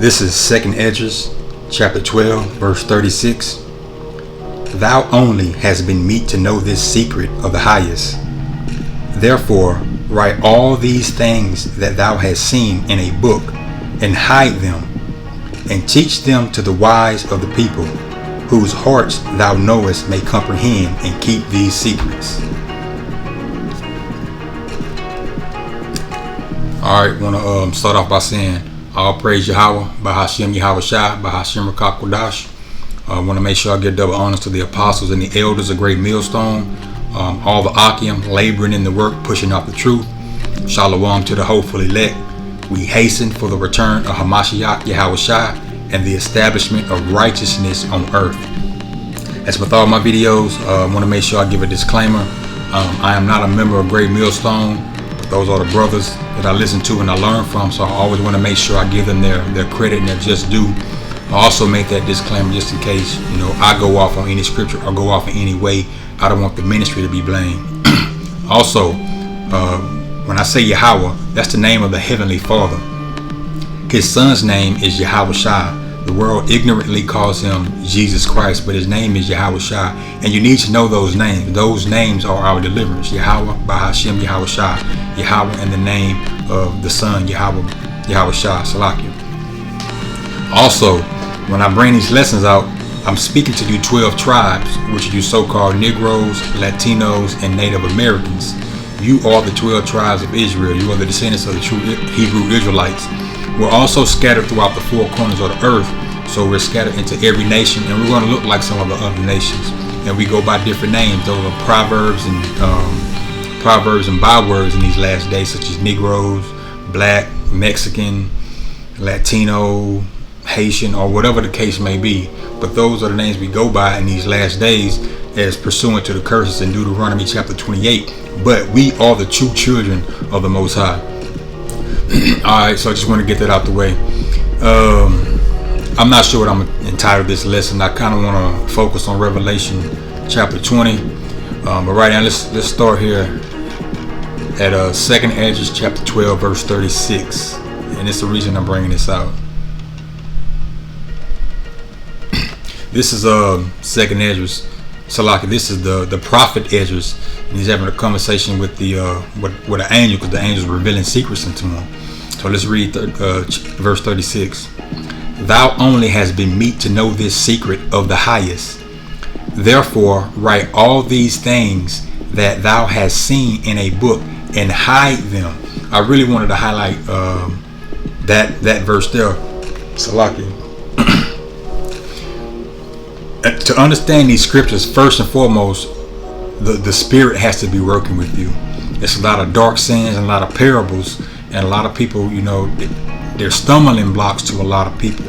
This is 2 Esdras, chapter 12, verse 36. Thou only hast been meet to know this secret of the highest. Therefore, write all these things that thou hast seen in a book, and hide them, and teach them to the wise of the people, whose hearts thou knowest may comprehend and keep these secrets. Alright, want to start off by saying, all praise Yahweh, Bahashem Yahweh Shai, Bahashem Rakak Kodash. I want to make sure I give double honors to the apostles and the elders of Great Millstone, all the Akim laboring in the work, pushing out the truth. Shalom to the hopeful elect. We hasten for the return of Hamashiach Yahweh Shai and the establishment of righteousness on earth. As with all my videos, I want to make sure I give a disclaimer. I am not a member of Great Millstone, but those are the brothers that I listen to and I learn from, so I always want to make sure I give them their credit and their just due. I also make that disclaimer just in case, I go off on any scripture or go off in any way. I don't want the ministry to be blamed. Also, when I say Yahweh, that's the name of the Heavenly Father. His son's name is Yahweh Shai. The world ignorantly calls him Jesus Christ, but his name is Yahweh Shai. And you need to know those names. Those names are our deliverance. Yahweh, Bahashem, Yahweh Shai. Yahweh in the name of the Son, Yahweh Shai, Salakia. Also, when I bring these lessons out, I'm speaking to you 12 tribes, which are you so-called Negroes, Latinos, and Native Americans. You are the 12 tribes of Israel. You are the descendants of the true Hebrew Israelites. We're also scattered throughout the four corners of the earth, so we're scattered into every nation, and we're going to look like some of the other nations. And we go by different names. Those are proverbs and bywords in these last days, such as Negroes, Black, Mexican, Latino, Haitian, or whatever the case may be. But those are the names we go by in these last days, as pursuant to the curses in Deuteronomy chapter 28. But we are the true children of the Most High. Alright, so I just want to get that out the way. I'm not sure what I'm entitled this lesson. I kind of want to focus on Revelation chapter 20. But right now, let's start here at 2 Esdras chapter 12, verse 36. And it's the reason I'm bringing this out. This is 2 Esdras. Salaki, this is the prophet Esdras, and he's having a conversation with the with an angel, because the angel's revealing secrets into him. So let's read verse 36. Thou only hast been meet to know this secret of the highest. Therefore write all these things that thou hast seen in a book, and hide them. I really wanted to highlight that verse there, Salaki. To understand these scriptures, first and foremost, the Spirit has to be working with you. There's a lot of dark sayings and a lot of parables, and a lot of people, they're stumbling blocks to a lot of people.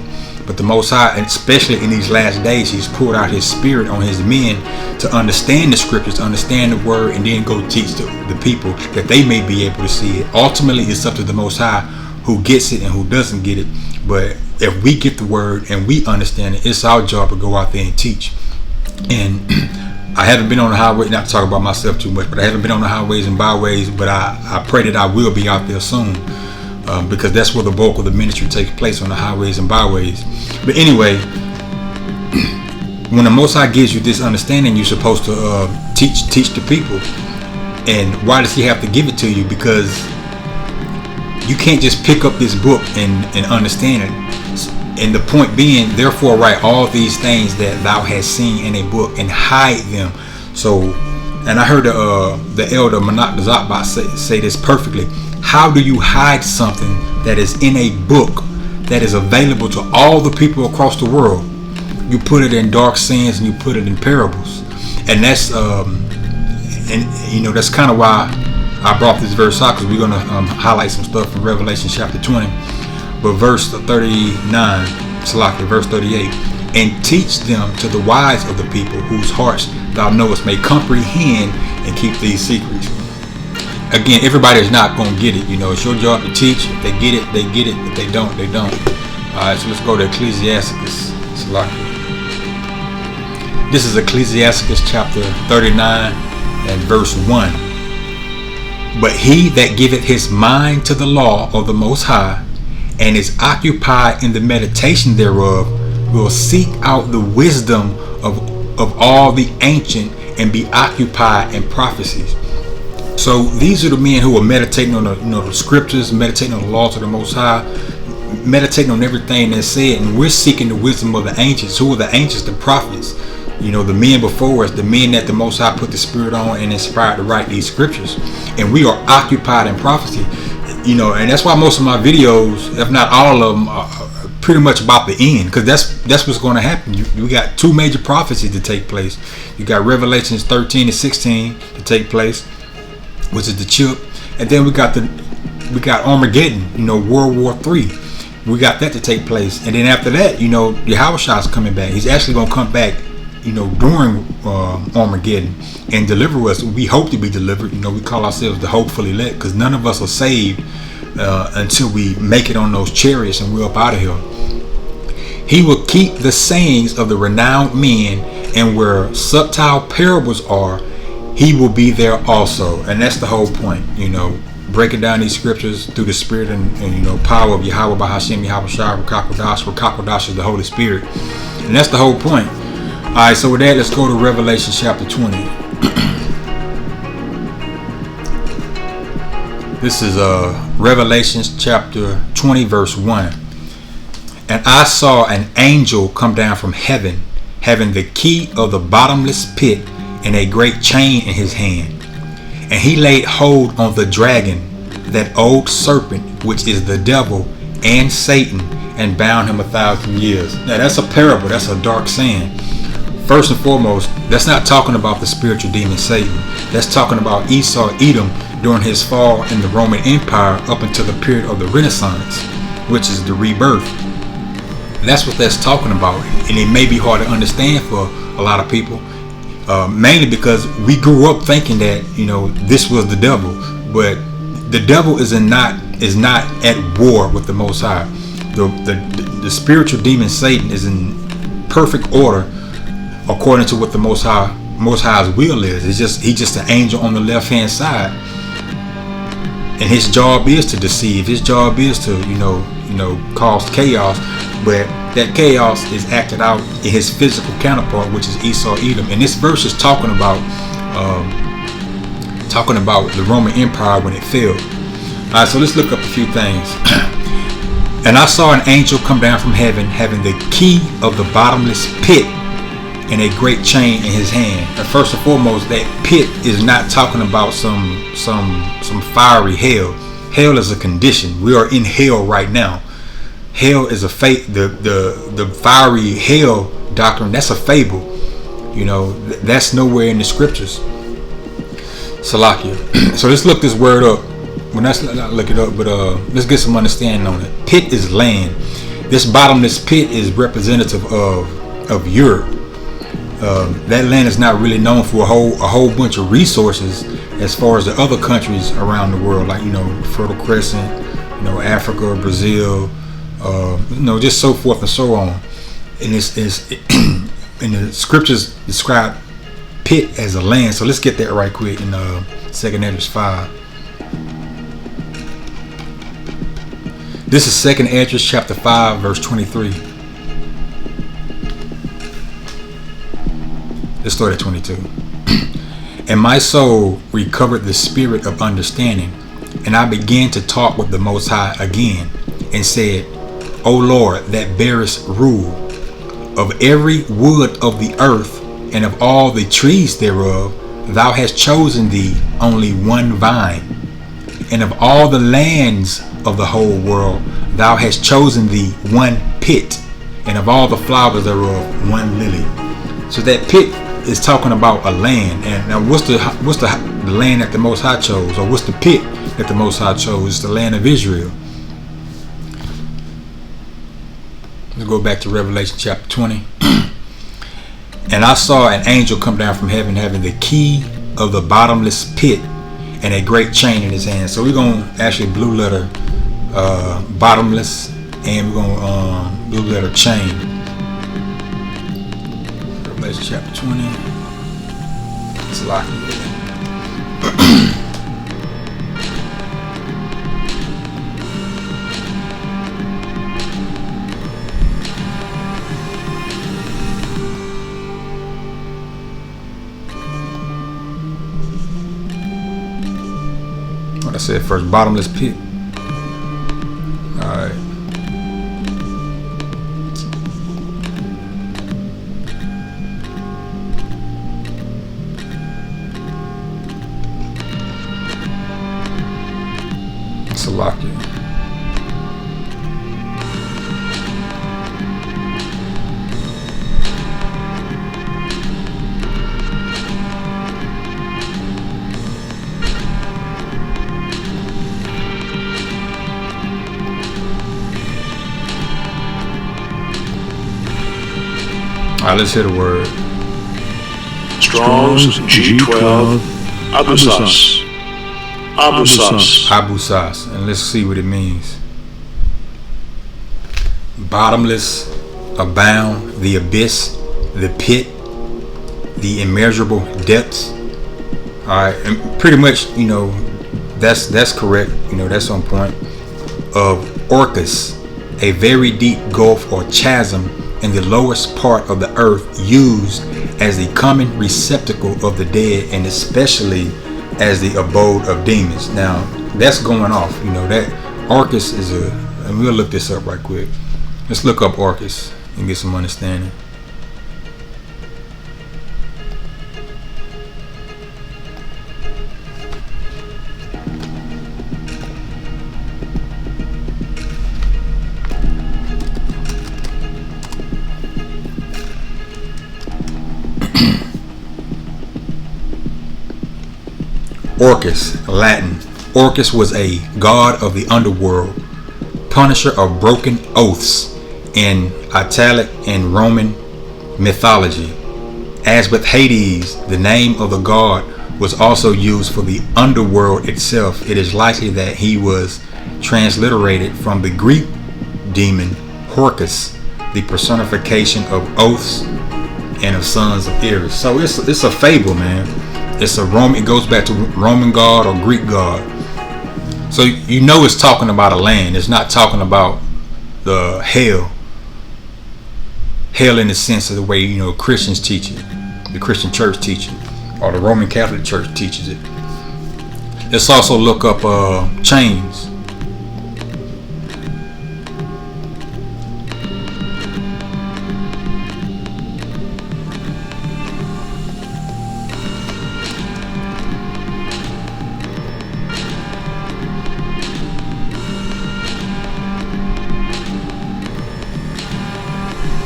But the Most High, and especially in these last days, He's poured out His Spirit on His men to understand the scriptures, to understand the word, and then go teach the people that they may be able to see it. Ultimately, it's up to the Most High who gets it and who doesn't get it. But if we get the word and we understand it, it's our job to go out there and teach. And I haven't been on the highway, not to talk about myself too much, but I haven't been on the highways and byways, but I pray that I will be out there soon, because that's where the bulk of the ministry takes place, on the highways and byways. But anyway, when the Most High gives you this understanding, you're supposed to teach the people. And why does He have to give it to you? Because you can't just pick up this book and understand it. And the point being, therefore write all these things that thou hast seen in a book, and hide them. So, and I heard the elder Manak Dazakba say this perfectly. How do you hide something that is in a book that is available to all the people across the world? You put it in dark sayings and you put it in parables. And that's that's kind of why I brought this verse out, because we're going to highlight some stuff from Revelation chapter 20. But verse 39, Salaki, verse 38, and teach them to the wise of the people, whose hearts thou knowest may comprehend and keep these secrets. Again, everybody is not going to get it. It's your job to teach. If they get it, they get it. If they don't, they don't. Alright, so let's go to Ecclesiasticus, Salaki. This is Ecclesiasticus chapter 39 and verse 1. But he that giveth his mind to the law of the Most High, and is occupied in the meditation thereof will seek out the wisdom of all the ancient and be occupied in prophecies. So these are the men who are meditating on the scriptures, meditating on the laws of the Most High, meditating on everything that's said, and we're seeking the wisdom of the ancients. Who are the ancients? The prophets. The men before us, the men that the Most High put the Spirit on and inspired to write these scriptures. And we are occupied in prophecy. And that's why most of my videos, if not all of them, are pretty much about the end, because that's what's going to happen. We got two major prophecies to take place. You got Revelations 13 and 16 to take place, which is the chip, and then we got Armageddon, World War III. We got that to take place, and then after that, Yahushua is coming back. He's actually going to come back, during Armageddon and deliver us. We hope to be delivered. We call ourselves the hopefully elect, because none of us are saved until we make it on those chariots and we're up out of here. He will keep the sayings of the renowned men, and where subtle parables are, he will be there also. And that's the whole point, breaking down these scriptures through the Spirit and power of Yahweh Bahashem Yahweh Shai Rakakodash. Rakakodash is the Holy Spirit, and that's the whole point. All right, so with that, let's go to Revelation chapter 20. This is Revelation chapter 20, verse 1. And I saw an angel come down from heaven, having the key of the bottomless pit and a great chain in his hand. And he laid hold on the dragon, that old serpent, which is the devil and Satan, and bound him 1,000 years. Now that's a parable. That's a dark saying. First and foremost, that's not talking about the spiritual demon Satan. That's talking about Esau, Edom, during his fall in the Roman Empire up until the period of the Renaissance, which is the rebirth. That's what that's talking about, and it may be hard to understand for a lot of people, mainly because we grew up thinking that this was the devil, but the devil is not at war with the Most High. The spiritual demon Satan is in perfect order according to what the Most High's will is. He's just an angel on the left hand side, and his job is to deceive. His job is to cause chaos. But that chaos is acted out in his physical counterpart, which is Esau, Edom. And this verse is talking about the Roman Empire when it fell. All right, so let's look up a few things. And I saw an angel come down from heaven, having the key of the bottomless pit and a great chain in his hand. And first and foremost, that pit is not talking about some fiery hell. Hell is a condition. We are in hell right now. Hell is a fate. The fiery hell doctrine, that's a fable. That's nowhere in the scriptures. Salakia. So let's look this word up. Well, let's not look it up, but let's get some understanding on it. Pit is land. This bottomless pit is representative of Europe. That land is not really known for a whole bunch of resources as far as the other countries around the world, like Fertile Crescent, Africa, Brazil. Just so forth and so on. And and the scriptures describe pit as a land. So let's get that right quick in 2 Esdras 5. This is 2 Esdras chapter 5, verse 23. Let's start at 22. And my soul recovered the spirit of understanding, and I began to talk with the Most High again, and said, O Lord, that bearest rule, of every wood of the earth and of all the trees thereof, thou hast chosen thee only one vine, and of all the lands of the whole world, thou hast chosen thee one pit, and of all the flowers thereof, one lily. So that pit is talking about a land. And now what's the land that the Most High chose, or what's the pit that the Most High chose? It's the land of Israel. Let's go back to Revelation chapter 20. And I saw an angel come down from heaven, having the key of the bottomless pit and a great chain in his hand. So we're going to actually blue letter bottomless, and we're going to blue letter chain. Revelation chapter 20. It's locked. said first? Bottomless pit. All right. Salakia. All right, let's hear the word. Strong's G12 Abusas. Abusas. Abusas. And let's see what it means. Bottomless, abound, the abyss, the pit, the immeasurable depths. All right, and pretty much, that's correct. That's on point. Of Orcus, a very deep gulf or chasm in the lowest part of the earth, used as the common receptacle of the dead, and especially as the abode of demons. Now that's going off. That Orcus is and we'll look this up right quick. Let's look up Orcus and get some understanding. Orcus, Latin. Orcus was a god of the underworld, punisher of broken oaths in Italic and Roman mythology. As with Hades, the name of the god was also used for the underworld itself. It is likely that he was transliterated from the Greek demon Horcus, the personification of oaths and of sons of Eris. So it's a fable, man. It's a Roman. It goes back to Roman god or Greek god. So it's talking about a land. It's not talking about the hell. Hell in the sense of the way Christians teach it, the Christian church teach it, or the Roman Catholic Church teaches it. Let's also look up chains.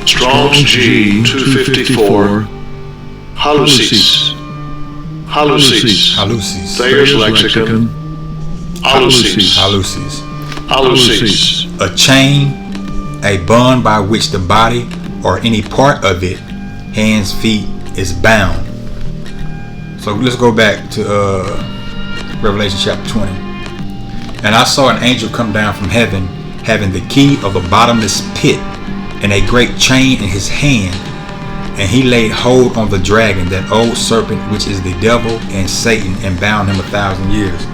Strong's G254 Hallucis. Hallucis. Hallucis. Thayer's Lexicon. Hallucis. Hallucis. Hallucis. A chain, a bond by which the body or any part of it, hands, feet, is bound. So let's go back to Revelation chapter 20. And I saw an angel come down from heaven, having the key of the bottomless pit and a great chain in his hand, and he laid hold on the dragon, that old serpent which is the devil and Satan, and bound him 1,000 years.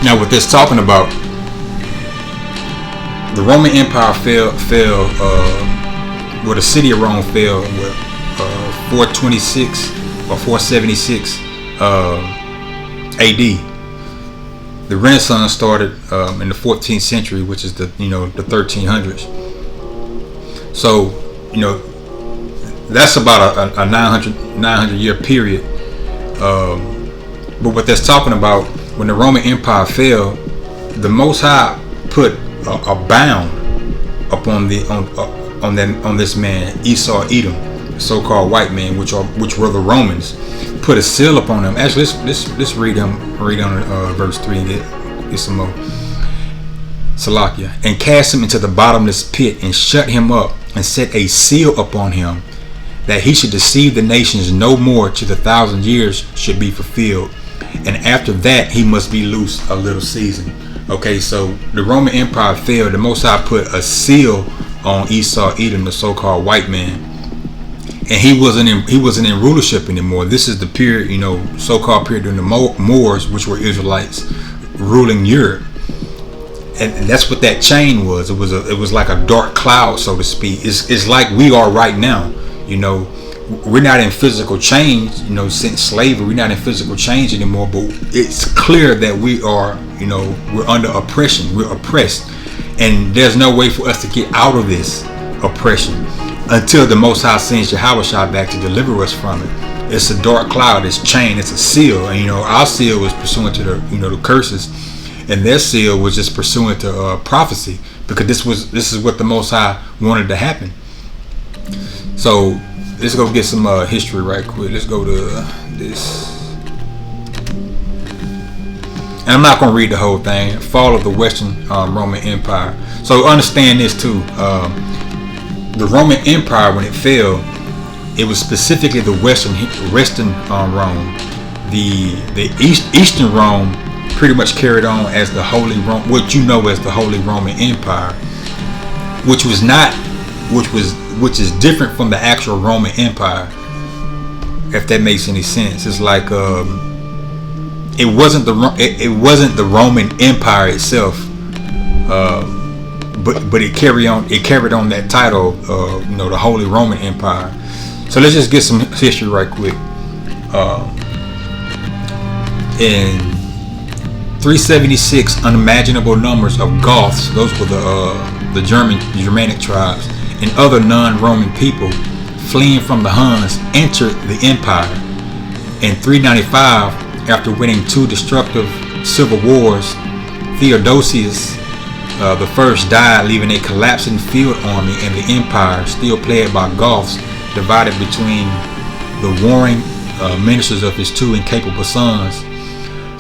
Now what this talking about, the Roman Empire fell the city of Rome fell with 426 or 476 AD. The Renaissance started in the 14th century, which is the 1300s. So that's about a 900 year period. But what that's talking about, when the Roman Empire fell, the Most High put a bound upon on this man Esau Edom, the so-called white man, which were the Romans. Put a seal upon him. Actually, let's read on verse 3 and get some more. Salakia. And cast him into the bottomless pit, and shut him up, and set a seal upon him, that he should deceive the nations no more till the 1,000 years should be fulfilled. And after that he must be loosed a little season. Okay, so the Roman Empire fell. The Most High put a seal on Esau Edom, the so-called white man. And he wasn't in rulership anymore. This is the period, so-called period during the Moors, which were Israelites ruling Europe. And that's what that chain was. It was like a dark cloud, so to speak. It's like we are right now. we're not in physical change, since slavery. We're not in physical change anymore, but it's clear that we are, we're under oppression. We're oppressed, and there's no way for us to get out of this oppression until the Most High sends Yahushua back to deliver us from it. It's a dark cloud. It's chained. It's a seal, and our seal was pursuant to the curses, and their seal was just pursuant to prophecy, because this is what the Most High wanted to happen. So let's go get some history right quick. Let's go to this. And I'm not going to read the whole thing. Fall of the Western Roman Empire. So understand this too. The Roman Empire, when it fell, it was specifically the Western Rome. The Eastern Rome pretty much carried on as the Holy Rome, what you know as the Holy Roman Empire, which is different from the actual Roman Empire, if that makes any sense. It's like it wasn't the Roman Empire itself, but it carried on that title, the Holy Roman Empire. So let's just get some history right quick. In 376, unimaginable numbers of Goths, those were the Germanic tribes, and other non-Roman people fleeing from the Huns entered the empire. In 395, after winning 2 destructive civil wars, Theodosius the first died, leaving a collapsing field army and the empire, still plagued by Goths, divided between the warring ministers of his 2 incapable sons.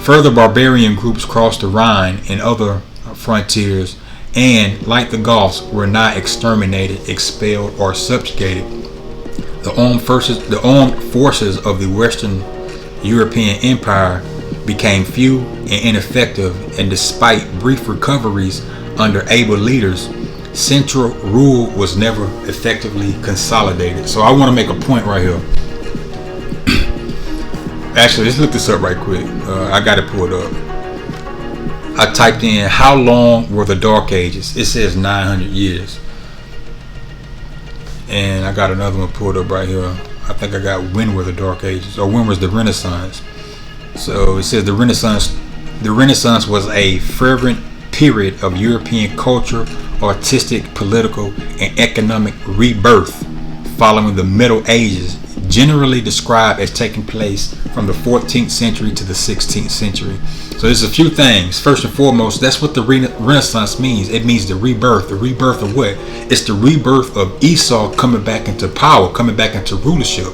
Further barbarian groups crossed the Rhine and other frontiers, and, like the Goths, were not exterminated, expelled, or subjugated. The armed forces of the Western European Empire became few and ineffective, and despite brief recoveries under able leaders, central rule was never effectively consolidated. So I want to make a point right here. Actually, let's look this up right quick. I got it pulled up. I typed in, how long were the Dark Ages? It says 900 years. And I got another one pulled up right here. I think I got, when were the Dark Ages? Or when was the Renaissance? So it says the Renaissance was a fervent period of European culture, artistic, political, and economic rebirth following the Middle Ages, generally described as taking place from the 14th century to the 16th century. So there's a few things. First and foremost, that's what the Renaissance means. It means the rebirth. The rebirth of what? It's the rebirth of Esau coming back into power, coming back into rulership.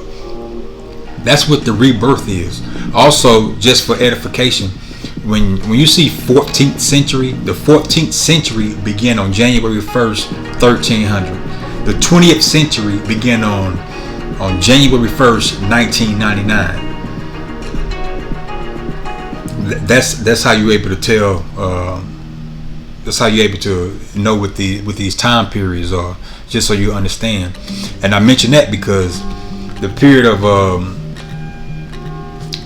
That's what the rebirth is. Also, just for edification, when you see 14th century, the 14th century began on January 1st, 1300. The 20th century began on January 1st, 1999. That's how you're able to tell. That's how you're able to know what these time periods are, just so you understand. And I mention that because the period of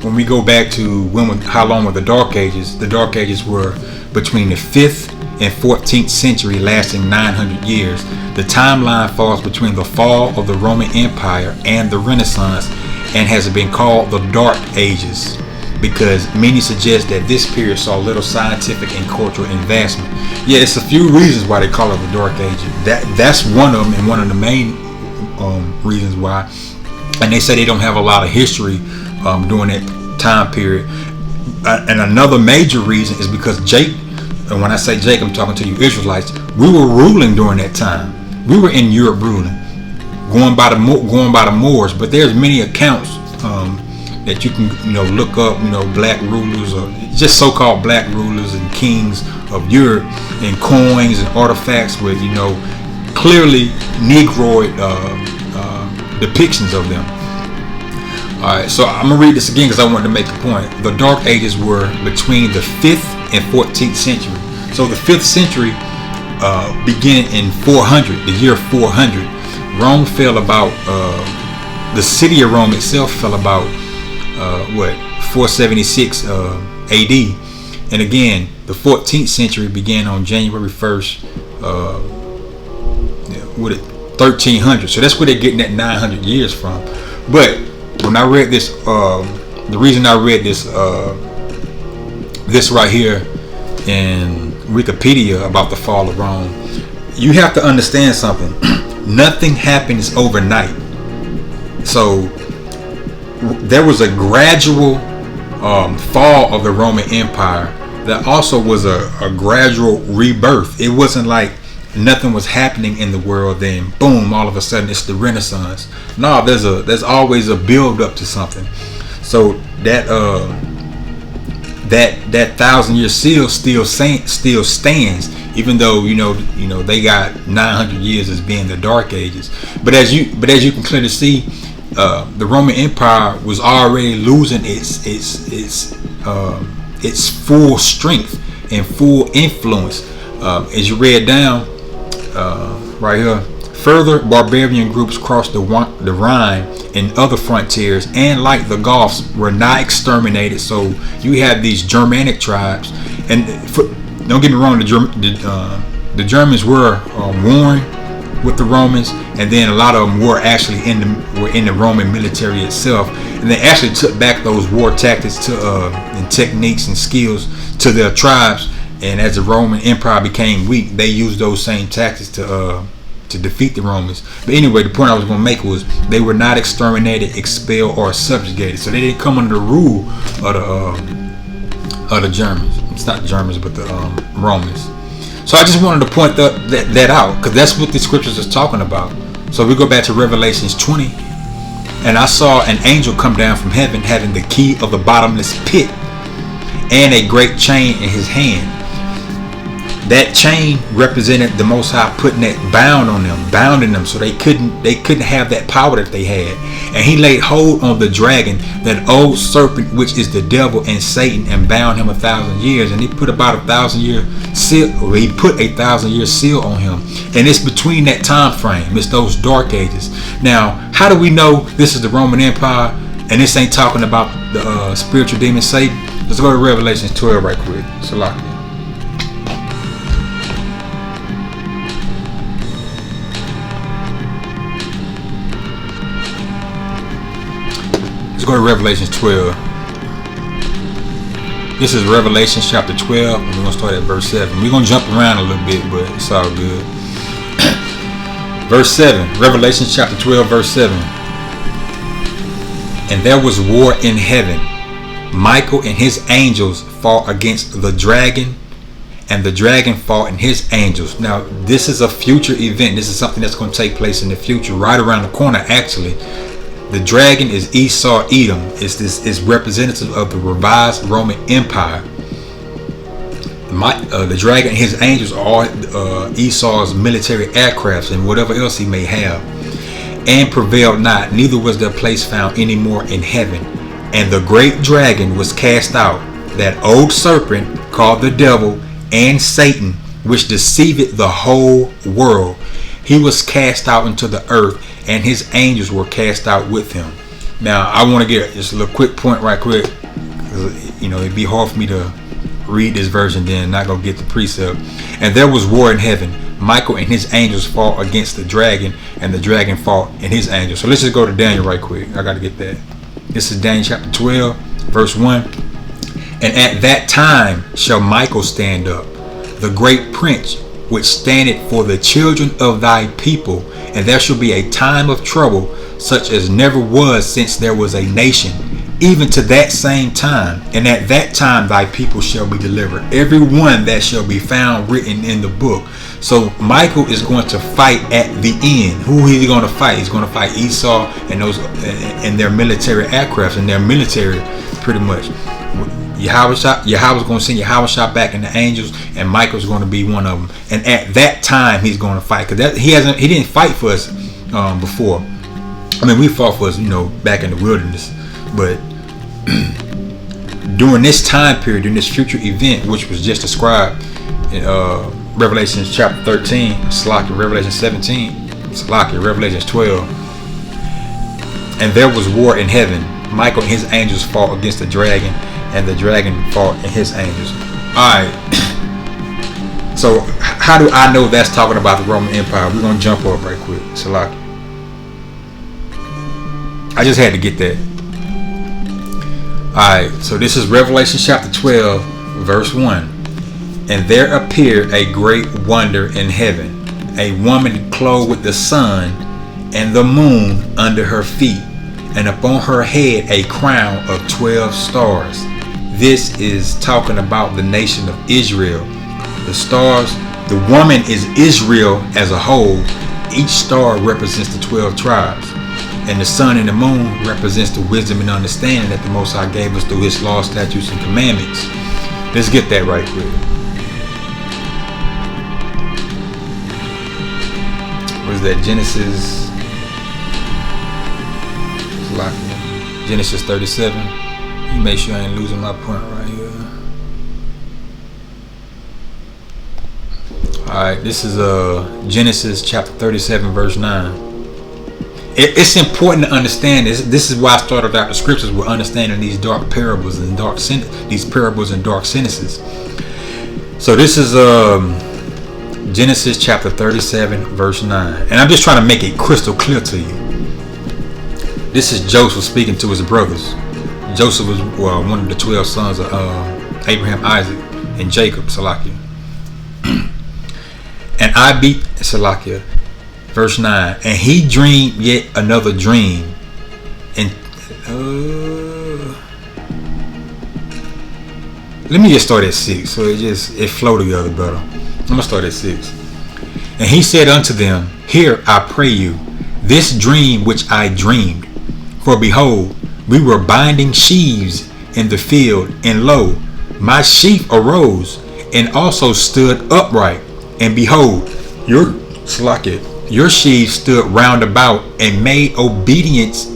when we go back to how long were the Dark Ages? The Dark Ages were between the 5th and 14th century, lasting 900 years. The timeline falls between the fall of the Roman Empire and the Renaissance, and has been called the Dark Ages because many suggest that this period saw little scientific and cultural advancement. Yeah, it's a few reasons why they call it the Dark Ages. That's one of them, and one of the main reasons why. And they say they don't have a lot of history during that time period. And another major reason is because Jake, and when I say Jake, I'm talking to you Israelites, we were ruling during that time. We were in Europe ruling, going by the Moors. But there's many accounts that you can look up, black rulers, or just so-called black rulers and kings of Europe, and coins and artifacts with clearly Negroid depictions of them. Alright, so I'm gonna read this again because I wanted to make a point. The Dark Ages were between the 5th and 14th century. So the 5th century began in 400, the year 400. Rome fell about, the city of Rome itself fell about 476 AD. And again, the 14th century began on January 1st, 1300. So that's where they're getting that 900 years from. But when I read this, the reason I read this, this right here in Wikipedia about the fall of Rome, you have to understand something. Nothing happens overnight. So there was a gradual fall of the Roman Empire. That also was a gradual rebirth. It wasn't like nothing was happening in the world, then boom, all of a sudden it's the Renaissance. No, there's always a build up to something. So that 1,000-year seal still stands, even though you know they got 900 years as being the Dark Ages. But as you can clearly see, the Roman Empire was already losing its full strength and full influence. As you read down right here, further barbarian groups crossed the Rhine and other frontiers, and like the Goths, were not exterminated. So you have these Germanic tribes, and don't get me wrong, the Germans were warring with the Romans, and then a lot of them were actually in the Roman military itself, and they actually took back those war tactics and techniques and skills to their tribes. And as the Roman Empire became weak, they used those same tactics to defeat the Romans. But anyway, the point I was going to make was they were not exterminated, expelled, or subjugated. So they didn't come under the rule of the Germans. It's not the Germans, but the Romans. So I just wanted to point that out, because that's what the scriptures is talking about. So we go back to Revelations 20, and I saw an angel come down from heaven having the key of the bottomless pit and a great chain in his hand. That chain represented the Most High putting that bounding them, so they couldn't have that power that they had. And he laid hold on the dragon, that old serpent, which is the devil and Satan, and bound him 1,000 years. And he put about 1,000-year seal, or he put a 1,000-year seal on him. And it's between that time frame. It's those Dark Ages. Now, how do we know this is the Roman Empire and this ain't talking about the spiritual demon Satan? Let's go to Revelation 12 right quick. Salakia. Let's go to Revelation 12. This is Revelation chapter 12, and we're going to start at verse 7. We're going to jump around a little bit, but it's all good. Verse 7, Revelation chapter 12, verse 7. And there was war in heaven. Michael and his angels fought against the dragon, and the dragon fought and his angels. Now, this is a future event. This is something that's going to take place in the future, right around the corner, actually. The dragon is Esau Edom. Is representative of the revised Roman Empire. The dragon and his angels are all Esau's military aircrafts and whatever else he may have. And prevailed not, neither was their place found any more in heaven. And the great dragon was cast out, that old serpent called the devil and Satan, which deceiveth the whole world. He was cast out into the earth, and his angels were cast out with him. Now, I want to get just a little quick point right quick. It'd be hard for me to read this version then not go get the precept. And there was war in heaven. Michael and his angels fought against the dragon, and the dragon fought and his angels. So let's just go to Daniel right quick. I got to get that. This is Daniel chapter 12, verse 1. And at that time shall Michael stand up, the great prince, which standeth for the children of thy people, and there shall be a time of trouble, such as never was since there was a nation, even to that same time. And at that time thy people shall be delivered, every one that shall be found written in the book. So Michael is going to fight at the end. Who is he going to fight? He's going to fight Esau and those and their military aircraft and their military, pretty much. Yahweh's going to send Yahweh back in the angels, and Michael's going to be one of them. And at that time, he's going to fight, because he didn't fight for us before. I mean, we fought for us, back in the wilderness. But during this time period, during this future event, which was just described in Revelation chapter 13, Salakia, Revelation 17, Salakia, Revelation 12, and there was war in heaven. Michael and his angels fought against the dragon, and the dragon fought and his angels. Alright. So how do I know that's talking about the Roman Empire? We're going to jump up right quick. Salaki. I just had to get that. Alright, so this is Revelation chapter 12, verse 1. And there appeared a great wonder in heaven, a woman clothed with the sun and the moon under her feet, and upon her head a crown of 12 stars. This is talking about the nation of Israel. The stars, the woman is Israel as a whole. Each star represents the 12 tribes. And the sun and the moon represents the wisdom and understanding that the Most High gave us through His laws, statutes, and commandments. Let's get that right quick. What is that? Genesis 37. You make sure I ain't losing my point right here. Alright, this is Genesis chapter 37, verse 9. It's important to understand this. This is why I started out the scriptures with understanding these dark parables and these parables and dark sentences. So this is Genesis chapter 37, verse 9. And I'm just trying to make it crystal clear to you. This is Joseph speaking to his brothers. Joseph was one of the 12 sons of Abraham, Isaac, and Jacob, Salakia. And I beat Salakia. Verse 9. And he dreamed yet another dream. And let me just start at 6. So it flow together better. I'm going to start at 6. And he said unto them, Hear, I pray you, this dream which I dreamed. For behold, we were binding sheaves in the field, and lo, my sheaf arose, and also stood upright. And behold, your sheaves stood round about, and made obedience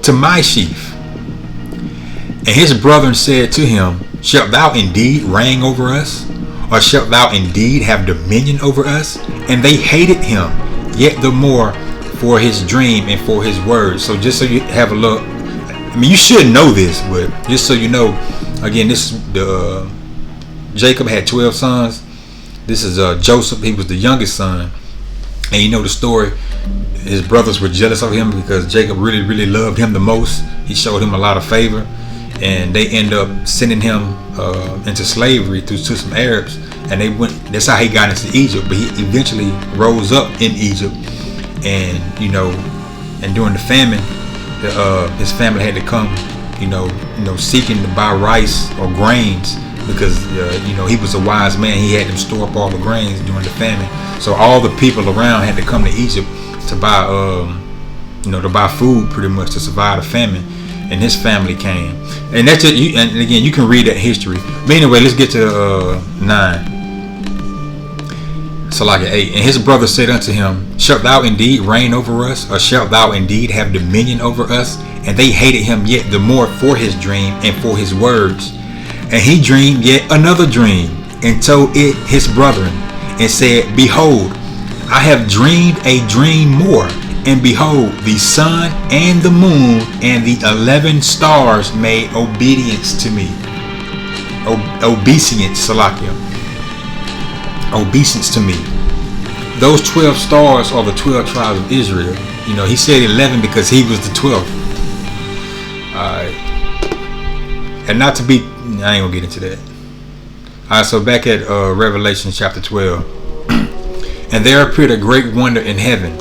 to my sheaf. And his brethren said to him, Shalt thou indeed reign over us? Or shalt thou indeed have dominion over us? And they hated him yet the more for his dream and for his words. So just so you have a look, I mean, you should know this, but just so you know, again, this is Jacob had 12 sons. This is Joseph. He was the youngest son. And you know the story. His brothers were jealous of him because Jacob really, really loved him the most. He showed him a lot of favor. And they end up sending him into slavery to some Arabs. And they went. That's how he got into Egypt. But he eventually rose up in Egypt. And, and during the famine, his family had to come, seeking to buy rice or grains. Because he was a wise man. He had them store up all the grains during the famine. So all the people around had to come to Egypt to buy to buy food, pretty much, to survive the famine. And his family came. And that's it. And again, you can read that history. But anyway, let's get to 9. So like 8. And his brother said unto him, Shalt thou indeed reign over us? Or shalt thou indeed have dominion over us? And they hated him yet the more for his dream and for his words. And he dreamed yet another dream, and told it his brethren, and said, Behold, I have dreamed a dream more, and behold, the sun and the moon and the 11 stars made obedience to me. Obeisance, Salakia. Obeisance to me. Those 12 stars are the 12 tribes of Israel. He said 11 because he was the 12th. And not to be, I ain't gonna get into that. Alright, so back at Revelation chapter 12. And there appeared a great wonder in heaven.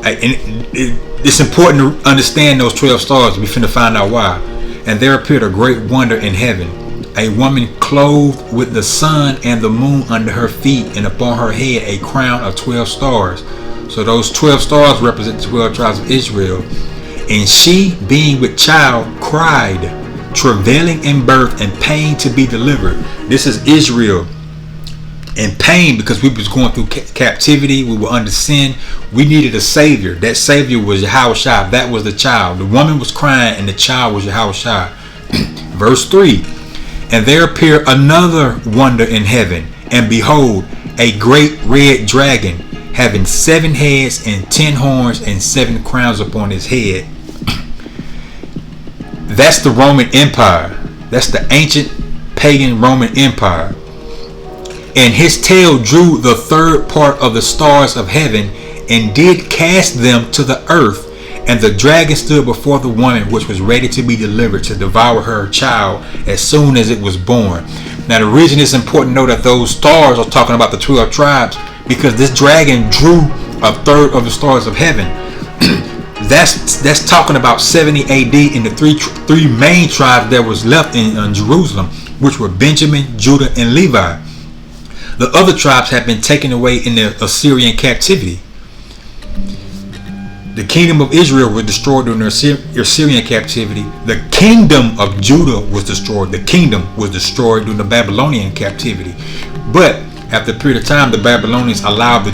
It's important to understand those 12 stars. We finna find out why. And there appeared a great wonder in heaven, a woman clothed with the sun and the moon under her feet, and upon her head a crown of 12 stars. So those 12 stars represent the 12 tribes of Israel. And she, being with child, cried, travailing in birth and pain to be delivered. This is Israel in pain because we was going through captivity. We were under sin. We needed a savior. That savior was Yahushua. That was the child. The woman was crying and the child was Yahushua. Verse 3. And there appeared another wonder in heaven, and behold, a great red dragon, having 7 heads and 10 horns and 7 crowns upon his head. That's the Roman Empire. That's the ancient pagan Roman Empire. And his tail drew the third part of the stars of heaven, and did cast them to the earth, And the dragon stood before the woman, which was ready to be delivered, to devour her child as soon as it was born. Now the reason it's important to know that those stars are talking about the 12 tribes, because this dragon drew a third of the stars of heaven. That's talking about 70 AD in the three main tribes that was left in Jerusalem, which were Benjamin, Judah, and Levi. The other tribes had been taken away in the Assyrian captivity. The kingdom of Israel was destroyed during the Assyrian captivity. The kingdom of Judah was destroyed. The kingdom was destroyed during the Babylonian captivity. But after a period of time, the Babylonians allowed the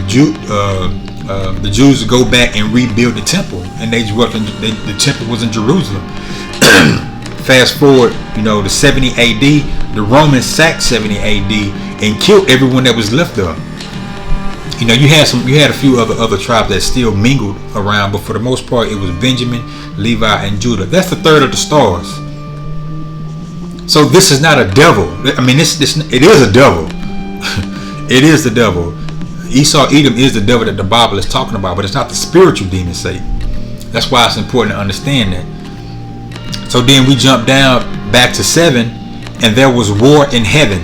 Jews to go back and rebuild the temple, and they dwelt in the temple was in Jerusalem. Fast forward, to 70 AD, the Romans sacked 70 AD and killed everyone that was left there. You had a few other tribes that still mingled around, but for the most part, it was Benjamin, Levi, and Judah. That's the third of the stars. So this is not a devil. I mean, it is a devil. It is the devil. Esau, Edom is the devil that the Bible is talking about, but it's not the spiritual demon Satan. That's why it's important to understand that. So then we jump down back to 7, and there was war in heaven.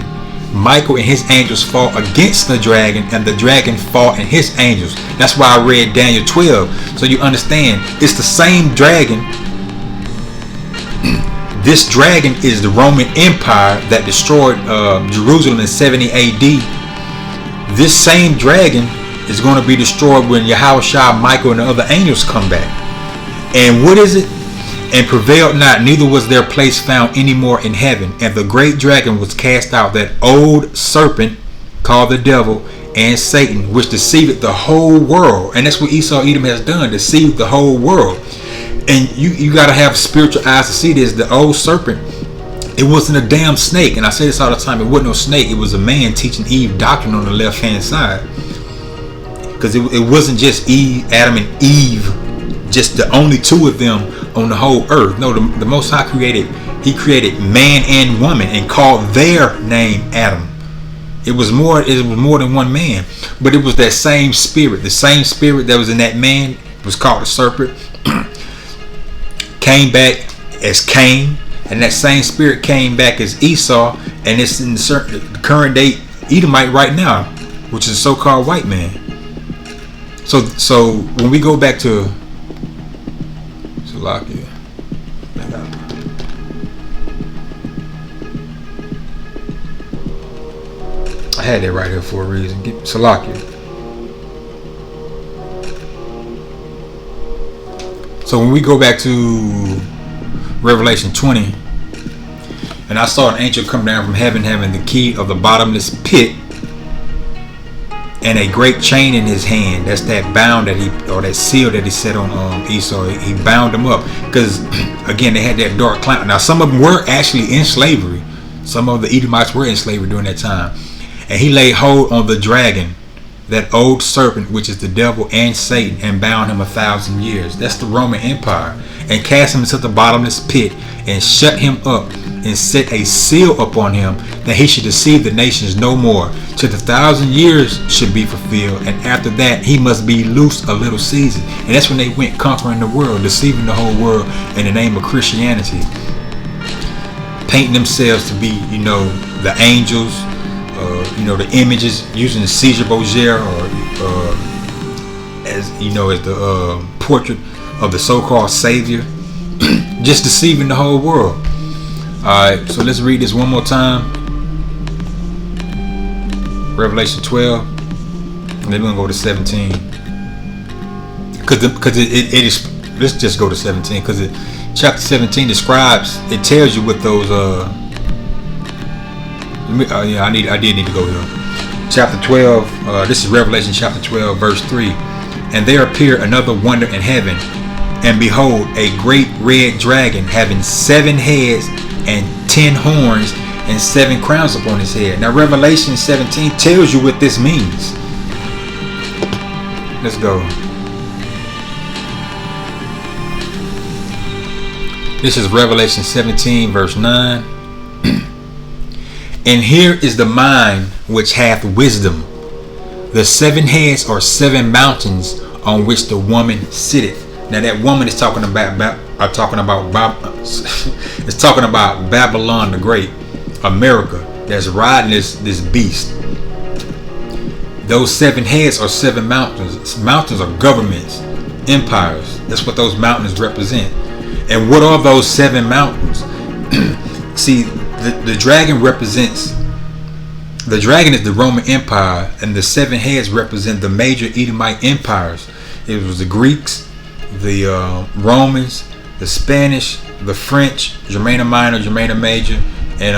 Michael and his angels fought against the dragon, and the dragon fought and his angels. That's why I read Daniel 12. So you understand, it's the same dragon. This dragon is the Roman Empire that destroyed Jerusalem in 70 AD. This same dragon is going to be destroyed when Yahushua, Michael, and the other angels come back. And what is it? And prevailed not, neither was their place found any more in heaven. And the great dragon was cast out, that old serpent called the devil and Satan, which deceived the whole world. And that's what Esau Edom has done, deceived the whole world. And you got to have spiritual eyes to see this. The old serpent, it wasn't a damn snake. And I say this all the time, it wasn't no snake. It was a man teaching Eve doctrine on the left hand side. Because it wasn't just Adam and Eve, just the only two of them on the whole earth. No, the Most High created man and woman and called their name Adam. It was more than one man, but it was that same spirit. The same spirit that was in that man was called the serpent. Came back as Cain, and that same spirit came back as Esau, and it's in the current day Edomite right now, which is a so-called white man. So when we go back to Salakia, I had that right here for a reason. Salakia. So when we go back to Revelation 20, and I saw an angel come down from heaven having the key of the bottomless pit and a great chain in his hand. That's that bound that seal that he set on Esau. He bound him up because again they had that dark cloud. Now some of them were actually in slavery. Some of the Edomites were in slavery during that time. And he laid hold on the dragon, that old serpent, which is the devil and Satan, and bound him 1,000 years. That's the Roman Empire. And cast him into the bottomless pit and shut him up and set a seal upon him, that he should deceive the nations no more, till the 1,000 years should be fulfilled. And after that he must be loosed a little season. And that's when they went conquering the world, deceiving the whole world in the name of Christianity, painting themselves to be the angels, the images, using the Caesar Borgia or as the portrait of the so-called savior, just deceiving the whole world. Alright, so let's read this one more time. Revelation 12, and then we're gonna go to 17. Because it is, let's just go to 17, because chapter 17 describes, it tells you what those I did need to go here. Chapter 12, this is Revelation chapter 12, verse 3. And there appeared another wonder in heaven, and behold, a great red dragon, having 7 heads and 10 horns and 7 crowns upon his head. Now Revelation 17 tells you what this means. Let's go. This is Revelation 17, verse 9. And here is the mind which hath wisdom. The 7 heads are 7 mountains on which the woman sitteth. Now that woman is talking about it's talking about Babylon the Great, America, that's riding this beast. Those 7 heads are 7 mountains. Mountains are governments, empires. That's what those mountains represent. And what are those 7 mountains? See, the dragon represents, the dragon is the Roman Empire, and the 7 heads represent the major Edomite empires. It was the Greeks, the Romans, the Spanish, the French, Germania Minor, Germania Major, and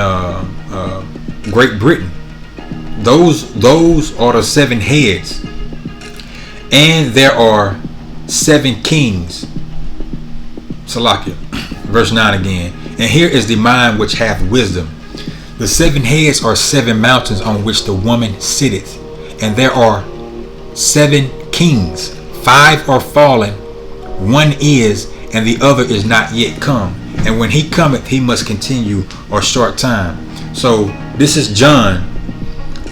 Great Britain. Those are the 7 heads. And there are 7 kings. Salakia. Verse 9 again. And here is the mind which hath wisdom. The 7 heads are 7 mountains on which the woman sitteth. And there are 7 kings. 5 are fallen, 1 is, and the other is not yet come. And when he cometh, he must continue or short time. So this is John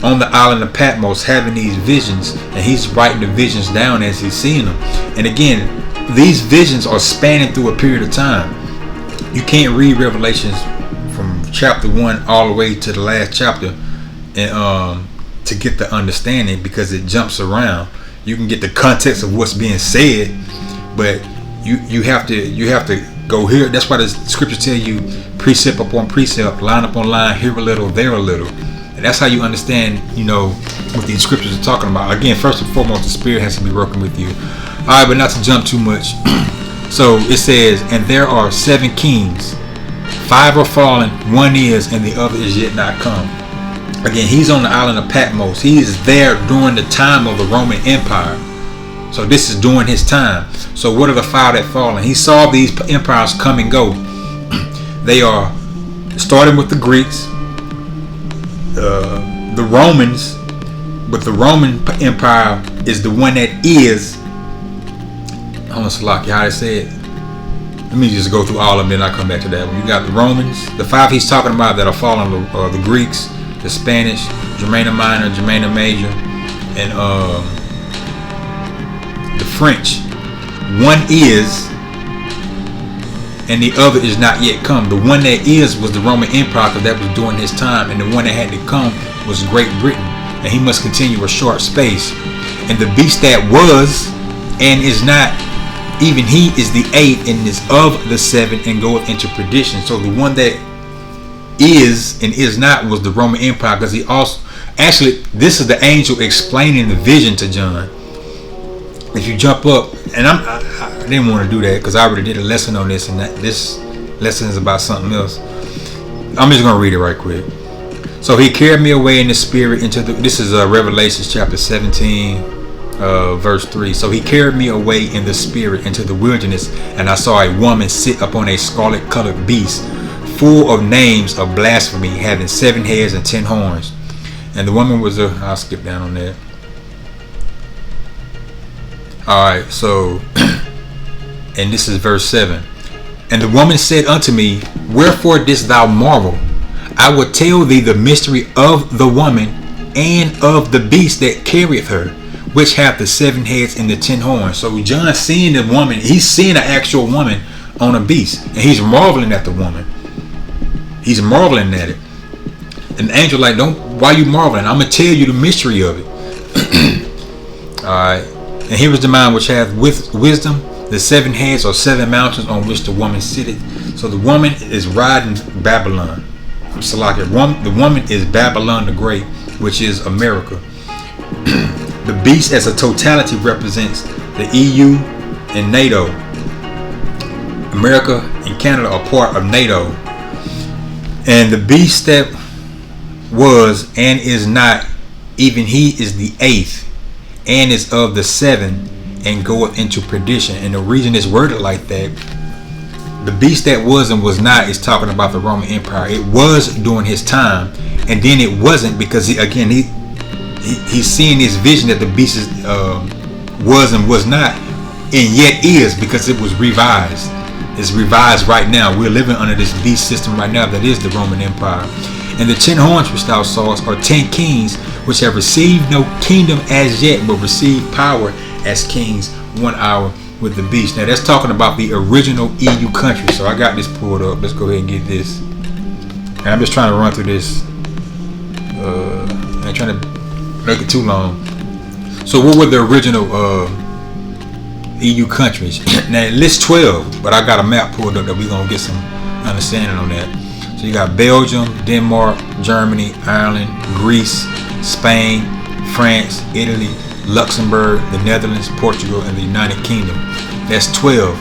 on the island of Patmos having these visions, and he's writing the visions down as he's seeing them. And again, these visions are spanning through a period of time. You can't read Revelations from chapter 1 all the way to the last chapter and to get the understanding, because it jumps around. You can get the context of what's being said, but you have to go here. That's why the scriptures tell you precept upon precept, line upon line, here a little, there a little. And that's how you understand, what these scriptures are talking about. Again, first and foremost, the Spirit has to be working with you. All right, but not to jump too much. So it says, and there are 7 kings, 5 are fallen, 1 is, and the other is yet not come. Again, he's on the island of Patmos. He is there during the time of the Roman Empire. So this is during his time. So what are the 5 that fallen? He saw these empires come and go. They are starting with the Greeks, the Romans, but the Roman Empire is the one that is. I'm gonna select how I say it. Let me just go through all of them, then I'll come back to that one. You got the Romans, the 5 he's talking about that are fallen, the Greeks, the Spanish, Germania Minor, Germania Major, and the French. 1 is, and the other is not yet come. The one that is was the Roman Empire, because that was during his time, and the one that had to come was Great Britain, and he must continue a short space. And the beast that was and is not, even he is the 8th and is of the 7 and goeth into perdition. So the one that is and is not was the Roman Empire, because he also, actually, this is the angel explaining the vision to John. If you jump up, and I didn't want to do that because I already did a lesson on this, and this lesson is about something else. I'm just going to read it right quick. So he carried me away in the spirit into the, this is Revelation chapter 17 verse 3. So he carried me away in the spirit into the wilderness, and I saw a woman sit upon a scarlet colored beast, full of names of blasphemy, having 7 heads and 10 horns. And the woman was I'll skip down on that. Alright, so and this is verse 7. And the woman said unto me, wherefore didst thou marvel? I will tell thee the mystery of the woman and of the beast that carrieth her, which hath the 7 heads and the 10 horns. So John seeing the woman, he's seeing an actual woman on a beast, and he's marveling at the woman. He's marveling at it. And the angel like, why you marveling? I'm gonna tell you the mystery of it. Alright. And here is the mind which hath wisdom. The 7 heads are 7 mountains on which the woman sitteth. So the woman is riding Babylon. The woman is Babylon the Great, which is America. The beast as a totality represents the EU and NATO. America and Canada are part of NATO. And the beast that was and is not, even he is the 8th and is of the 7 and goeth into perdition. And the reason it's worded like that, the beast that was and was not is talking about the Roman Empire. It was during his time, and then it wasn't, because he's seeing this vision that the beast was and was not, and yet is, because it was revised. It's revised right now. We're living under this beast system right now that is the Roman Empire. And the 10 horns which thou sawest are 10 kings, which have received no kingdom as yet, but receive power as kings 1 hour with the beast. Now that's talking about the original EU country. So I got this pulled up. Let's go ahead and get this. And I'm just trying to run through this. I ain't trying to make it too long. So what were the original EU countries? Now it lists 12, but I got a map pulled up that we're gonna get some understanding on that. So you got Belgium, Denmark, Germany, Ireland, Greece, Spain, France, Italy, Luxembourg, the Netherlands, Portugal, and the United Kingdom. That's 12.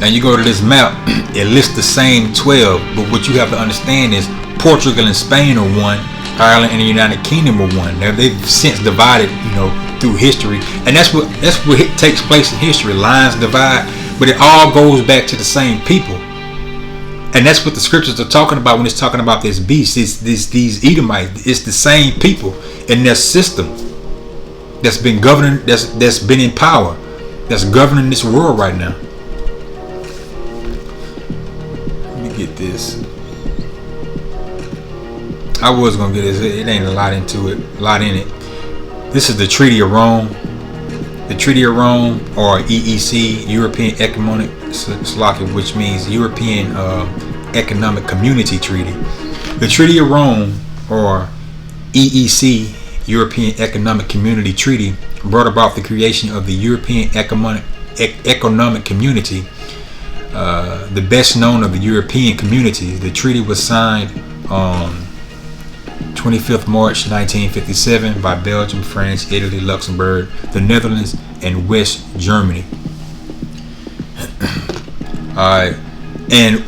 Now you go to this map, it lists the same 12, but what you have to understand is Portugal and Spain are one, Ireland and the United Kingdom are one. Now they've since divided, through history, and that's what takes place in history. Lines divide, but it all goes back to the same people. And that's what the scriptures are talking about when it's talking about this beast. It's these Edomites. It's the same people in their system that's been governing, that's been in power, that's governing this world right now. Let me get this. I was gonna get this. It ain't a lot in it. This is the Treaty of Rome. The Treaty of Rome, or EEC, European Economic, which means European Economic Community Treaty. The Treaty of Rome, or EEC, European Economic Community Treaty, brought about the creation of the European Economic Community, the best known of the European communities. The treaty was signed on 25th March 1957 by Belgium, France, Italy, Luxembourg, the Netherlands, and West Germany. And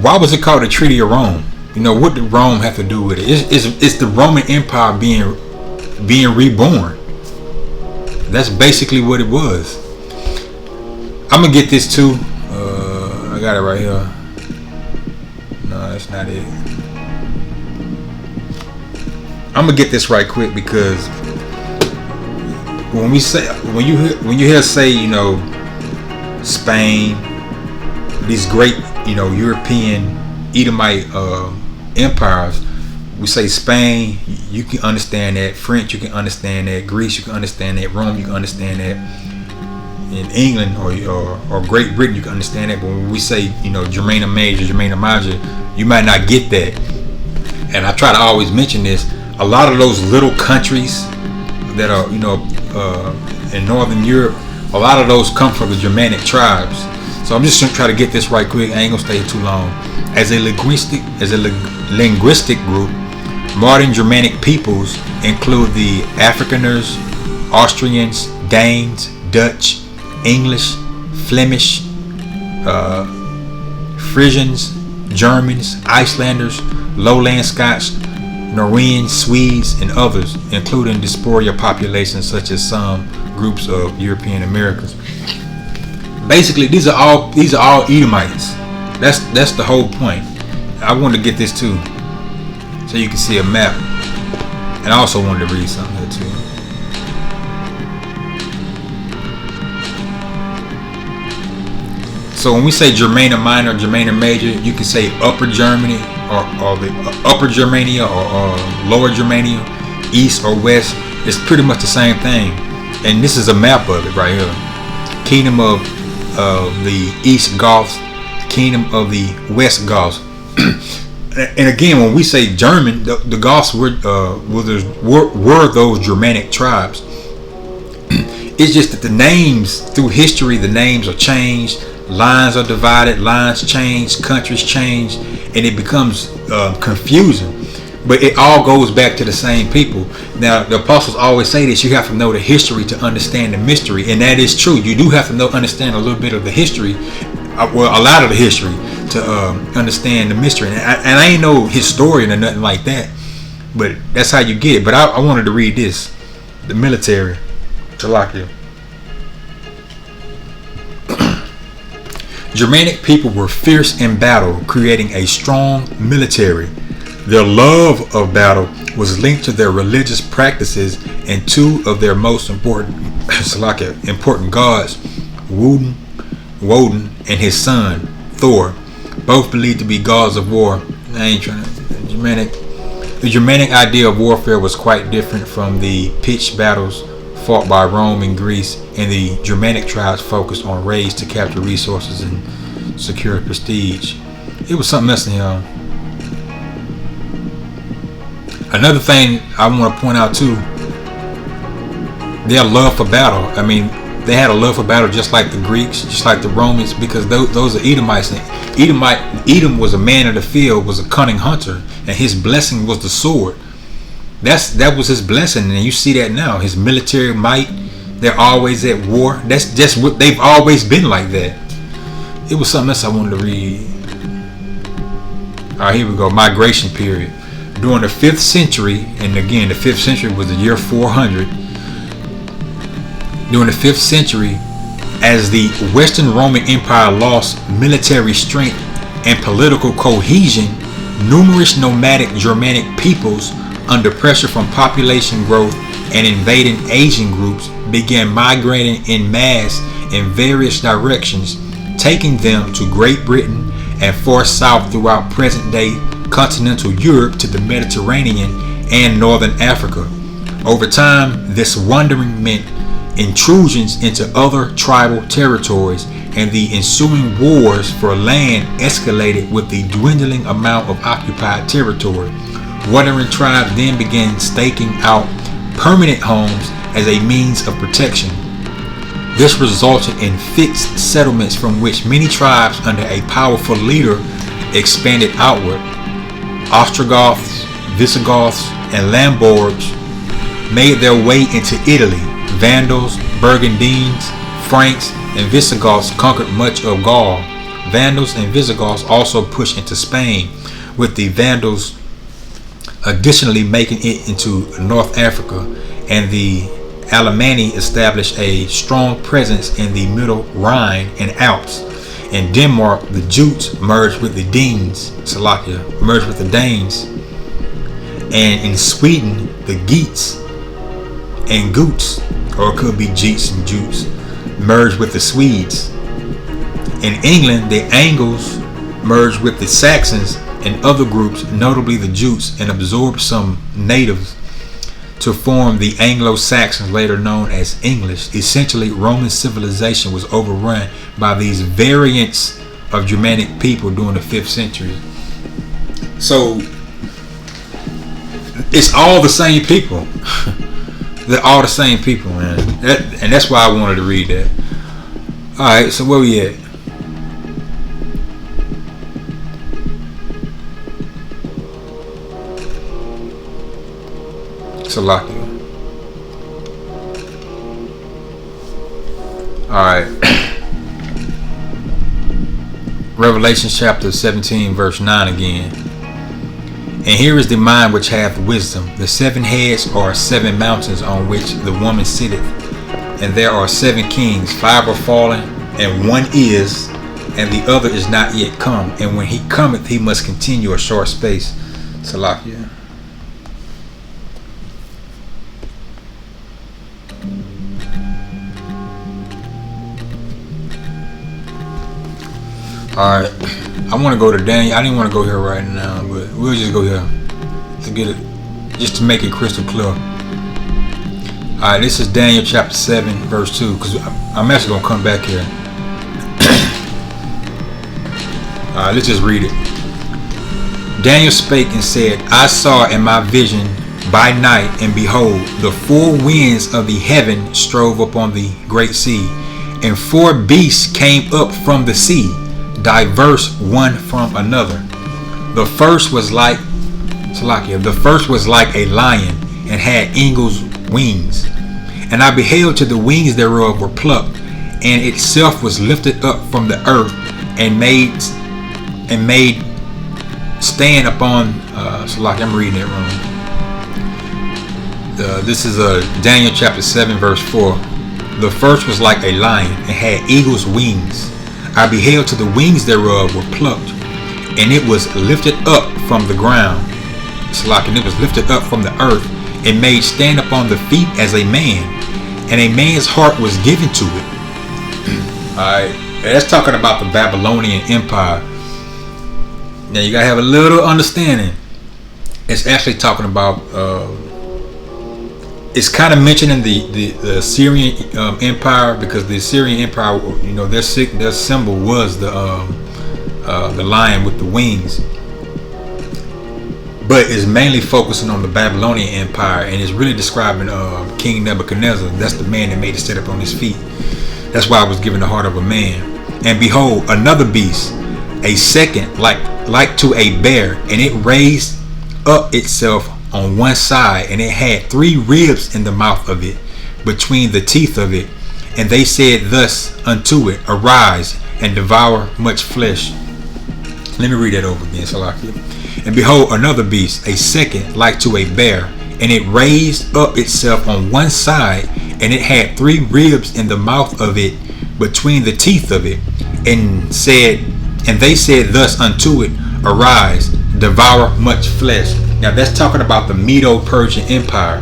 why was it called the Treaty of Rome? What did Rome have to do with it? It's the Roman Empire being reborn. That's basically what it was. I'm gonna get this too. I got it right here. No, that's not it. I'm gonna get this right quick, because when you hear say Spain, these great European Edomite empires, we say Spain, you can understand that. French, you can understand that. Greece, you can understand that. Rome, you can understand that. In England or Great Britain, you can understand that. But when we say Germania Major, Germania Major, you might not get that. And I try to always mention this. A lot of those little countries that are in Northern Europe, a lot of those come from the Germanic tribes. So I'm just gonna try to get this right quick. I ain't gonna stay too long. As a linguistic group, modern Germanic peoples include the Afrikaners, Austrians, Danes, Dutch, English, Flemish, Frisians, Germans, Icelanders, Lowland Scots, Norwegians, Swedes, and others, including diaspora populations such as some groups of European Americans. Basically, these are all Edomites. That's the whole point. I wanted to get this too, so you can see a map, and I also wanted to read something here too. So when we say Germania Minor, Germania Major, you can say Upper Germany or the Upper Germania or Lower Germania, East or West. It's pretty much the same thing. And this is a map of it right here. Kingdom of the East Goths, Kingdom of the West Goths. And again, when we say German, the Goths were those Germanic tribes. It's just that the names, through history, the names are changed. Lines are divided, lines change, countries change, and it becomes confusing. But it all goes back to the same people. Now, the apostles always say this: you have to know the history to understand the mystery, and that is true. You do have to understand a little bit of the history, a lot of the history, to understand the mystery. And I ain't no historian or nothing like that, but that's how you get it. But I wanted to read this: the military, Salakia. Germanic people were fierce in battle, creating a strong military. Their love of battle was linked to their religious practices, and two of their most important gods, Woden and his son Thor, both believed to be gods of war. The Germanic idea of warfare was quite different from the pitched battles fought by Rome and Greece, and the Germanic tribes focused on raids to capture resources and secure prestige. It was something else in here. Another thing I want to point out too, their love for battle. I mean, they had a love for battle just like the Greeks, just like the Romans, because those are Edomites. And Edom was a man of the field, was a cunning hunter, and his blessing was the sword. That was his blessing, and you see that now. His military might, they're always at war. That's just what they've always been like that. It was something else I wanted to read. All right, here we go. Migration period. During the 5th century, and again, the 5th century was the year 400. During the 5th century, as the Western Roman Empire lost military strength and political cohesion, numerous nomadic Germanic peoples, under pressure from population growth and invading Asian groups, began migrating en masse in various directions, taking them to Great Britain and far south throughout present-day continental Europe to the Mediterranean and northern Africa. Over time, this wandering meant intrusions into other tribal territories, and the ensuing wars for land escalated with the dwindling amount of occupied territory. Wandering tribes then began staking out permanent homes as a means of protection. This resulted in fixed settlements from which many tribes under a powerful leader expanded outward. Ostrogoths, Visigoths, and Lombards made their way into Italy. Vandals, Burgundians, Franks, and Visigoths conquered much of Gaul. Vandals and Visigoths also pushed into Spain, with the Vandals additionally making it into North Africa, and the Alemanni established a strong presence in the Middle Rhine and Alps. In Denmark, the Jutes merged with the Danes, and in Sweden, the Geats and Goots, or it could be Jeets and Jutes, merged with the Swedes. In England, the Angles merged with the Saxons and other groups, notably the Jutes, and absorbed some natives to form the Anglo-Saxons, later known as English. Essentially, Roman civilization was overrun by these variants of Germanic people during the 5th century. So it's all the same people. They're all the same people, man. And that's why I wanted to read that. All right, so where we at? Salakia. Alright. Revelation chapter 17 verse 9 again. And here is the mind which hath wisdom. The 7 heads are 7 mountains on which the woman sitteth. And there are 7 kings. 5 are fallen, and 1 is, and the other is not yet come. And when he cometh, he must continue a short space. Salakia. Alright, I want to go to Daniel. I didn't want to go here right now, but we'll just go here to get it, just to make it crystal clear. Alright, this is Daniel chapter 7 verse 2, because I'm actually going to come back here. Alright, let's just read it. Daniel spake and said, I saw in my vision by night, and behold, the 4 winds of the heaven strove upon the great sea, and 4 beasts came up from the sea, diverse one from another. The first was like a lion, and had eagle's wings. And I beheld till the wings thereof were plucked, and itself was lifted up from the earth, and made stand upon. I'm reading it wrong. This is Daniel chapter 7 verse 4. The first was like a lion, and had eagle's wings. I beheld till the wings thereof were plucked, and it was lifted up from the ground. And it was lifted up from the earth, and made stand upon the feet as a man, and a man's heart was given to it. Alright, that's talking about the Babylonian Empire. Now you gotta have a little understanding. It's actually talking about it's kind of mentioned in the Assyrian Empire, because the Assyrian Empire, their symbol was the lion with the wings, but it's mainly focusing on the Babylonian Empire, and it's really describing King Nebuchadnezzar. That's the man that made it sit up on his feet. That's why I was given the heart of a man. And behold, another beast, a second like to a bear, and it raised up itself on one side, and it had 3 ribs in the mouth of it, between the teeth of it. And they said thus unto it, Arise and devour much flesh. Let me read that over again, Salakia. And behold, another beast, a second like to a bear, and it raised up itself on one side, and it had 3 ribs in the mouth of it, between the teeth of it. And they said thus unto it, Arise, devour much flesh. Now that's talking about the Medo-Persian Empire,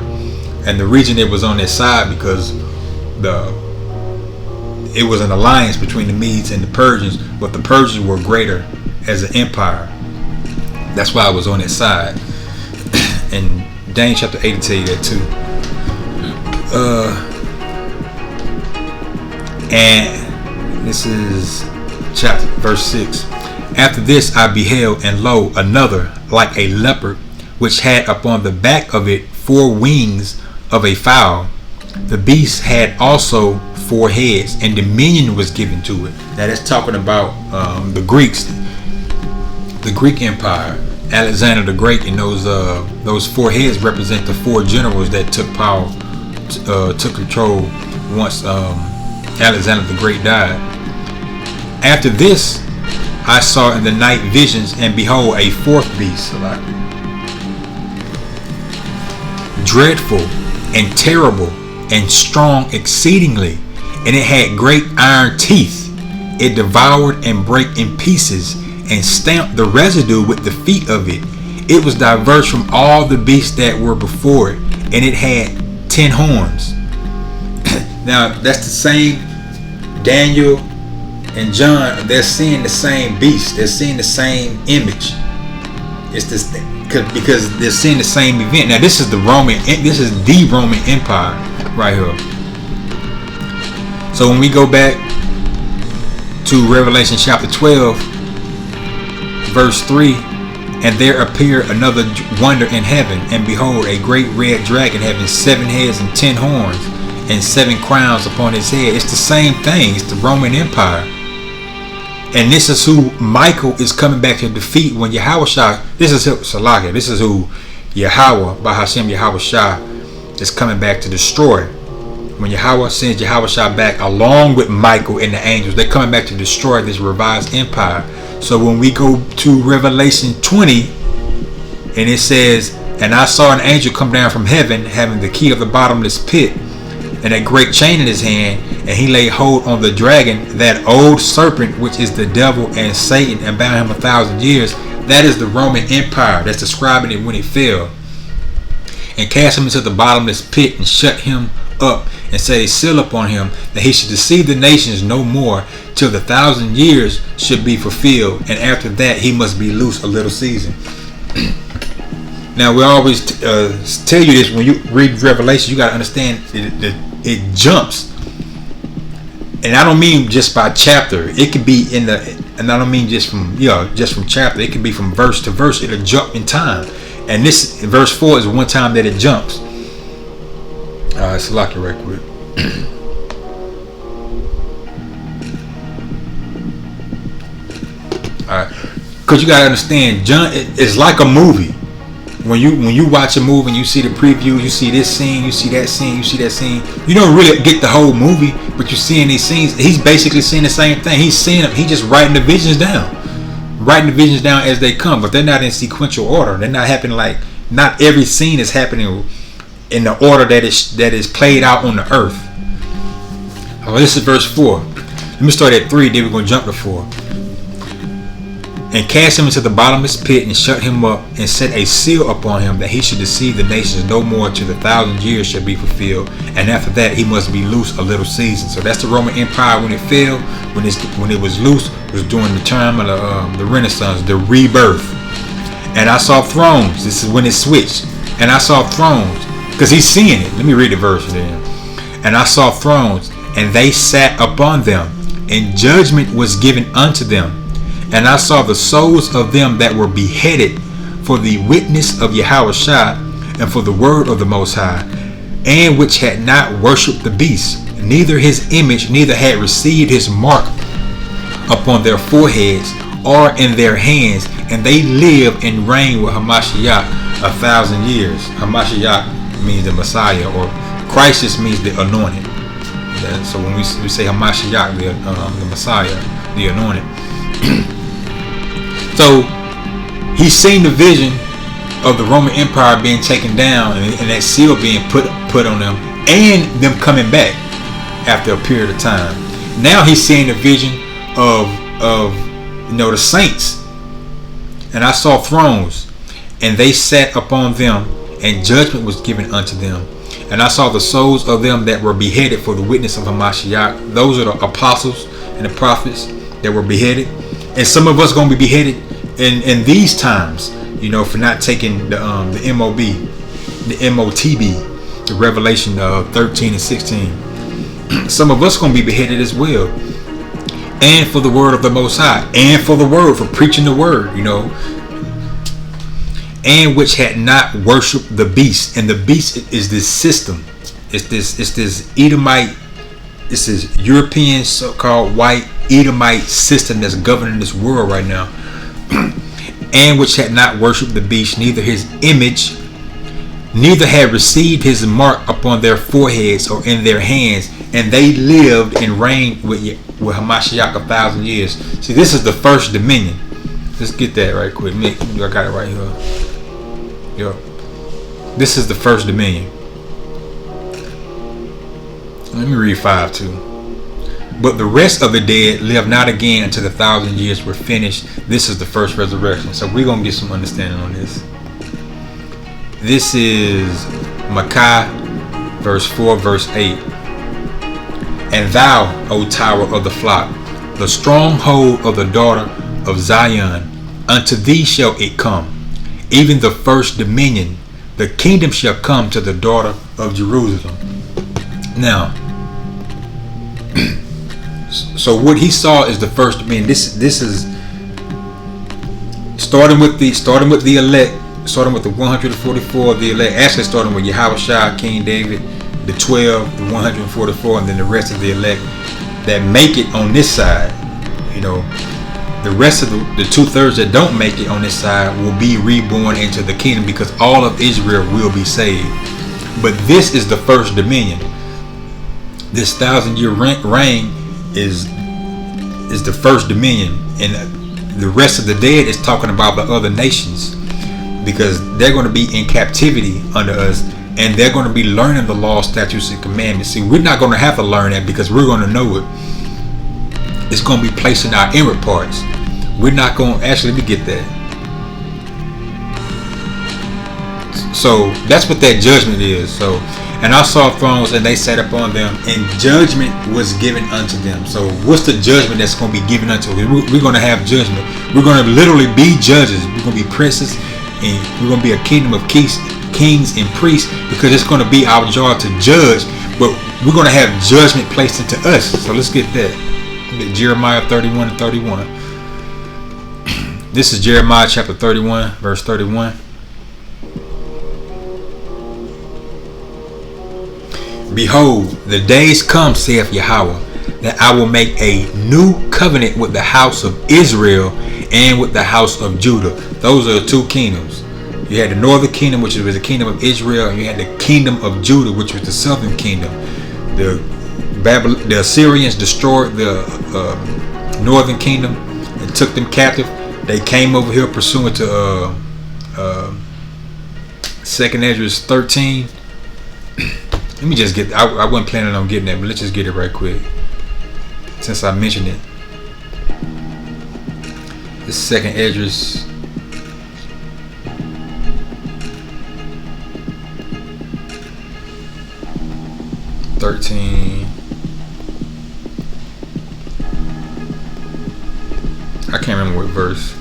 and the reason it was on their side because it was an alliance between the Medes and the Persians, but the Persians were greater as an empire. That's why it was on its side. And Daniel chapter 8 will tell you that too. And this is verse 6. After this I beheld, and lo, another like a leopard, which had upon the back of it 4 wings of a fowl. The beast had also 4 heads, and dominion was given to it. Now that's talking about the Greeks, the Greek Empire, Alexander the Great, and those 4 heads represent the 4 generals that took power, took control once Alexander the Great died. After this I saw in the night visions, and behold, a 4th beast, dreadful and terrible and strong exceedingly, and it had great iron teeth. It devoured and brake in pieces, and stamped the residue with the feet of it. It was diverse from all the beasts that were before it, and it had 10 horns. Now that's the same Daniel and John. They're seeing the same beast. They're seeing the same image. It's this because they're seeing the same event. Now this is the Roman Empire right here. So when we go back to Revelation chapter 12, verse 3, and there appeared another wonder in heaven, and behold, a great red dragon having 7 heads and 10 horns, and 7 crowns upon his head. It's the same thing. It's the Roman Empire. And this is who Michael is coming back to defeat when Yahushua. This is who Yahweh, by Hashem Yahushua, is coming back to destroy. When Yahweh sends Yahushua back along with Michael and the angels, they're coming back to destroy this revised empire. So when we go to Revelation 20, and it says, and I saw an angel come down from heaven, having the key of the bottomless pit, and a great chain in his hand, and he laid hold on the dragon, that old serpent, which is the devil and Satan, and bound him 1,000 years. That is the Roman Empire that's describing it when it fell. And cast him into the bottomless pit, and shut him up, and set a seal upon him, that he should deceive the nations no more, till the 1,000 years should be fulfilled, and after that he must be loose a little season. Now we always tell you this when you read Revelation. You got to understand it jumps, and I don't mean just by chapter. It could be and I don't mean just from chapter. It could be from verse to verse. It'll jump in time, and this verse 4 is one time that it jumps. It's lock it right quick. All right, because you gotta understand, John, it's like a movie. When you watch a movie and you see the preview, you see this scene, you see that scene, you see that scene. You don't really get the whole movie, but you're seeing these scenes. He's basically seeing the same thing. He's seeing them. He's just writing the visions down as they come, but they're not in sequential order. They're not happening like. Not every scene is happening in the order that is played out on the earth. Oh, this is verse 4. Let me start at 3, then we're going to jump to 4. And cast him into the bottomless pit, and shut him up, and set a seal upon him, that he should deceive the nations no more till the 1,000 years shall be fulfilled, and after that he must be loose a little season. So that's the Roman Empire when it fell. When it was loose, it was during the time of the Renaissance, the rebirth. And I saw thrones. This is when it switched. And I saw thrones, because he's seeing it. Let me read the verse then. And I saw thrones, and they sat upon them, and judgment was given unto them. And I saw the souls of them that were beheaded for the witness of Yahushua and for the word of the Most High, and which had not worshipped the beast, neither his image, neither had received his mark upon their foreheads or in their hands, and they live and reign with Hamashiach 1,000 years. Hamashiach means the Messiah, or Christ just means the anointed. So when we say Hamashiach, the Messiah, the anointed. So he's seen the vision of the Roman Empire being taken down, and that seal being put on them, and them coming back after a period of time. Now he's seeing the vision of the saints. And I saw thrones, and they sat upon them, and judgment was given unto them. And I saw the souls of them that were beheaded for the witness of Hamashiach. Those are the apostles and the prophets that were beheaded. And some of us going to be beheaded in these times, for not taking the MOB, the MOTB, the Revelation 13 and 16. Some of us going to be beheaded as well. And for the word of the Most High, and for the word, for preaching the word, and which had not worshipped the beast. And the beast is this system. It's this Edomite, it's this European so-called white Edomite system that's governing this world right now. And which had not worshipped the beast, neither his image, neither had received his mark upon their foreheads or in their hands, and they lived and reigned with Hamashiach 1,000 years. See, this is the first dominion. Let's get that right quick. Nick, I got it right here. Yo, this is the first dominion. Let me read 5 too. But the rest of the dead live not again until the 1,000 years were finished. This is the first resurrection. So we're gonna get some understanding on this. This is Micah verse 4, verse 8. And thou, O tower of the flock, the stronghold of the daughter of Zion, unto thee shall it come, even the first dominion. The kingdom shall come to the daughter of Jerusalem. Now, so what he saw is the first dominion. This is starting with the elect, starting with the 144 of the elect. Actually, starting with Yahushua, King David, the 12, the 144, and then the rest of the elect that make it on this side. The rest of the 2/3 that don't make it on this side will be reborn into the kingdom, because all of Israel will be saved. But this is the first dominion. This 1,000-year reign is the first dominion, and the rest of the dead is talking about the other nations, because they're going to be in captivity under us, and they're going to be learning the law, statutes, and commandments. See, we're not going to have to learn that, because we're going to know it. It's going to be placed in our inward parts. We're not going to actually get that. So that's what that judgment is. So, and I saw thrones, and they sat upon them, and judgment was given unto them. So what's the judgment that's going to be given unto us? We're going to have judgment. We're going to literally be judges. We're going to be princes, and we're going to be a kingdom of kings and priests, because it's going to be our job to judge, but we're going to have judgment placed into us. So let's get that. Jeremiah 31 and 31. This is Jeremiah chapter 31, verse 31. Behold, the days come, saith Yahweh, that I will make a new covenant with the house of Israel and with the house of Judah. Those are the two kingdoms. You had the northern kingdom, which was the kingdom of Israel, and you had the kingdom of Judah, which was the southern kingdom. The Assyrians destroyed the northern kingdom and took them captive. They came over here pursuant to 2nd Ezra 13. Let me just get, I wasn't planning on getting that, but let's just get it right quick, since I mentioned it. This is 2nd Ezra 13. I can't remember what verse.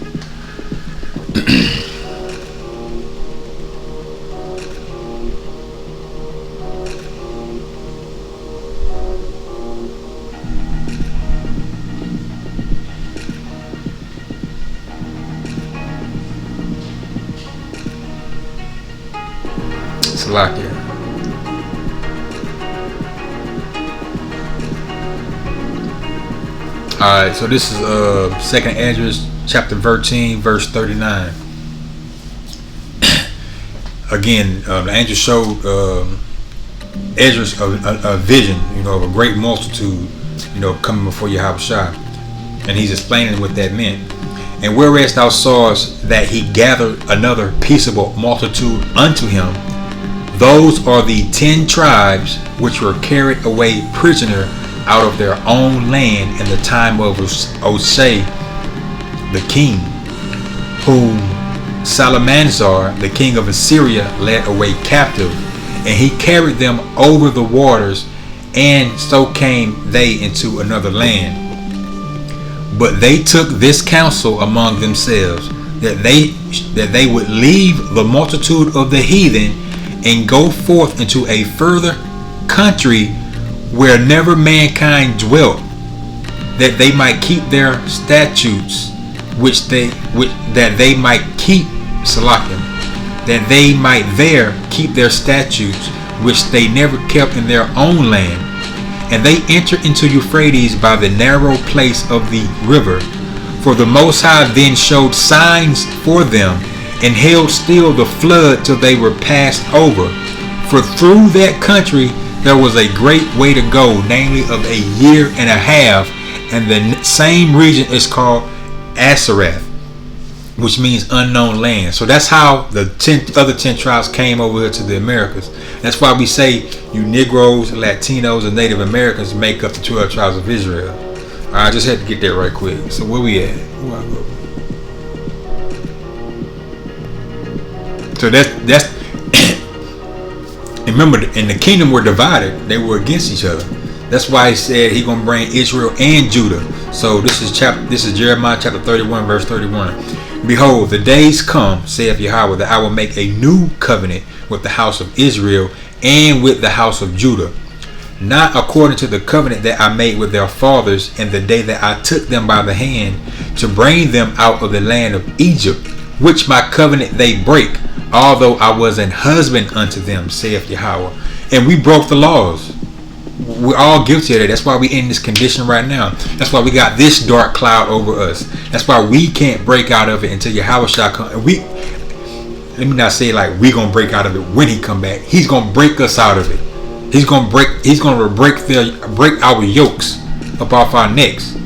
Salakia. Alright, so this is 2nd Esdras chapter 13, verse 39. Again, the angel showed Esdras a vision, of a great multitude, coming before Yahushua. And he's explaining what that meant. And whereas thou sawest that he gathered another peaceable multitude unto him, those are the 10 tribes which were carried away prisoner out of their own land in the time of Osei the king, whom Salmanasar the king of Assyria led away captive, and he carried them over the waters, and so came they into another land. But they took this counsel among themselves, that they would leave the multitude of the heathen and go forth into a further country where never mankind dwelt, that they might keep their statutes, that they might keep Salakim, that they might there keep their statutes which they never kept in their own land. And they entered into Euphrates by the narrow place of the river. For the Most High then showed signs for them, and held still the flood till they were passed over. For through that country there was a great way to go, namely of a year and a half, and the same region is called Asarath, which means unknown land. So that's how the other 10 tribes came over here to the Americas. That's why we say you Negroes, Latinos, and Native Americans make up the 12 tribes of Israel. I just had to get that right quick. So where we at? So that's remember, in the kingdom were divided. They were against each other. That's why he said he gonna bring Israel and Judah. So this is Jeremiah chapter 31, verse 31. Behold, the days come, saith Yahweh, that I will make a new covenant with the house of Israel and with the house of Judah, not according to the covenant that I made with their fathers in the day that I took them by the hand to bring them out of the land of Egypt, which my covenant they break, although I was an husband unto them, saith Yahweh. And we broke the laws. We're all guilty of that. That's why we're in this condition right now. That's why we got this dark cloud over us. That's why we can't break out of it until Yahushua comes. Let me not say like we're gonna break out of it when he come back. He's gonna break us out of it. He's gonna break our yokes up off our necks.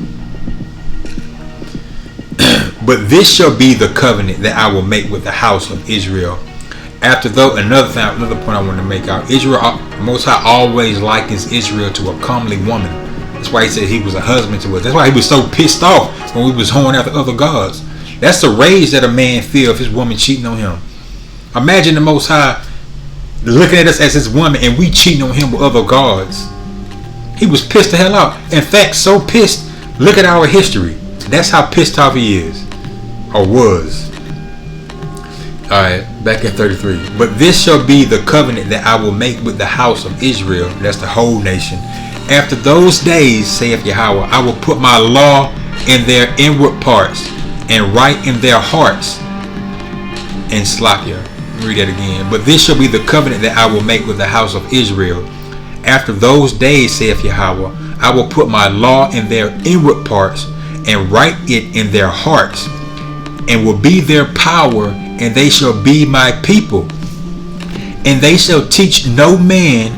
But this shall be the covenant that I will make with the house of Israel. Another point I want to make out. Israel, Most High always likens Israel to a comely woman. That's why he said he was a husband to us. That's why he was so pissed off when we was hoeing after other gods. That's the rage that a man feels if his woman cheating on him. Imagine the Most High looking at us as his woman and we cheating on him with other gods. He was pissed the hell out. In fact, so pissed, look at our history. That's how pissed off he is. Or was. Alright, back at 33. But this shall be the covenant that I will make with the house of Israel. That's the whole nation. After those days, saith Yahweh, I will put my law in their inward parts, and write in their hearts. And Slakia. Read that again. But this shall be the covenant that I will make with the house of Israel. After those days, saith Yahweh, I will put my law in their inward parts, and write it in their hearts, and will be their power, and they shall be my people. And they shall teach no man,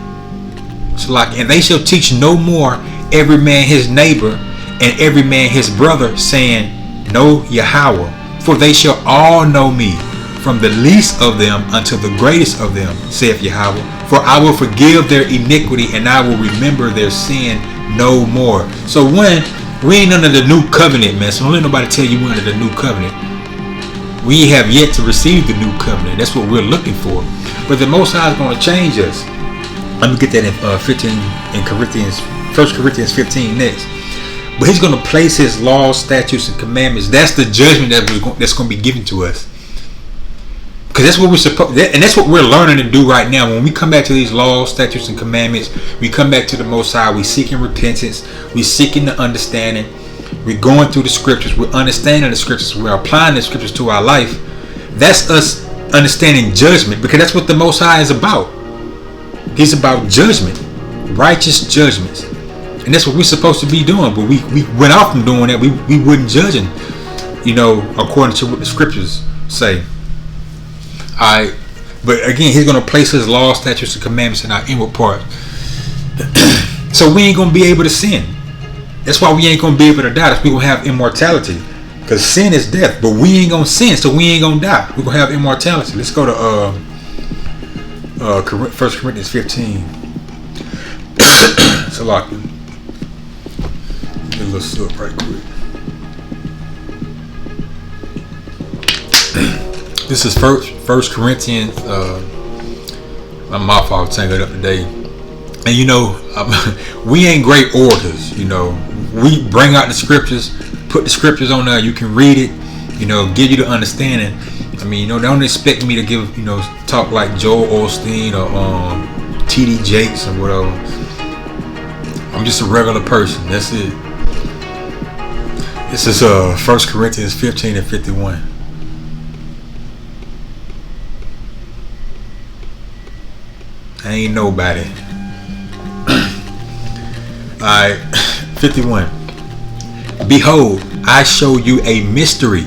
and they shall teach no more every man his neighbor, and every man his brother, saying, Know Yahweh, for they shall all know me, from the least of them unto the greatest of them, saith Yahweh. For I will forgive their iniquity, and I will remember their sin no more. So when we ain't under the new covenant, man, so don't let nobody tell you we're under the new covenant. We have yet to receive the new covenant. That's what we're looking for. But the Most High is going to change us. Let me get that in 1 Corinthians 15 next. But he's going to place his laws, statutes, and commandments. That's the judgment that's going to be given to us. Because that's what we're supposed, and that's what we're learning to do right now. When we come back to these laws, statutes, and commandments, we come back to the Most High. We seeking repentance. We seeking the understanding. We're going through the scriptures. We're understanding the scriptures. We're applying the scriptures to our life. That's us understanding judgment, because that's what the Most High is about. He's about judgment, righteous judgments. And that's what we're supposed to be doing. But we went off from doing that. We weren't judging, according to what the scriptures say. Alright. But again, he's going to place his laws, statutes, and commandments in our inward parts. So we ain't going to be able to sin. That's why we ain't going to be able to die. That's why we're going to have immortality. Because sin is death. But we ain't going to sin, so we ain't going to die. We're going to have immortality. Let's go to 1 Corinthians 15. So like, get a little sip right quick. This is 1 Corinthians. My fault, tangled it up today. And we ain't great orators. We bring out the scriptures, put the scriptures on there. You can read it. Give you the understanding. I mean, don't expect me to give, talk like Joel Osteen or T.D. Jakes or whatever. I'm just a regular person. That's it. This is 1 Corinthians 15 and 51. I ain't nobody. Alright, 51. Behold, I show you a mystery.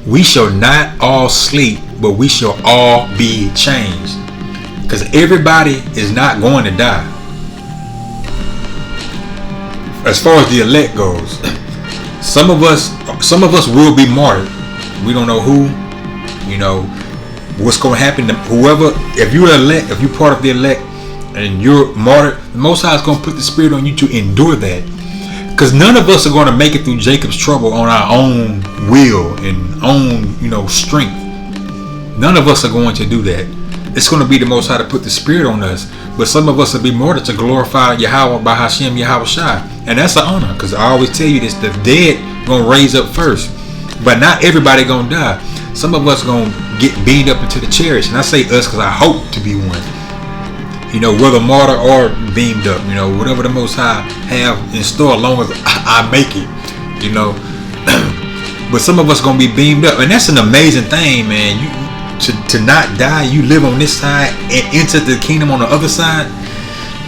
We shall not all sleep, but we shall all be changed. Because everybody is not going to die. As far as the elect goes, some of us will be martyred. We don't know who, what's going to happen to whoever. If you're elect, if you're part of the elect and you're martyred, the Most High is going to put the Spirit on you to endure that. Because none of us are going to make it through Jacob's trouble on our own will and own, strength. None of us are going to do that. It's going to be the Most High to put the Spirit on us. But some of us will be martyred to glorify Yahweh by Hashem Yahweh Shai. And that's an honor. Because I always tell you this, the dead going to raise up first. But not everybody going to die. Some of us going to get beamed up into the chariots. And I say us because I hope to be one. Whether martyr or beamed up, whatever the Most High have in store, as long as I make it, But some of us gonna be beamed up, and that's an amazing thing, man. You to not die, you live on this side and enter the kingdom on the other side.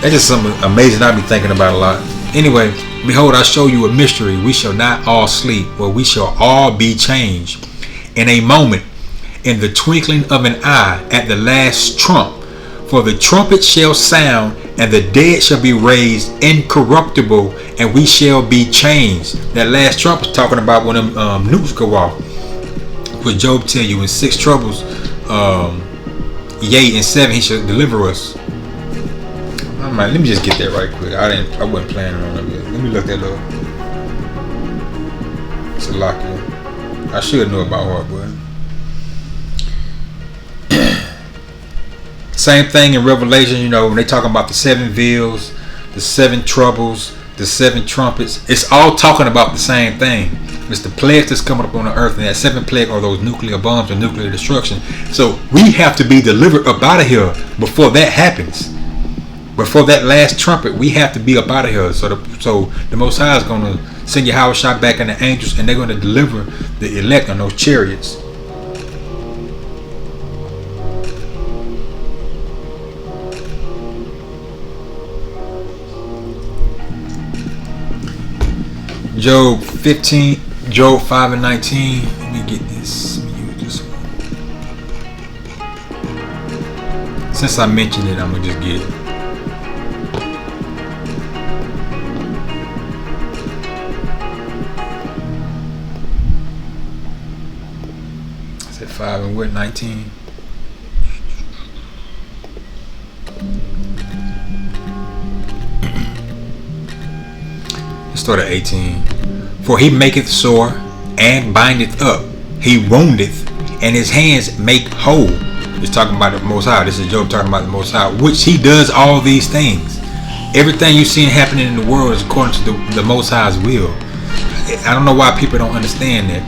That's just something amazing I be thinking about a lot. Anyway, behold, I show you a mystery. We shall not all sleep, but we shall all be changed in a moment, in the twinkling of an eye, at the last trump. For the trumpet shall sound, and the dead shall be raised incorruptible, and we shall be changed. That last trump is talking about when them nukes go off. What Job tell you, in 6 troubles, yea, in 7 he shall deliver us. Alright, let me just get that right quick. I wasn't planning on it. Let me look that up. It's a lock. I should know about heart, but same thing in Revelation, when they talking about the 7 vials, the 7 troubles, the 7 trumpets. It's all talking about the same thing. It's the plagues that's coming up on the earth, and that 7th plague are those nuclear bombs or nuclear destruction. So we have to be delivered up out of here before that happens. Before that last trumpet, we have to be up out of here. So the Most High is going to send Yahweh Shai back and the angels, and they're going to deliver the elect on those chariots. Job 15, Job 5 and 19. Let me get this. Let me use this one. Since I mentioned it, I'm going to just get it. I said 5 and what, 19? Start at 18. For he maketh sore and bindeth up, he woundeth, and his hands make whole. It's talking about the Most High. This is Job talking about the Most High, which he does all these things. Everything you've seen happening in the world is according to the Most High's will. I don't know why people don't understand that.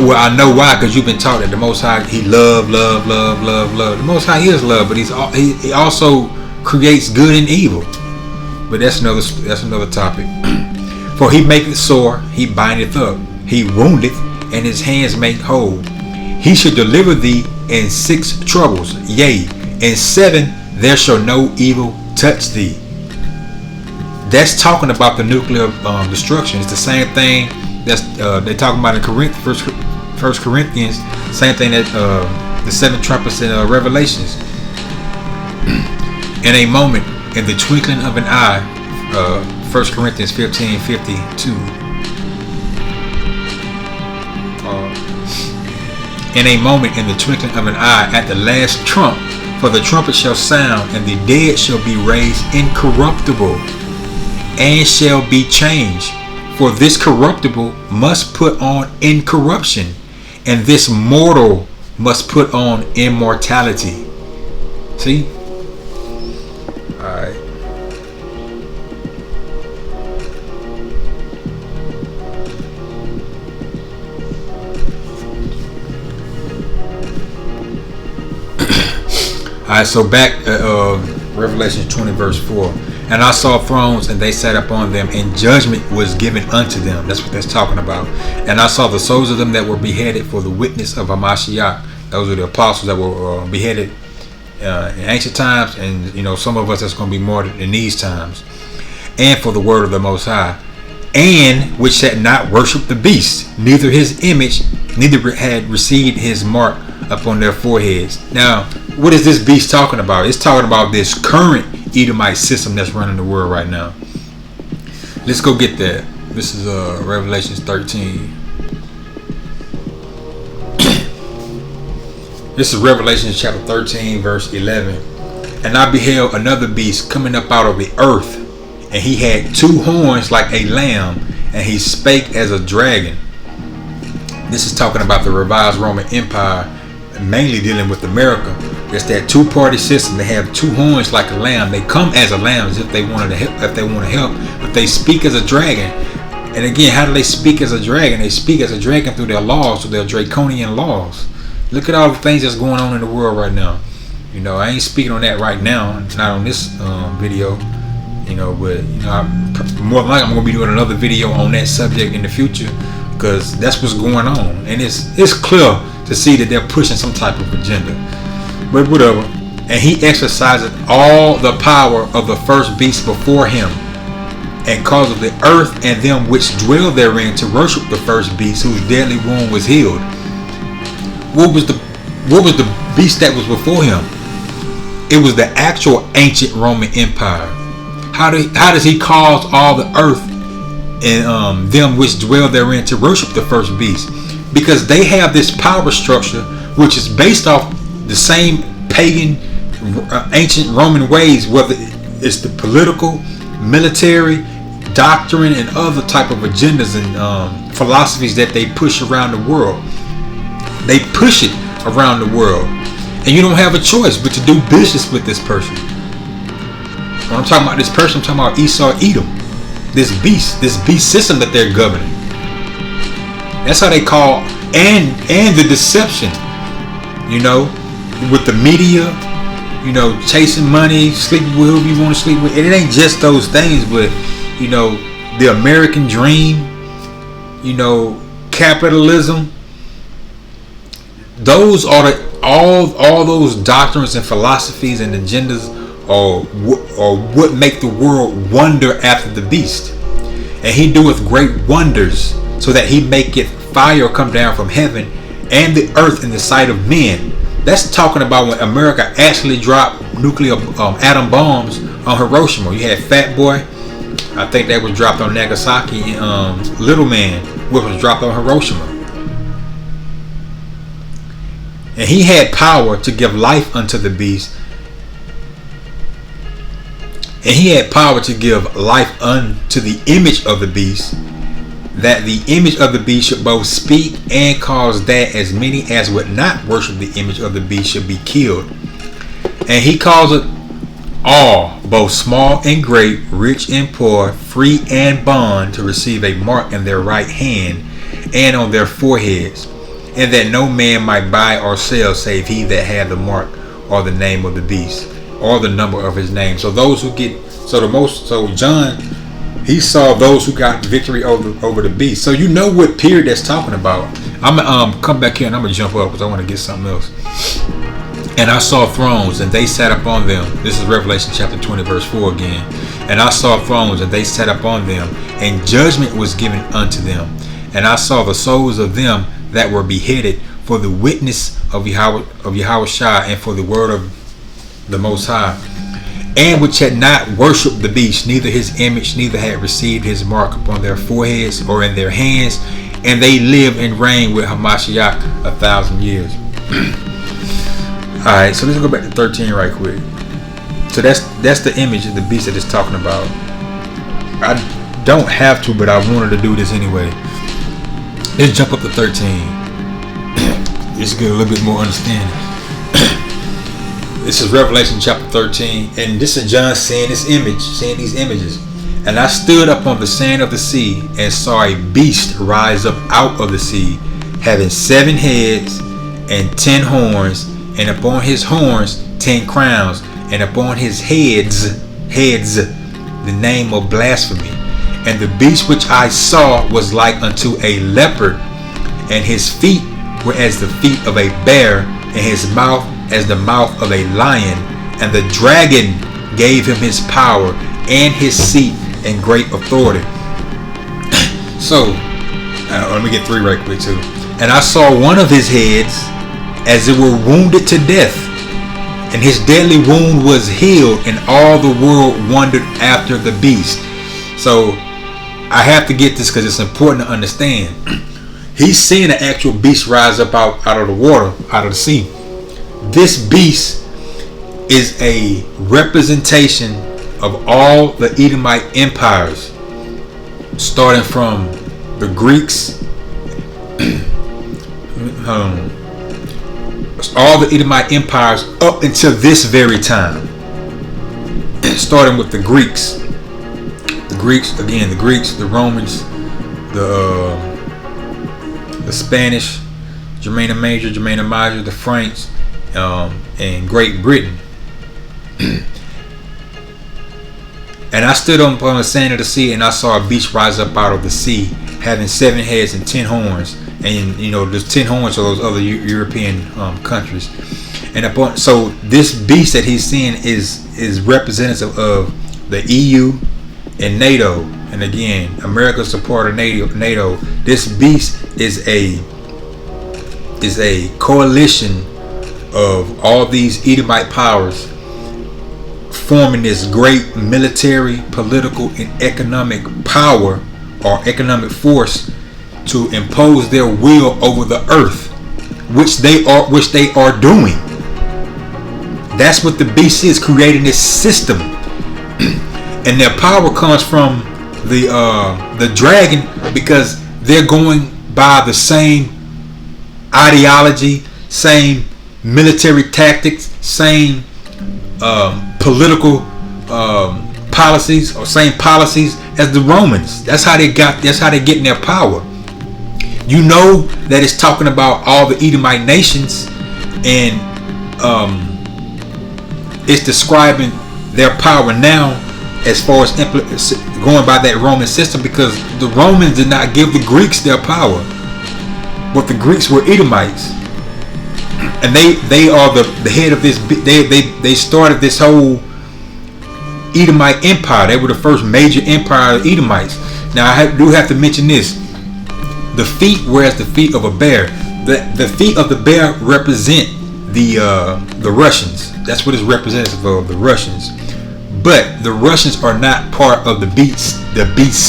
Well, I know why, because you've been taught that the Most High, he love. The Most High is love, but he also creates good and evil. But that's another topic. For he maketh sore, he bindeth up, he woundeth, and his hands make whole. He shall deliver thee in 6 troubles, yea, in 7 there shall no evil touch thee. That's talking about the nuclear destruction. It's the same thing that's they're talking about in First Corinthians. Same thing that the seven trumpets in Revelations. In a moment, in the twinkling of an eye, 1 Corinthians 15:52. In a moment, in the twinkling of an eye, at the last trump, for the trumpet shall sound, and the dead shall be raised incorruptible, and shall be changed. For this corruptible must put on incorruption, and this mortal must put on immortality. See? Alright. Alright, so back Revelation 20 verse 4. And I saw thrones, and they sat upon them, and judgment was given unto them. That's what that's talking about. And I saw the souls of them that were beheaded for the witness of Hamashiach. Those are the apostles that were beheaded in ancient times, and some of us that's going to be more in these times. And for the word of the Most High, and which had not worshipped the beast, neither his image, neither had received his mark upon their foreheads. Now, what is this beast talking about? It's talking about this current Edomite system that's running the world right now. Let's go get that. This is Revelation 13. This is Revelation chapter 13 verse 11. And I beheld another beast coming up out of the earth, and he had two horns like a lamb, and he spake as a dragon. This is talking about the revised Roman Empire, mainly dealing with America. It's that two-party system. They have two horns like a lamb. They come as a lamb as if they wanted to help, but they speak as a dragon. And again, how do they speak as a dragon? They speak as a dragon through their laws, through their draconian laws. Look at all the things that's going on in the world right now. I ain't speaking on that right now, not on this video. But more than likely I'm gonna be doing another video on that subject in the future, because that's what's going on, and it's clear to see that they're pushing some type of agenda. But whatever. And he exercised all the power of the first beast before him, and caused the earth and them which dwell therein to worship the first beast, whose deadly wound was healed. What was the beast that was before him? It was the actual ancient Roman Empire. How does he cause all the earth and them which dwell therein to worship the first beast? Because they have this power structure which is based off the same pagan ancient Roman ways, whether it's the political, military, doctrine, and other type of agendas and philosophies that they push around the world. They push it around the world, and you don't have a choice but to do business with this person. When I'm talking about this person, I'm talking about Esau Edom, this beast system that they're governing. That's how they call, and the deception, with the media, chasing money, sleeping with whoever you want to sleep with. And it ain't just those things, but the American dream, capitalism. Those are all those doctrines and philosophies and agendas are what make the world wonder after the beast. And he doeth great wonders, so that he maketh fire come down from heaven and the earth in the sight of men. That's talking about when America actually dropped nuclear atom bombs on Hiroshima. You had Fat Boy, I think that was dropped on Nagasaki, and Little Man, which was dropped on Hiroshima. And he had power to give life unto the beast. And he had power to give life unto the image of the beast, that the image of the beast should both speak and cause that as many as would not worship the image of the beast should be killed. And he caused all, both small and great, rich and poor, free and bond, to receive a mark in their right hand and on their foreheads, and that no man might buy or sell save he that had the mark or the name of the beast or the number of his name. So those who get, so John, he saw those who got victory over the beast. So you know what period that's talking about. I'm gonna come back here and I'm gonna jump up because I want to get something else. And I saw thrones, and they sat upon them. This is Revelation chapter 20, verse 4 again. And I saw thrones, and they sat upon them, and judgment was given unto them. And I saw the souls of them that were beheaded for the witness of Yahushua, and for the word of the Most High, and which had not worshipped the beast, neither his image, neither had received his mark upon their foreheads or in their hands. And they live and reign with Hamashiach 1,000 years. Alright, so let's go back to 13 right quick. So that's the image of the beast that it's talking about. I don't have to, but I wanted to do this anyway. Let's jump up to 13. Just get a little bit more understanding. This is Revelation chapter 13, and this is John seeing this image, seeing these images. And I stood up on the sand of the sea, and saw a beast rise up out of the sea, having 7 heads and 10 horns, and upon his horns 10 crowns, and upon his heads the name of blasphemy. And the beast which I saw was like unto a leopard, and his feet were as the feet of a bear, and his mouth as the mouth of a lion. And the dragon gave him his power and his seat and great authority. So let me get 3 right quick too. And I saw one of his heads as it were wounded to death, and his deadly wound was healed, and all the world wondered after the beast. So I have to get this because it's important to understand. He's seeing an actual beast rise up out of the water, out of the sea. This beast is a representation of all the Edomite empires, starting from the Greeks, all the Edomite empires up until this very time, starting with the Greeks, the Romans, the Spanish, Germania Major, Germania Minor, the Franks, and Great Britain. And I stood on the sand of the sea, and I saw a beast rise up out of the sea, having 7 heads and 10 horns. And there's 10 horns of those other European countries. And so this beast that he's seeing is representative of the EU and NATO. And again, America's a part of NATO. This beast is a coalition of all these Edomite powers, forming this great military, political, and economic power or economic force to impose their will over the earth, which they are doing. That's what the beast is, creating this system. And their power comes from the dragon, because they're going by the same ideology, same military tactics, same political policies, or same policies as the Romans. That's how they're getting their power. You know that it's talking about all the Edomite nations, and it's describing their power now as far as going by that Roman system, because the Romans did not give the Greeks their power, but the Greeks were Edomites, and they are the head of this. They started this whole Edomite empire. They were the first major empire of Edomites. Now I do have to mention this. The feet were as the feet of a bear. The feet of the bear represent the Russians. That's what is representative of, the Russians. But the Russians are not part of the beast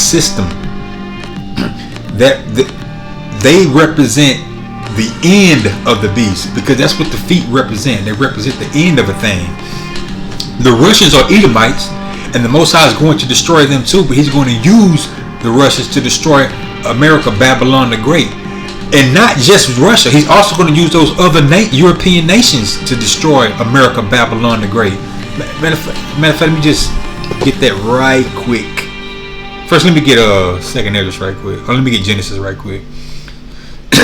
system. They represent the end of the beast, because that's what the feet represent. They represent the end of a thing. The Russians are Edomites, and the Most High is going to destroy them too, but he's going to use the Russians to destroy America, Babylon the Great. And not just Russia, he's also going to use those other European nations to destroy America, Babylon the Great. Matter of fact, let me just get that right quick. First, let me get Second Esdras right quick. Let me get Genesis right quick.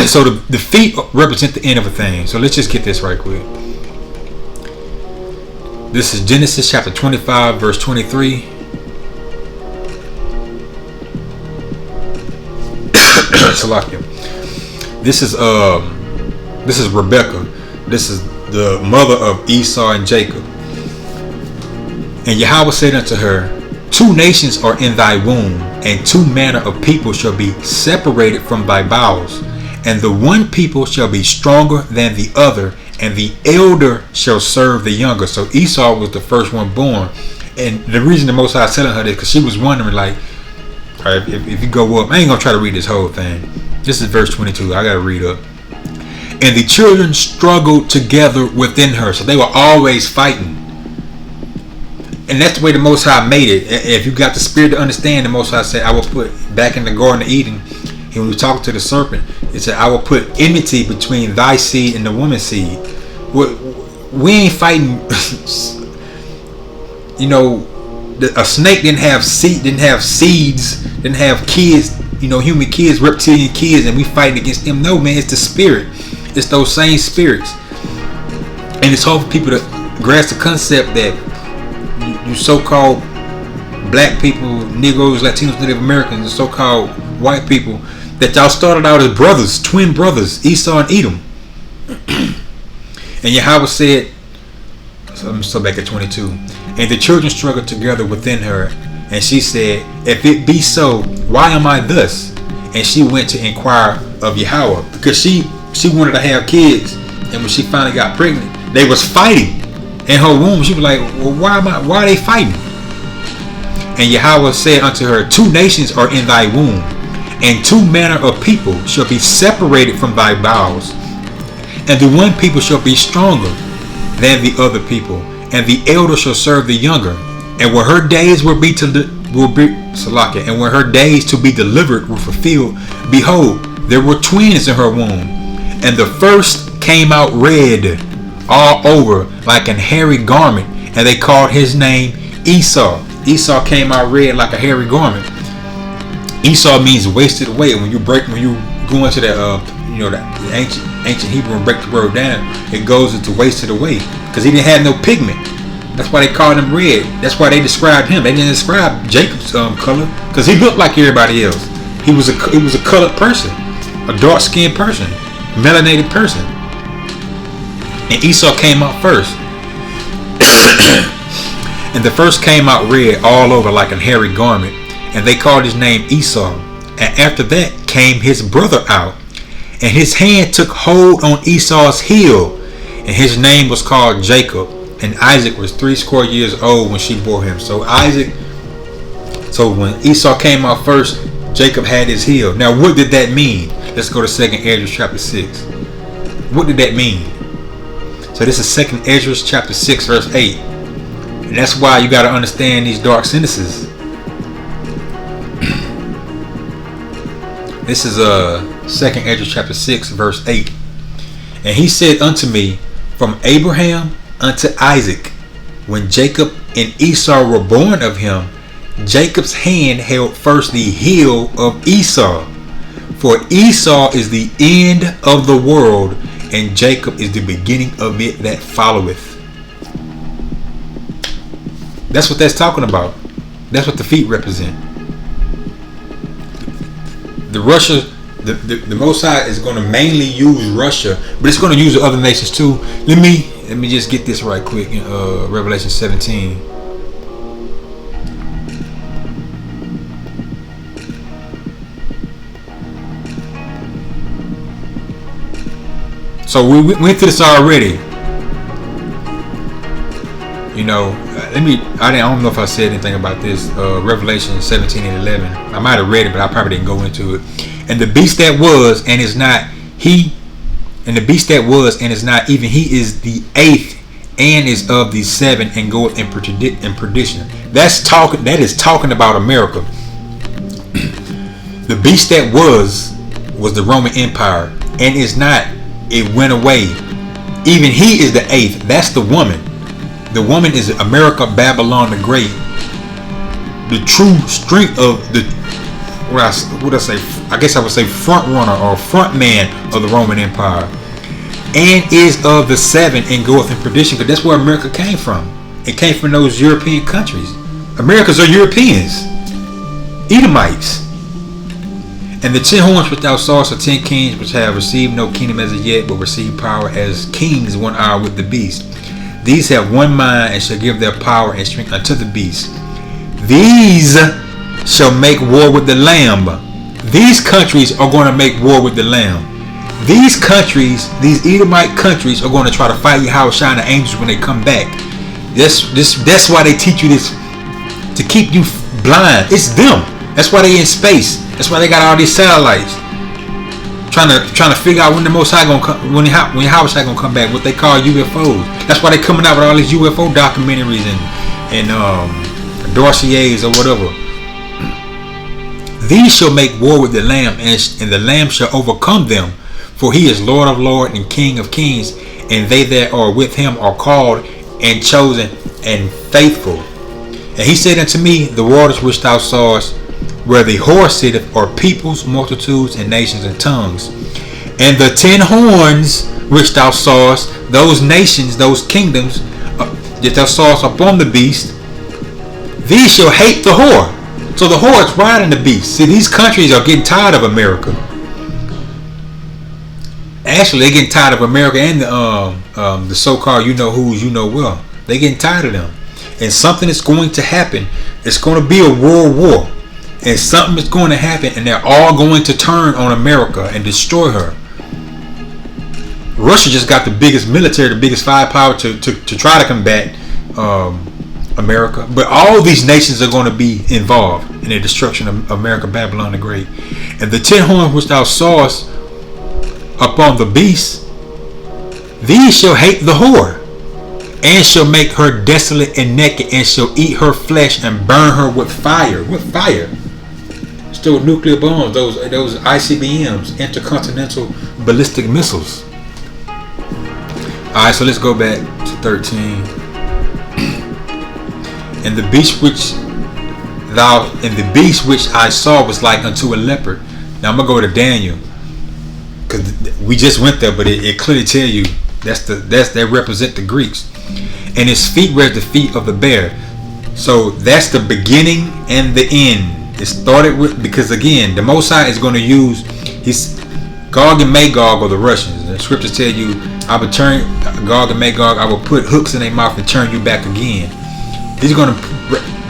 So the feet represent the end of a thing. So let's just get this right quick. This is Genesis chapter 25, verse 23. Salakia. This is Rebecca. This is the mother of Esau and Jacob. And Yahweh said unto her, 2 nations are in thy womb, and 2 manner of people shall be separated from thy bowels, and the one people shall be stronger than the other, and the elder shall serve the younger. So Esau was the first one born. And the reason the Most High is telling her this, because she was wondering, like, all right, if you go up, I ain't gonna try to read this whole thing. This is verse 22. I gotta read up. And the children struggled together within her. So they were always fighting. And that's the way the Most High made it. If you got the spirit to understand, the Most High said, I will put, back in the Garden of Eden, and when we talked to the serpent, it said, I will put enmity between thy seed and the woman's seed. We ain't fighting. You know, a snake didn't have seeds, didn't have kids, you know, human kids, reptilian kids, and we fighting against them. No, man, it's the spirit. It's those same spirits. And it's hard for people to grasp the concept that you so-called black people, Negroes, Latinos, Native Americans, and so-called white people, that y'all started out as brothers, twin brothers, Esau and Edom. And Yahweh said, so I'm still back at 22. And the children struggled together within her, and she said, if it be so, why am I thus? And she went to inquire of Yahweh, because she wanted to have kids. And when she finally got pregnant, they was fighting in her womb. She was like, well, why are they fighting? And Yahweh said unto her, 2 nations are in thy womb, and 2 manner of people shall be separated from thy bowels, and the one people shall be stronger than the other people, and the elder shall serve the younger. And when her days and when her days to be delivered were fulfilled, behold, there were twins in her womb, and the first came out red all over like an hairy garment, and they called his name Esau. Esau came out red like a hairy garment. Esau means wasted away. When you go into that the ancient Hebrew and break the word down, it goes into wasted away, because he didn't have no pigment. That's why they called him red. That's why they described him. They didn't describe Jacob's color, because he looked like everybody else. He was a colored person, a dark skinned person, melanated person. And Esau came out first. And the first came out red all over like a hairy garment, and they called his name Esau. And after that came his brother out, and his hand took hold on Esau's heel, and his name was called Jacob. And Isaac was 80 years old when she bore him. So when Esau came out first, Jacob had his heel. Now what did that mean? Let's go to 2nd Esdras chapter 6. What did that mean? So this is 2nd Esdras chapter 6 verse 8. And that's why you got to understand these dark sentences. This is 2nd Esdras chapter 6 verse 8. And he said unto me, from Abraham unto Isaac, when Jacob and Esau were born of him, Jacob's hand held first the heel of Esau. For Esau is the end of the world, and Jacob is the beginning of it that followeth. That's what that's talking about. That's what the feet represent. The Most High is going to mainly use Russia, but it's going to use the other nations too. Let me just get this right quick in Revelation 17. So we went through this already. You know, I don't know if I said anything about this. Revelation 17 and 11. I might have read it, but I probably didn't go into it. And the beast that was and is not, and the beast that was and is not, even he is the 8th and is of the 7 and goeth in perdition. That is talking about America. The beast that was the Roman Empire and is not, it went away. Even he is the 8th. That's the woman. The woman is America, Babylon the Great. The true strength of the, what I say? I guess I would say front runner or front man of the Roman Empire, and is of the 7 and goeth in perdition. Because that's where America came from. It came from those European countries. Americans are Europeans, Edomites, And the 10 horns which thou sawest are 10 kings which have received no kingdom as of yet, but receive power as kings 1 hour with the beast. These have one mind and shall give their power and strength unto the beast. These shall make war with the Lamb. These countries are going to make war with the Lamb. These countries, these Edomite countries, are going to try to fight Yahushua and the angels when they come back. That's why they teach you this, to keep you blind. It's them. That's why they in space. That's why they got all these satellites, trying to figure out when the Most High gonna come, when Yahushua gonna come back. What they call UFOs. That's why they coming out with all these UFO documentaries and dossiers or whatever. These shall make war with the Lamb, and the Lamb shall overcome them. For he is Lord of lords and King of kings, and they that are with him are called and chosen and faithful. And he said unto me, the waters which thou sawest, where the whore sitteth, are peoples, multitudes, and nations, and tongues. And the 10 horns which thou sawest, those nations, those kingdoms that thou sawest upon the beast, these shall hate the whore. So the whore is riding the beast. See, these countries are getting tired of America. Actually, they're getting tired of America and the so-called you-know-who's, you-know-well. They're getting tired of them. And something is going to happen. It's going to be a world war. And something is going to happen, and they're all going to turn on America and destroy her. Russia just got the biggest military, the biggest firepower to try to combat America. But all these nations are going to be involved in the destruction of America, Babylon the Great. And the 10 horns which thou sawest upon the beast, these shall hate the whore, and shall make her desolate and naked, and shall eat her flesh and burn her with fire. With fire. Still nuclear bombs, those ICBMs, intercontinental ballistic missiles. Alright, so let's go back to 13. And the beast which I saw was like unto a leopard. Now I'm gonna go to Daniel, because we just went there, but it clearly tell you that represent the Greeks. And his feet were as the feet of the bear. So that's the beginning and the end. It started with, because again, the Most High is going to use his Gog and Magog, or the Russians. The scriptures tell you, I will turn Gog and Magog, I will put hooks in their mouth and turn you back again. These are going to,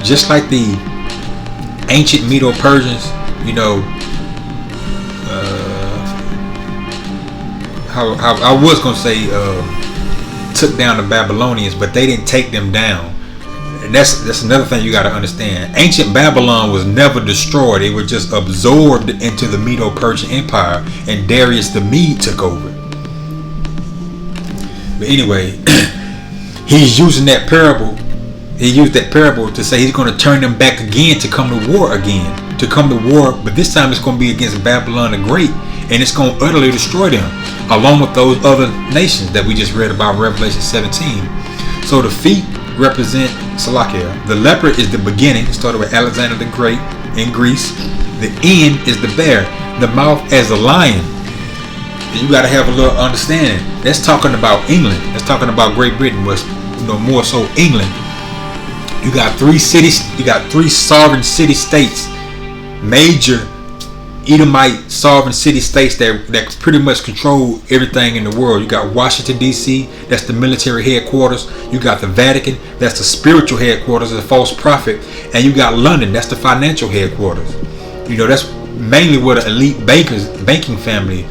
just like the ancient Medo-Persians, how I was going to say took down the Babylonians, but they didn't take them down. And that's another thing you got to understand. Ancient Babylon was never destroyed. It was just absorbed into the Medo-Persian Empire, and Darius the Mede took over. But anyway, he's using that parable. He used that parable to say he's going to turn them back again to come to war again. To come to war, but this time it's going to be against Babylon the Great, and it's going to utterly destroy them, along with those other nations that we just read about in Revelation 17. So the feet represent Salakia. The leopard is the beginning. It started with Alexander the Great in Greece. The end is the bear. The mouth as a lion. And you got to have a little understanding. That's talking about England. That's talking about Great Britain. Was more so England. You got 3 cities. You got 3 sovereign city states. Major Edomite sovereign city states that pretty much control everything in the world. You got Washington D.C., that's the military headquarters. You got the Vatican, that's the spiritual headquarters of the false prophet. And you got London, that's the financial headquarters. That's mainly where the elite banking families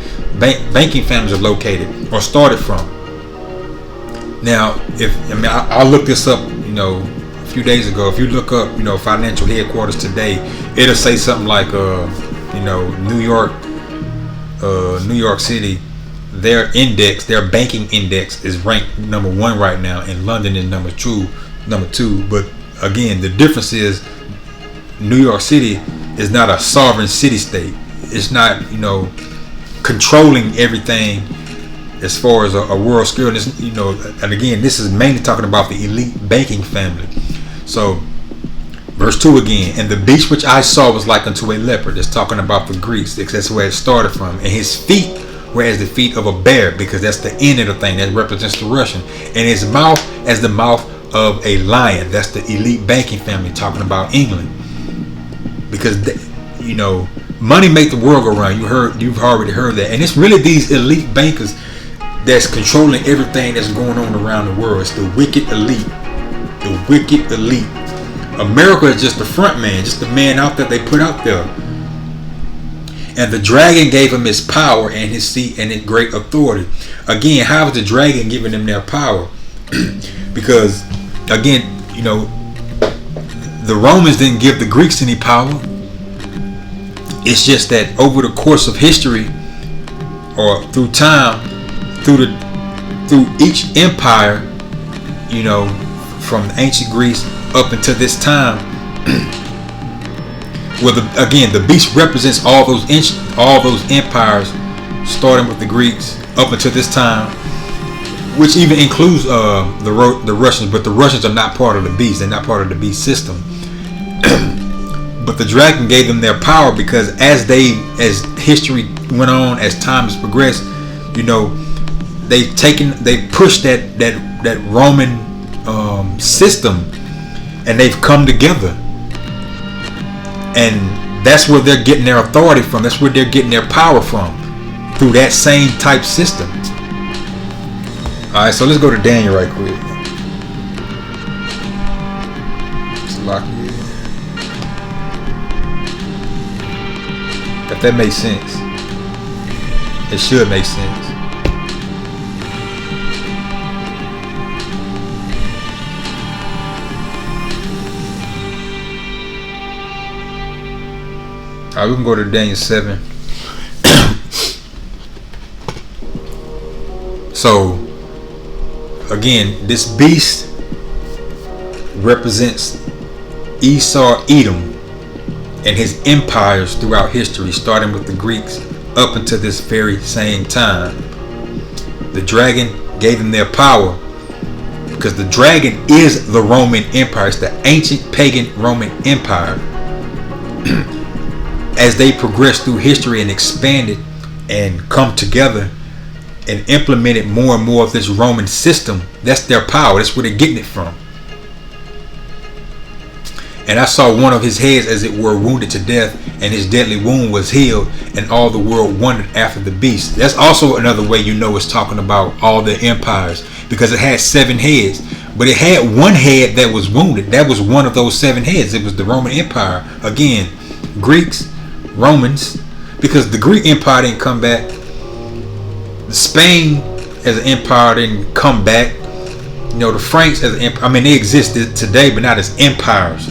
are located or started from. Now, I looked this up, a few days ago. If you look up, financial headquarters today, it'll say something like, New York City, their banking index is ranked number 1 right now, and London is number two. But again, the difference is New York City is not a sovereign city state. It's not, controlling everything as far as a world scale. And again, this is mainly talking about the elite banking family. So verse 2 again, and the beast which I saw was like unto a leopard. It's talking about the Greeks. That's where it started from. And his feet were as the feet of a bear, because that's the end of the thing. That represents the Russian. And his mouth as the mouth of a lion. That's the elite banking family, talking about England. Because, money make the world go round. You've already heard that, and it's really these elite bankers that's controlling everything that's going on around the world. It's the wicked elite. The wicked elite. America is just the front man, just the man out there they put out there. And the dragon gave him his power and his seat and his great authority. Again, how is the dragon giving them their power? Because, again, you know, the Romans didn't give the Greeks any power. It's just that over the course of history, or through time, through each empire, you know, from ancient Greece up until this time, well, again, the beast represents all those empires, starting with the Greeks up until this time, which even includes the Russians. But the Russians are not part of the beast; they're not part of the beast system. But the dragon gave them their power because as history went on, as time has progressed, you know, they pushed that Roman system, and they've come together. And that's where they're getting their authority from. That's where they're getting their power from, through that same type system. Alright, so let's go to Daniel right quick. Let's lock it. If that makes sense. It should make sense. Alright, we can go to Daniel 7. So, again, this beast represents Esau, Edom, and his empires throughout history, starting with the Greeks up until this very same time. The dragon gave them their power because the dragon is the Roman Empire. It's the ancient pagan Roman Empire. As they progressed through history and expanded and come together and implemented more and more of this Roman system, that's their power. That's where they're getting it from. And I saw one of his heads, as it were, wounded to death, and his deadly wound was healed, and all the world wondered after the beast. That's also another way you know it's talking about all the empires, because it had 7 heads, but it had one head that was wounded. That was one of those 7 heads. It was the Roman Empire. Again, Greeks, Romans, because the Greek Empire didn't come back. Spain as an empire didn't come back. You know, the Franks as an empire, I mean, they existed today, but not as empires.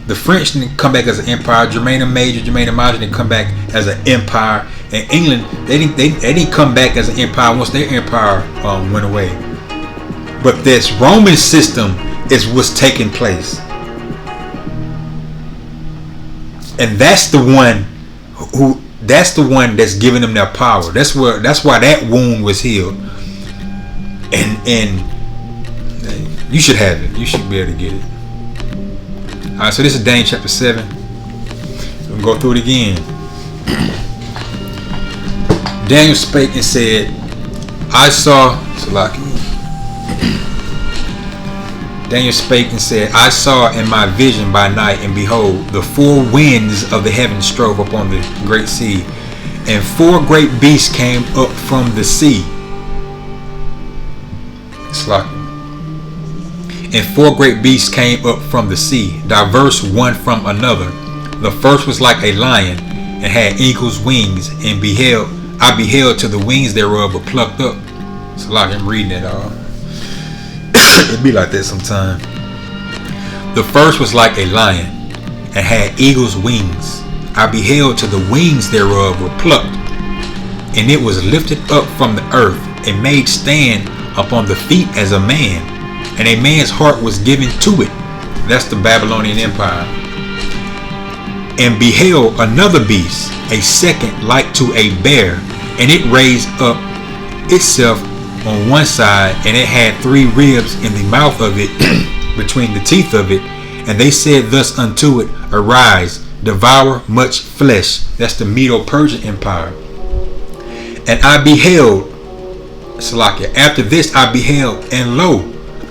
The French didn't come back as an empire. Germania Major, Germania Minor didn't come back as an empire. And England, they didn't come back as an empire once their empire went away. But this Roman system is what's taking place. And that's the one that's giving them their power. That's why that wound was healed. And you should have it. You should be able to get it. Alright, so this is Daniel chapter 7. We'll go through it again. Daniel spake and said, Daniel spake and said, I saw in my vision by night, and behold, the 4 winds of the heavens strove upon the great sea, and 4 great beasts came up from the sea. And 4 great beasts came up from the sea, diverse one from another. The first was like a lion, and had eagle's wings, and I beheld till the wings thereof were plucked up. It's like I'm reading it all. It be like that sometime. The first was like a lion, and had eagle's wings. I beheld till the wings thereof were plucked, and it was lifted up from the earth, and made stand upon the feet as a man, and a man's heart was given to it. That's the Babylonian Empire. And beheld another beast, a second like to a bear, and it raised up itself on one side, and it had 3 ribs in the mouth of it, between the teeth of it. And they said thus unto it, Arise, devour much flesh. That's the Medo-Persian Empire. And I beheld, after this I beheld, and lo,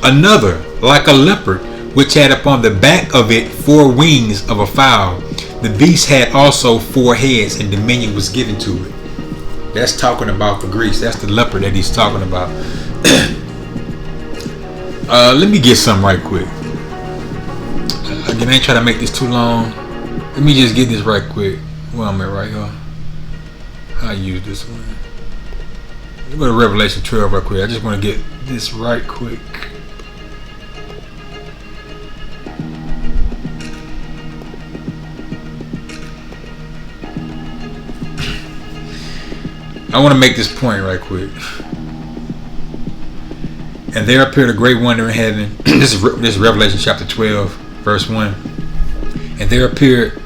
another like a leopard, which had upon the back of it 4 wings of a fowl. The beast had also 4 heads, and dominion was given to it. That's talking about the Greeks. That's the leopard that he's talking about. Let me get some right quick. Again, I ain't trying to make this too long. Let me just get this right quick. Where I'm at right here. How I use this one. Let's go to Revelation 12 right quick. I just want to get this right quick. I want to make this point right quick. And there appeared a great wonder in heaven. This is Revelation chapter 12, verse 1. And there appeared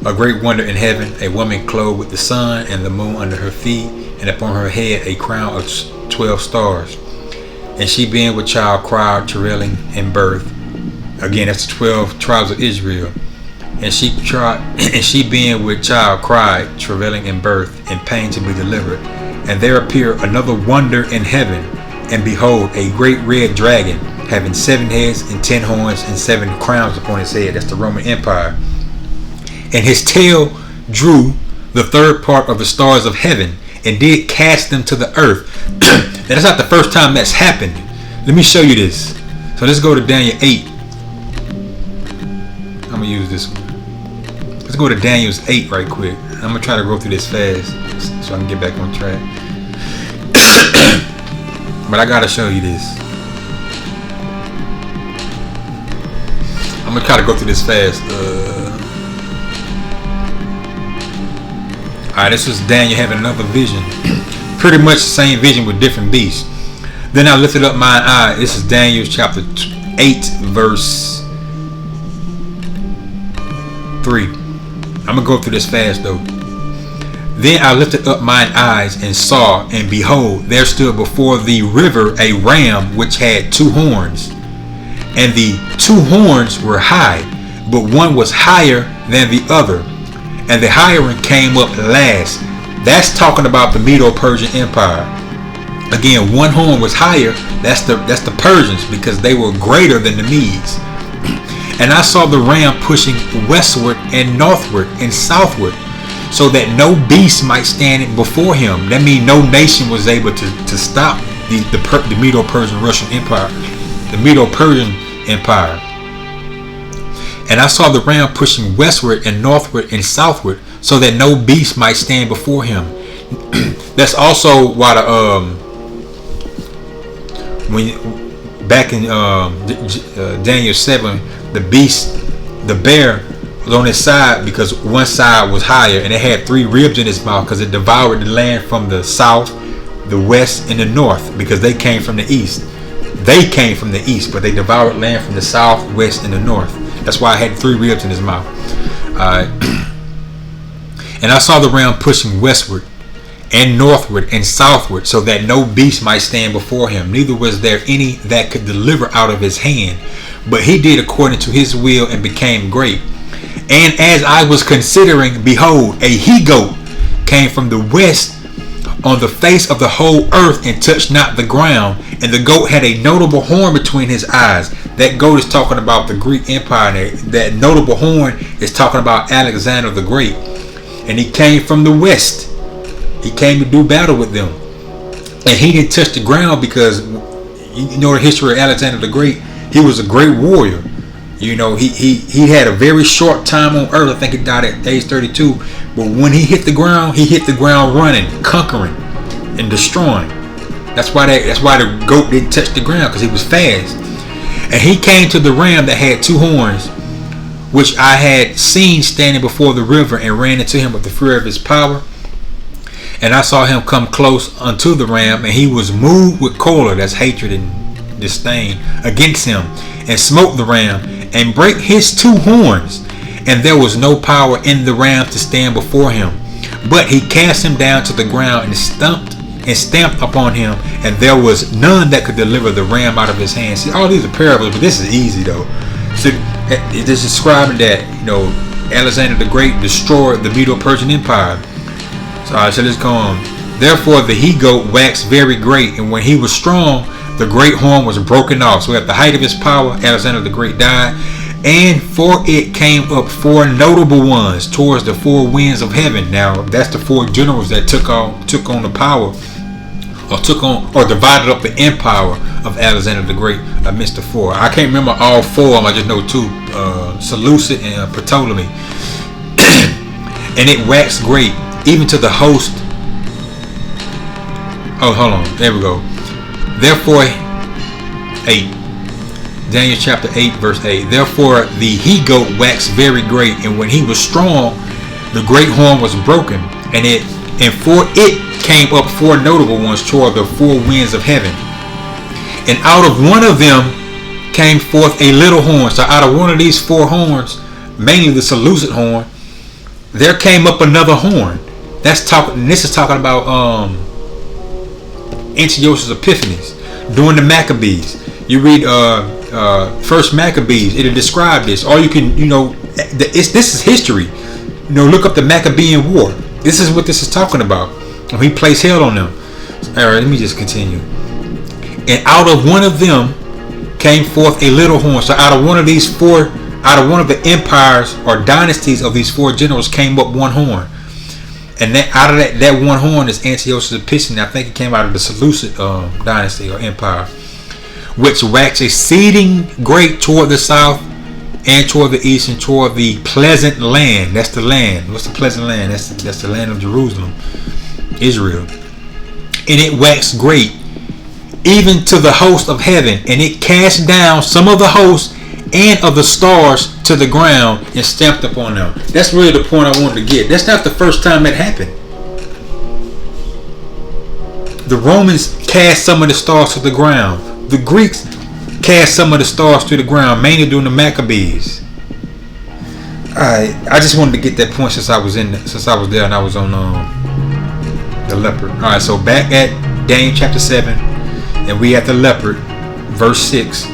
a great wonder in heaven, a woman clothed with the sun and the moon under her feet, and upon her head a crown of 12 stars. And she being with child cried, travailing in birth. Again, that's the 12 tribes of Israel. And she being with child cried, travailing in birth, in pain to be delivered. And there appeared another wonder in heaven, and behold, a great red dragon, having 7 heads and 10 horns and 7 crowns upon his head. That's the Roman Empire. And his tail drew the third part of the stars of heaven, and did cast them to the earth. And that's not the first time that's happened. Let me show you this. So let's go to Daniel 8. I'm gonna use this one. Let's go to Daniel's 8 right quick. I'm gonna try to go through this fast so I can get back on track. But I gotta show you this. I'm gonna try to go through this fast. Alright, this was Daniel having another vision. Pretty much the same vision with different beasts. Then I lifted up mine eye. This is Daniel chapter 8, verse 3. I'm going to go through this fast though. Then I lifted up mine eyes and saw, and behold, there stood before the river a ram which had 2 horns. And the 2 horns were high, but one was higher than the other. And the higher one came up last. That's talking about the Medo-Persian Empire. Again, one horn was higher. That's the Persians, because they were greater than the Medes. And I saw the ram pushing westward and northward and southward, so that no beast might stand before him. That means no nation was able to stop the Medo-Persian Russian Empire, the Medo-Persian Empire. And I saw the ram pushing westward and northward and southward, so that no beast might stand before him. That's also why back in Daniel 7, the beast, the bear, was on his side because one side was higher, and it had 3 ribs in its mouth because it devoured the land from the south, the west, and the north, because they came from the east. They came from the east, but they devoured land from the south, west, and the north. That's why it had 3 ribs in his mouth. And I saw the ram pushing westward and northward and southward, so that no beast might stand before him, neither was there any that could deliver out of his hand. But he did according to his will and became great. And as I was considering, behold, a he-goat came from the west on the face of the whole earth, and touched not the ground. And the goat had a notable horn between his eyes. That goat is talking about the Greek Empire. That notable horn is talking about Alexander the Great. And he came from the west. He came to do battle with them. And he didn't touch the ground because, you know, the history of Alexander the Great. He was a great warrior. You know, he had a very short time on earth. I think he died at age 32. But when he hit the ground running, conquering, and destroying. That's why the goat didn't touch the ground, because he was fast. And he came to the ram that had 2 horns, which I had seen standing before the river, and ran into him with the fear of his power. And I saw him come close unto the ram, and he was moved with choler, that's hatred and disdain, against him, and smote the ram, and brake his 2 horns. And there was no power in the ram to stand before him. But he cast him down to the ground, and stamped upon him, and there was none that could deliver the ram out of his hand. See, all these are parables, but this is easy though. So it is describing that, you know, Alexander the Great destroyed the Medo-Persian Empire. So let's go on. Therefore the he-goat waxed very great, and when he was strong, the great horn was broken off. So at the height of his power, Alexander the Great died. And for it came up 4 notable ones towards the 4 winds of heaven. Now that's the 4 generals that took on the power, or divided up the empire of Alexander the Great amidst the 4. I can't remember all 4 of them. I just know 2: Seleucid and Ptolemy. And it waxed great, even to the host. Oh, hold on. There we go. Therefore, 8. Daniel chapter 8 verse 8. Therefore the he-goat waxed very great, and when he was strong, the great horn was broken, and for it came up 4 notable ones toward the 4 winds of heaven. And out of one of them came forth a little horn. So out of one of these 4 horns, mainly the Seleucid horn, there came up another horn. This is talking about Antiochus Epiphanes during the Maccabees. You read First Maccabees, it'll describe this. Or you can, this is history. Look up the Maccabean War. This is what this is talking about. He placed hell on them. All right, let me just continue. And out of one of them came forth a little horn. So out of one of these 4, out of one of the empires or dynasties of these 4 generals came up one horn. And out of that one horn is Antiochus Epiphanes. I think it came out of the Seleucid dynasty or empire, which waxed exceeding great toward the south and toward the east and toward the pleasant land. That's the land. What's the pleasant land? That's the land of Jerusalem, Israel. And it waxed great, even to the host of heaven, and it cast down some of the hosts and of the stars to the ground and stamped upon them. That's really the point I wanted to get. That's not the first time that happened. The Romans cast some of the stars to the ground. The Greeks cast some of the stars to the ground, mainly during the Maccabees. Alright, I just wanted to get that point since I was there and I was on the leopard. Alright, so back at Daniel chapter 7, and we at the leopard, verse 6.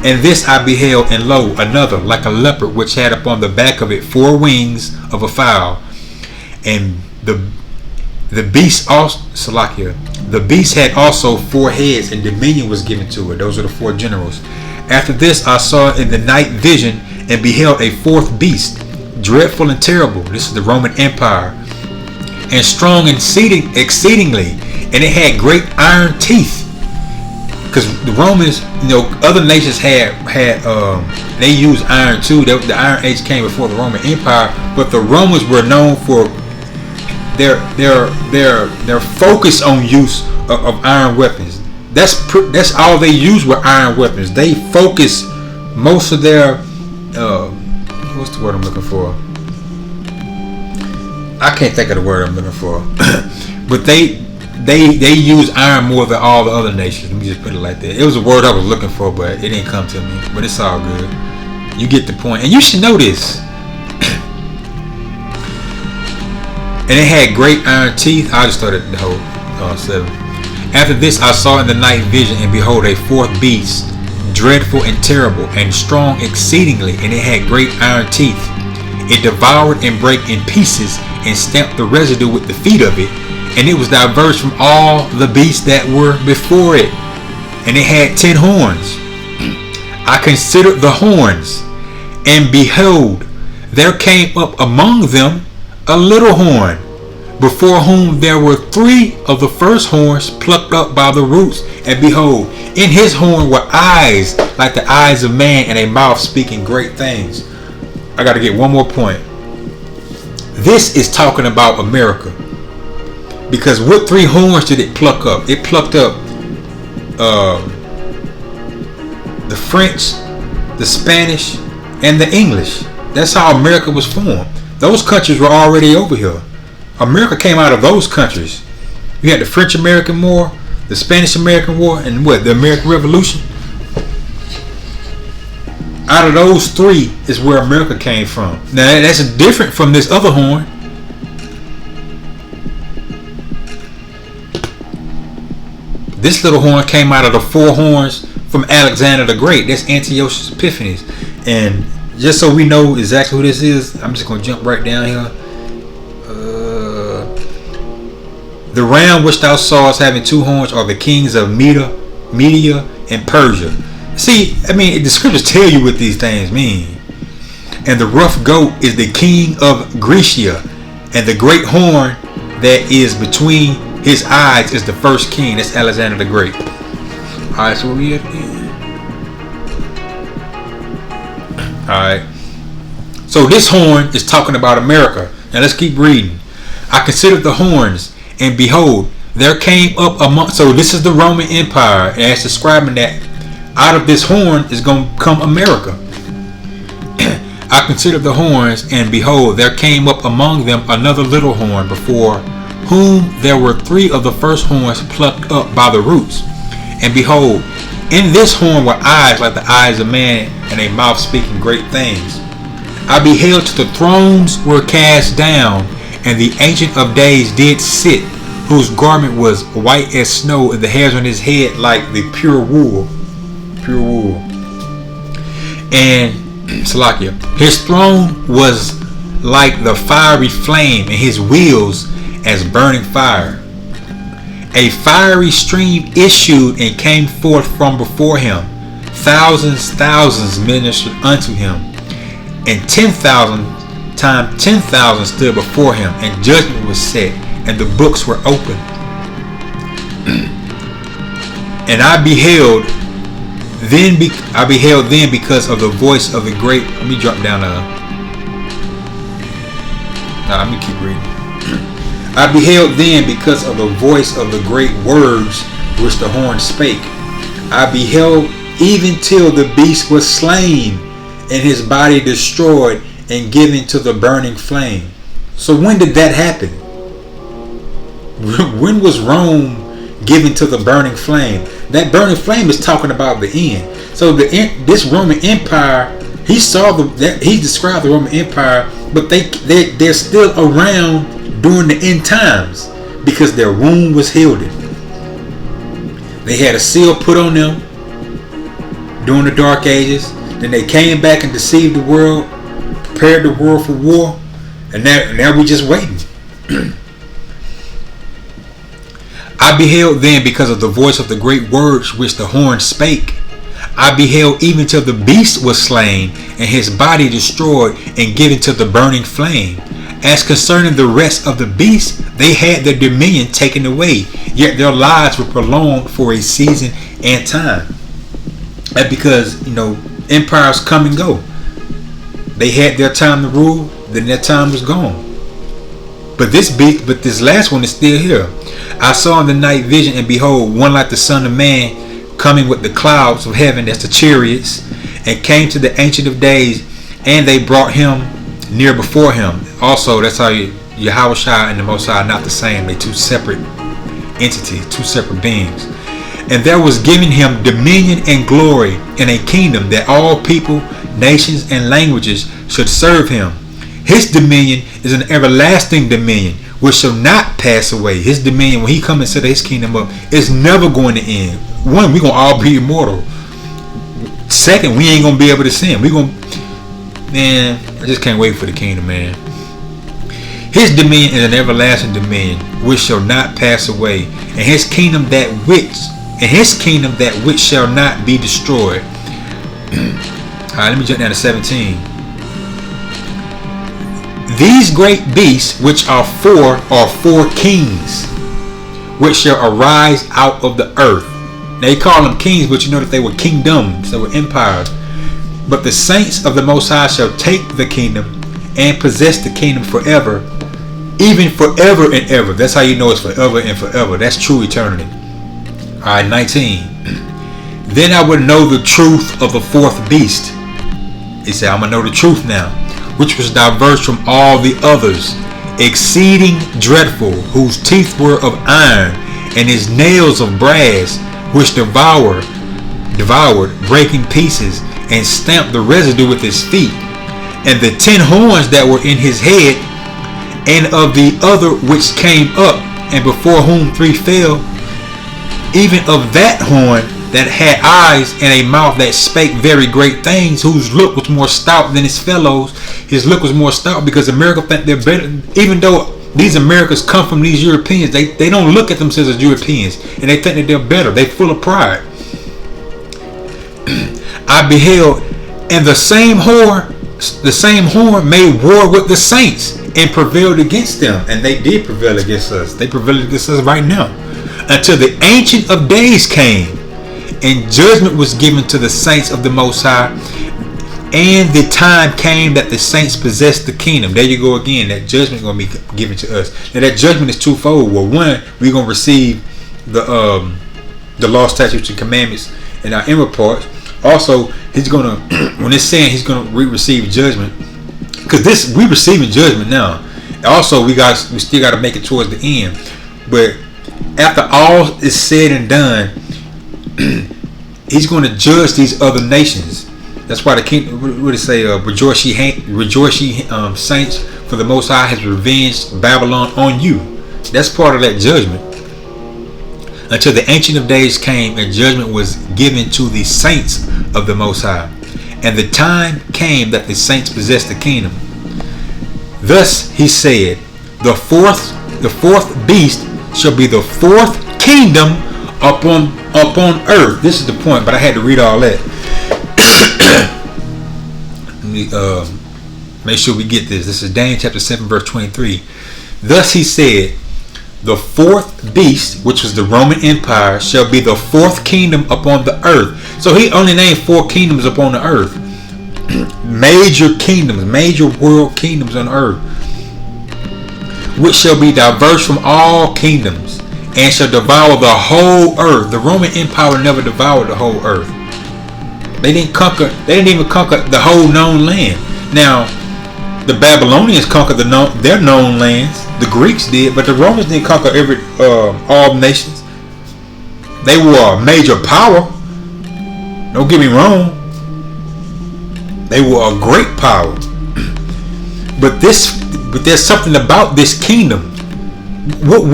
And this I beheld, and lo, another like a leopard, which had upon the back of it 4 wings of a fowl, and the beast also, the beast had also 4 heads, and dominion was given to it. Those are the 4 generals. After this I saw in the night vision, and beheld a 4th beast, dreadful and terrible. This is the Roman Empire, and strong and exceedingly, and it had great iron teeth. Because the Romans, other nations they used iron too. The Iron Age came before the Roman Empire, but the Romans were known for their focus on use of iron weapons. That's all they used were iron weapons. They focused most of their what's the word I'm looking for? I can't think of the word I'm looking for. But they use iron more than all the other nations. Let me just put it like that. It was a word I was looking for, but it didn't come to me. But it's all good. You get the point. And you should know this. And it had great iron teeth. I just started the whole 7. After this I saw in the night vision, and behold, a 4th beast, dreadful and terrible, and strong exceedingly, and it had great iron teeth. It devoured and brake in pieces, and stamped the residue with the feet of it. And it was diverse from all the beasts that were before it. And it had 10 horns. I considered the horns, and behold, there came up among them a little horn, before whom there were 3 of the first horns plucked up by the roots. And behold, in his horn were eyes like the eyes of man, and a mouth speaking great things. I got to get one more point. This is talking about America. Because what 3 horns did it pluck up? It plucked up the French, the Spanish, and the English. That's how America was formed. Those countries were already over here. America came out of those countries. You had the French-American War, the Spanish-American War, and the American Revolution. Out of those 3 is where America came from. Now that's different from this other horn. This little horn came out of the 4 horns from Alexander the Great. That's Antiochus Epiphanes. And just so we know exactly who this is, I'm just going to jump right down here. The ram which thou sawest having 2 horns are the kings of Media, Media, and Persia. See, I mean, the scriptures tell you what these things mean. And the rough goat is the king of Grecia, and the great horn that is between his eyes is the first king. That's Alexander the Great. Alright, so where we at again? Alright. So this horn is talking about America. Now let's keep reading. I considered the horns, and behold, there came up among. So this is the Roman Empire, and it's describing that out of this horn is going to come America. I considered the horns, and behold, there came up among them another little horn, before whom there were 3 of the first horns plucked up by the roots. And behold, in this horn were eyes like the eyes of man, and a mouth speaking great things. I beheld till the thrones were cast down, and the Ancient of Days did sit, whose garment was white as snow, and the hairs on his head like the pure wool. Pure wool. And Salakia, his throne was like the fiery flame, and his wheels as burning fire. A fiery stream issued and came forth from before him. Thousands ministered unto him, and 10,000 times 10,000 stood before him, and judgment was set, and the books were opened. And I beheld then because of the voice of the great. Let me drop down. Let me keep reading. I beheld then because of the voice of the great words which the horn spake. I beheld even till the beast was slain, and his body destroyed and given to the burning flame. So when did that happen? When was Rome given to the burning flame? That burning flame is talking about the end. So this Roman Empire, he described the Roman Empire, but they're still around during the end times because their wound was healed. They had a seal put on them during the Dark Ages. Then they came back and deceived the world, prepared the world for war, and now we just waiting. I beheld then because of the voice of the great words which the horn spake. I beheld even till the beast was slain, and his body destroyed and given to the burning flame. As concerning the rest of the beasts, they had their dominion taken away, yet their lives were prolonged for a season and time. That's because, empires come and go. They had their time to rule, then their time was gone. But this last one is still here. I saw in the night vision, and behold, one like the Son of Man coming with the clouds of heaven, that's the chariots, and came to the Ancient of Days, and they brought him near before him. Also, that's how Yahushua and the Most High are not the same. They're two separate entities, two separate beings. And there was given him dominion and glory and a kingdom that all people, nations, and languages should serve him. His dominion is an everlasting dominion which shall not pass away. His dominion, when he comes and set his kingdom up, is never going to end. One, we're going to all be immortal. Second, we ain't going to be able to sin. Man, I just can't wait for the kingdom, man. His dominion is an everlasting dominion which shall not pass away, and his kingdom that which shall not be destroyed. Alright, let me jump down to 17. These great beasts which are four kings, which shall arise out of the earth. They call them kings, but you know that they were kingdoms, they were empires. But the saints of the Most High shall take the kingdom and possess the kingdom forever, even forever and ever. That's how you know it's forever and forever. That's true eternity. Alright, 19. Then I would know the truth of the fourth beast. He said, I'm going to know the truth now, which was diverse from all the others, exceeding dreadful, whose teeth were of iron, and his nails of brass, which devoured, breaking pieces, and stamped the residue with his feet. And the 10 horns that were in his head, and of the other which came up, and before whom 3 fell, even of that horn that had eyes and a mouth that spake very great things, whose look was more stout than his fellows. His look was more stout because America think they're better. Even though these Americans come from these Europeans, they don't look at themselves as Europeans, and they think that they're better. They full of pride. I beheld, and the same horn made war with the saints and prevailed against them. And they did prevail against us. They prevailed against us right now. Until the Ancient of Days came, and judgment was given to the saints of the Most High. And the time came that the saints possessed the kingdom. There you go again. That judgment is going to be given to us. Now that judgment is twofold. Well, one, we're going to receive the law, statutes, and commandments in our inward parts. Also, he's going to, when it's saying he's going to receive judgment, because we receiving judgment now. Also, we still got to make it towards the end. But after all is said and done, he's going to judge these other nations. That's why the king, what did it say? Rejoice ye saints, for the Most High has revenged Babylon on you. That's part of that judgment. Until the Ancient of Days came, and judgment was given to the saints of the Most High. And the time came that the saints possessed the kingdom. Thus he said, the fourth beast shall be the fourth kingdom upon earth. This is the point, but I had to read all that. Let me make sure we get this. This is Daniel chapter 7 verse 23. Thus he said, the fourth beast, which was the Roman Empire, shall be the fourth kingdom upon the earth. So he only named 4 kingdoms upon the earth. Major kingdoms, major world kingdoms on earth, which shall be diverse from all kingdoms, and shall devour the whole earth. The Roman Empire never devoured the whole earth. They didn't even conquer the whole known land. Now, the Babylonians conquered their known lands. The Greeks did, but the Romans didn't conquer all nations. They were a major power. Don't get me wrong. They were a great power. But there's something about this kingdom. What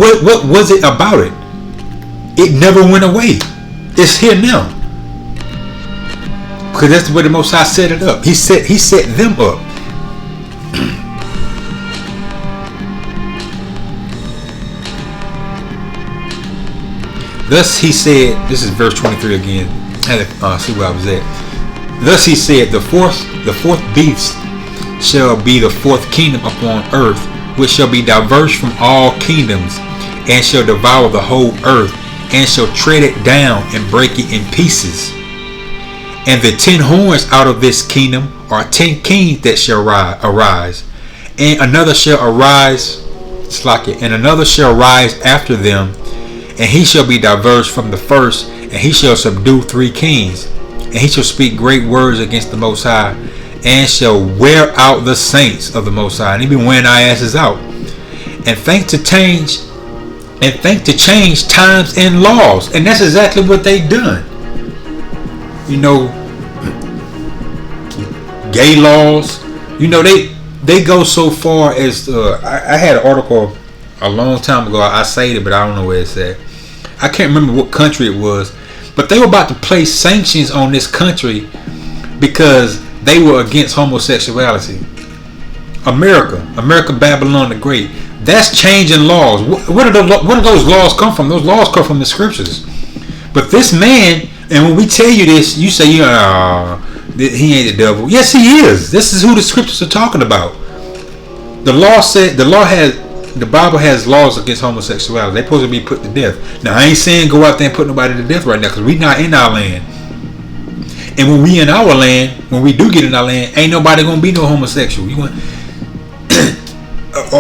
was it about it? It never went away. It's here now. Because that's the way the Most High set it up. He set them up. Thus he said, this is verse 23 again. I had to see where I was at. Thus he said, the fourth beast shall be the fourth kingdom upon earth, which shall be diverse from all kingdoms, and shall devour the whole earth, and shall tread it down and break it in pieces. And the 10 horns out of this kingdom are 10 kings that shall arise, and another shall arise, and another shall rise after them, and he shall be diverse from the first, and he shall subdue 3 kings, and he shall speak great words against the Most High, and shall wear out the saints of the Most High. And he been wearing our asses out. And think to change times and laws. And that's exactly what they done. You know, gay laws. You know, they go so far as I had an article a long time ago. I cited it, but I don't know where it's at. I can't remember what country it was, but they were about to place sanctions on this country because they were against homosexuality. America, Babylon the Great. That's changing laws. Where do those laws come from? Those laws come from the scriptures. But this man, and when we tell you this, you say, he ain't the devil. Yes, he is. This is who the scriptures are talking about. The Bible has laws against homosexuality. They're supposed to be put to death. Now, I ain't saying go out there and put nobody to death right now, because we're not in our land. And when we in our land, when we do get in our land, ain't nobody gonna be no homosexual. You want,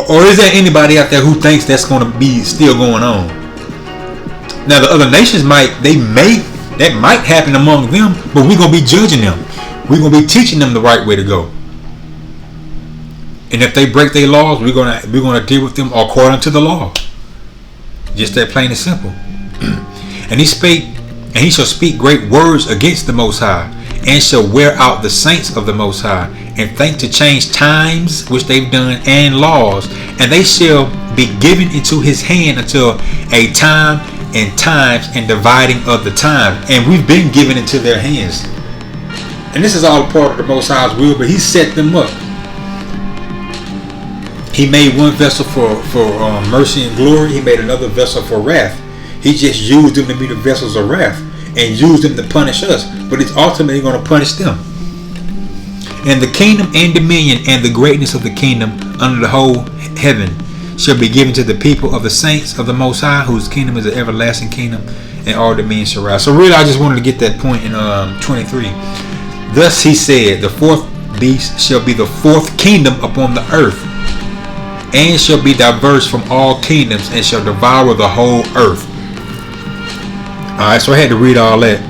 or is there anybody out there who thinks that's gonna be still going on? Now, the other nations that might happen among them, but we're gonna be judging them. We're gonna be teaching them the right way to go. And if they break their laws, we're gonna deal with them according to the law. Just that plain and simple. And he shall speak great words against the Most High, and shall wear out the saints of the Most High, and think to change times, which they've done, and laws, and they shall be given into his hand until a time and times and dividing of the time. And we've been given into their hands. And this is all part of the Most High's will, but he set them up. He made one vessel for mercy and glory. He made another vessel for wrath. He just used them to be the vessels of wrath. and use them to punish us, but it's ultimately going to punish them. And the kingdom and dominion and the greatness of the kingdom under the whole heaven shall be given to the people of the saints of the Most High, whose kingdom is an everlasting kingdom, and all dominion shall rise. So really, I just wanted to get that point in 23. Thus he said, the fourth beast shall be the fourth kingdom upon the earth, and shall be diverse from all kingdoms, and shall devour the whole earth. Alright, so I had to read all that.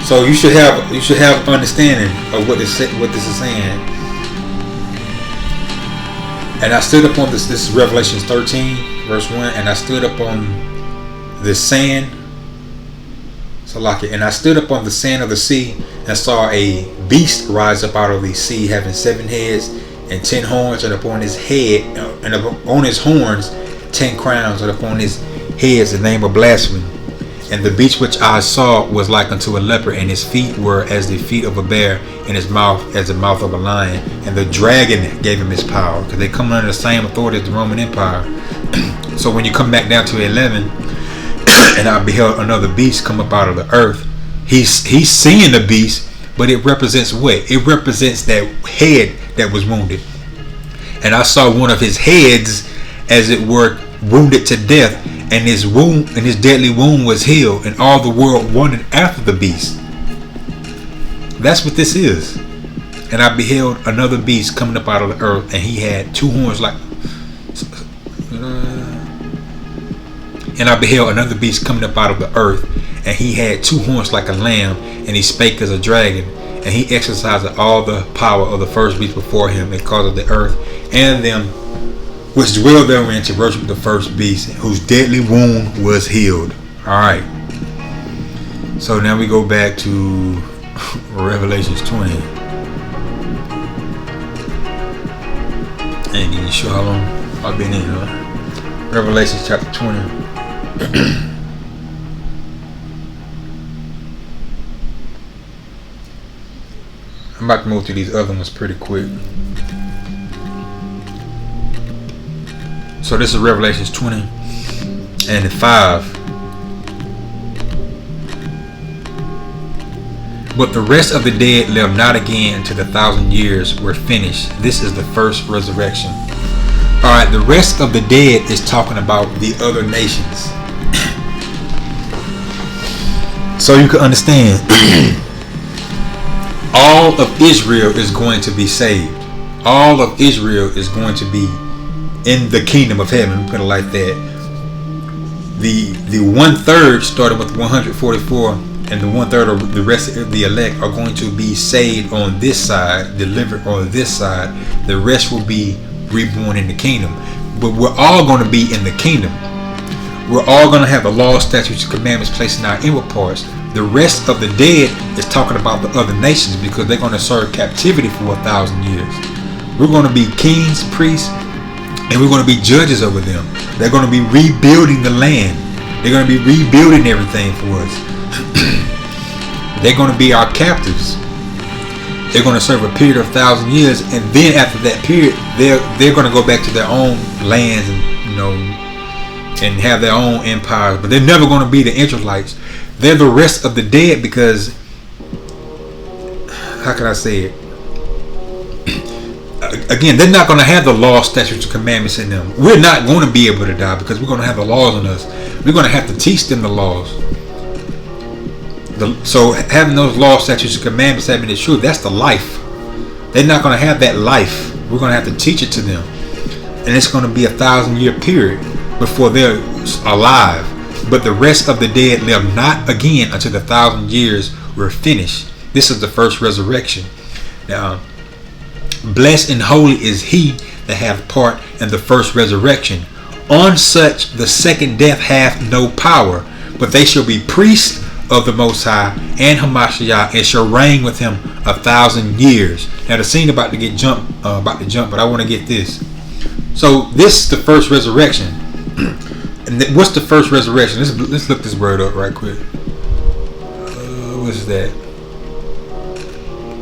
So you should have understanding of what this is saying. And I stood upon this is Revelation 13 verse 1, and I stood upon the sand, and I stood upon the sand of the sea, and saw a beast rise up out of the sea, having 7 heads and 10 horns, and upon his head and upon his horns 10 crowns, and upon his heads the name of blasphemy. And the beast which I saw was like unto a leopard, and his feet were as the feet of a bear, and his mouth as the mouth of a lion. And the dragon gave him his power, because they come under the same authority as the Roman Empire. So when you come back down to 11, and I beheld another beast come up out of the earth. He's seeing the beast, but it represents what? It represents that head that was wounded. And I saw one of his heads, as it were, wounded to death, and his deadly wound was healed, and all the world wondered after the beast. That's what this is. And I beheld another beast coming up out of the earth, and he had 2 horns like. And I beheld another beast coming up out of the earth, and he had 2 horns like a lamb, and he spake as a dragon, and he exercised all the power of the first beast before him, and caused the earth and them which dwell therein to worship the first beast, whose deadly wound was healed. Alright. So now we go back to Revelations 20. Ain't even sure how long I've been in here. Revelation chapter 20. I'm about to move through these other ones pretty quick. So this is Revelations 20 and 5. But the rest of the dead lived not again until the 1,000 years were finished. This is the first resurrection. Alright, the rest of the dead is talking about the other nations. So you can understand, all of Israel is going to be saved. All of Israel is going to be in the kingdom of heaven, put it like that. The 1/3, starting with 144, and the 1/3 of the rest of the elect are going to be saved on this side, delivered on this side. The rest will be reborn in the kingdom. But we're all going to be in the kingdom. We're all going to have the law, statutes, and commandments placed in our inward parts. The rest of the dead is talking about the other nations, because they're going to serve captivity for 1,000 years. We're going to be kings, priests, and we're going to be judges over them. They're going to be rebuilding the land. They're going to be rebuilding everything for us. They're going to be our captives. They're going to serve a period of 1,000 years, and then after that period, they're going to go back to their own lands and have their own empires. But they're never going to be the Israelites. They're the rest of the dead, because, how can I say it? Again, they're not going to have the law, statutes, and commandments in them. We're not going to be able to die, because we're going to have the laws on us. We're going to have to teach them the laws. So having those laws, statutes, and commandments, having the truth, that's the life. They're not going to have that life. We're going to have to teach it to them. And it's going to be 1,000-year period before they're alive. But the rest of the dead live not again until the 1,000 years were finished. This is the first resurrection. Now, blessed and holy is he that hath part in the first resurrection. On such the second death hath no power, but they shall be priests of the Most High and Hamashiach, and shall reign with him 1,000 years. Now the scene about to jump, but I want to get this. So this is the first resurrection. And what's the first resurrection? Let's look this word up right quick. What's that?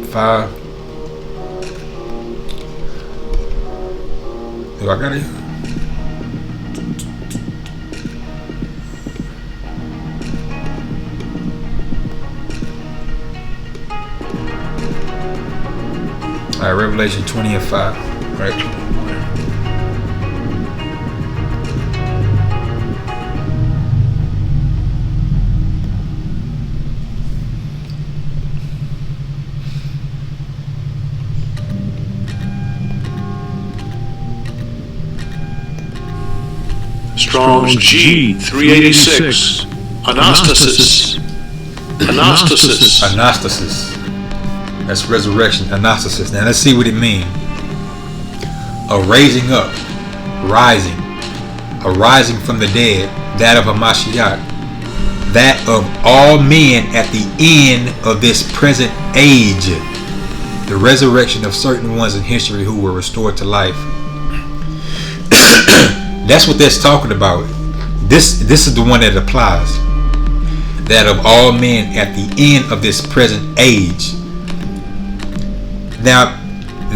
5. Do I got it? All right, Revelation 20 and 5. Right. Strong's G 386. Anastasis. Anastasis. Anastasis. That's resurrection. Anastasis. Now let's see what it means. A raising up, rising, a rising from the dead, that of a Mashiach, that of all men at the end of this present age, the resurrection of certain ones in history who were restored to life. That's what that's talking about. This is the one that applies. That of all men at the end of this present age. Now,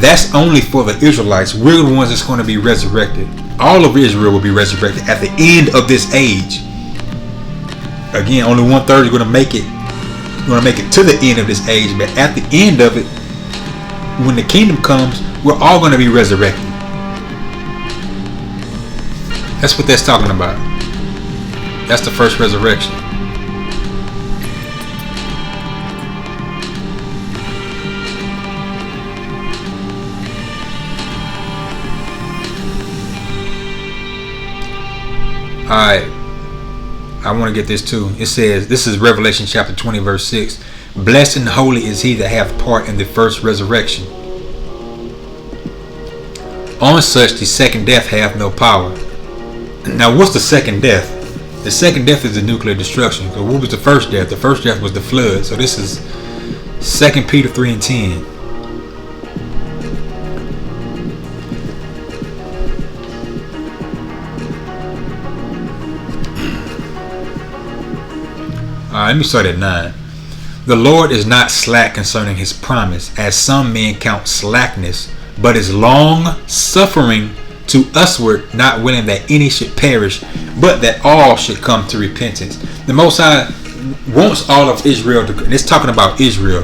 that's only for the Israelites. We're the ones that's going to be resurrected. All of Israel will be resurrected at the end of this age. Again, only 1/3 is going to make it. Going to make it to the end of this age, but at the end of it, when the kingdom comes, we're all going to be resurrected. That's what that's talking about. That's the first resurrection. Alright, I want to get this too. It says, this is Revelation chapter 20 verse 6. Blessed and holy is he that hath part in the first resurrection. On such the second death hath no power. Now what's the second death? The second death is the nuclear destruction. So what was the first death? The first death was the flood. So this is 2 Peter 3 and 10. Let me start at 9. The Lord is not slack concerning his promise, as some men count slackness, but is long suffering to usward, not willing that any should perish, but that all should come to repentance. The Most High wants all of Israel to, and it's talking about Israel,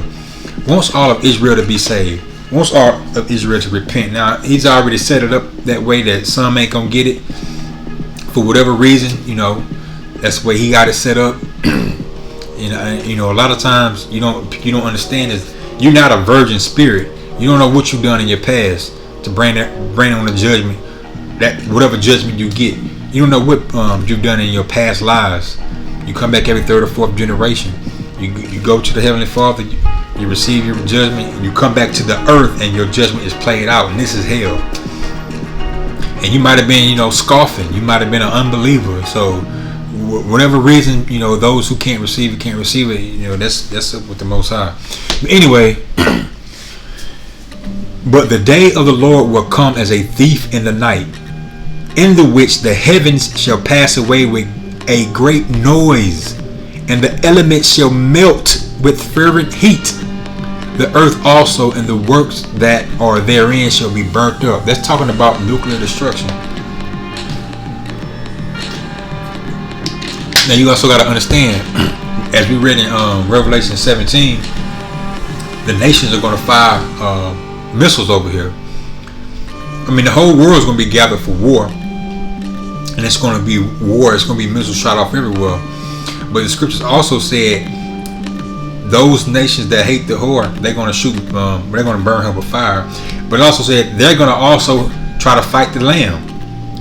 wants all of Israel to be saved, wants all of Israel to repent. Now, he's already set it up that way that some ain't gonna get it for whatever reason. That's the way he got it set up. A lot of times you don't understand is you're not a virgin spirit. You don't know what you've done in your past to bring on the judgment, that whatever judgment you get. You don't know what you've done in your past lives. You come back every third or fourth generation. You go to the Heavenly Father. You receive your judgment. And you come back to the earth, and your judgment is played out. And this is hell. And you might have been, scoffing. You might have been an unbeliever. So, whatever reason, those who can't receive it, that's up with the Most High. But anyway, but the day of the Lord will come as a thief in the night, in the which the heavens shall pass away with a great noise, and the elements shall melt with fervent heat. The earth also and the works that are therein shall be burnt up. That's talking about nuclear destruction. Now you also got to understand, as we read in Revelation 17, the nations are going to fire missiles over here. I mean, the whole world is going to be gathered for war, and it's going to be war. It's going to be missiles shot off everywhere. But the scriptures also said those nations that hate the whore, they're going to shoot. They're going to burn her with fire. But it also said they're going to also try to fight the Lamb.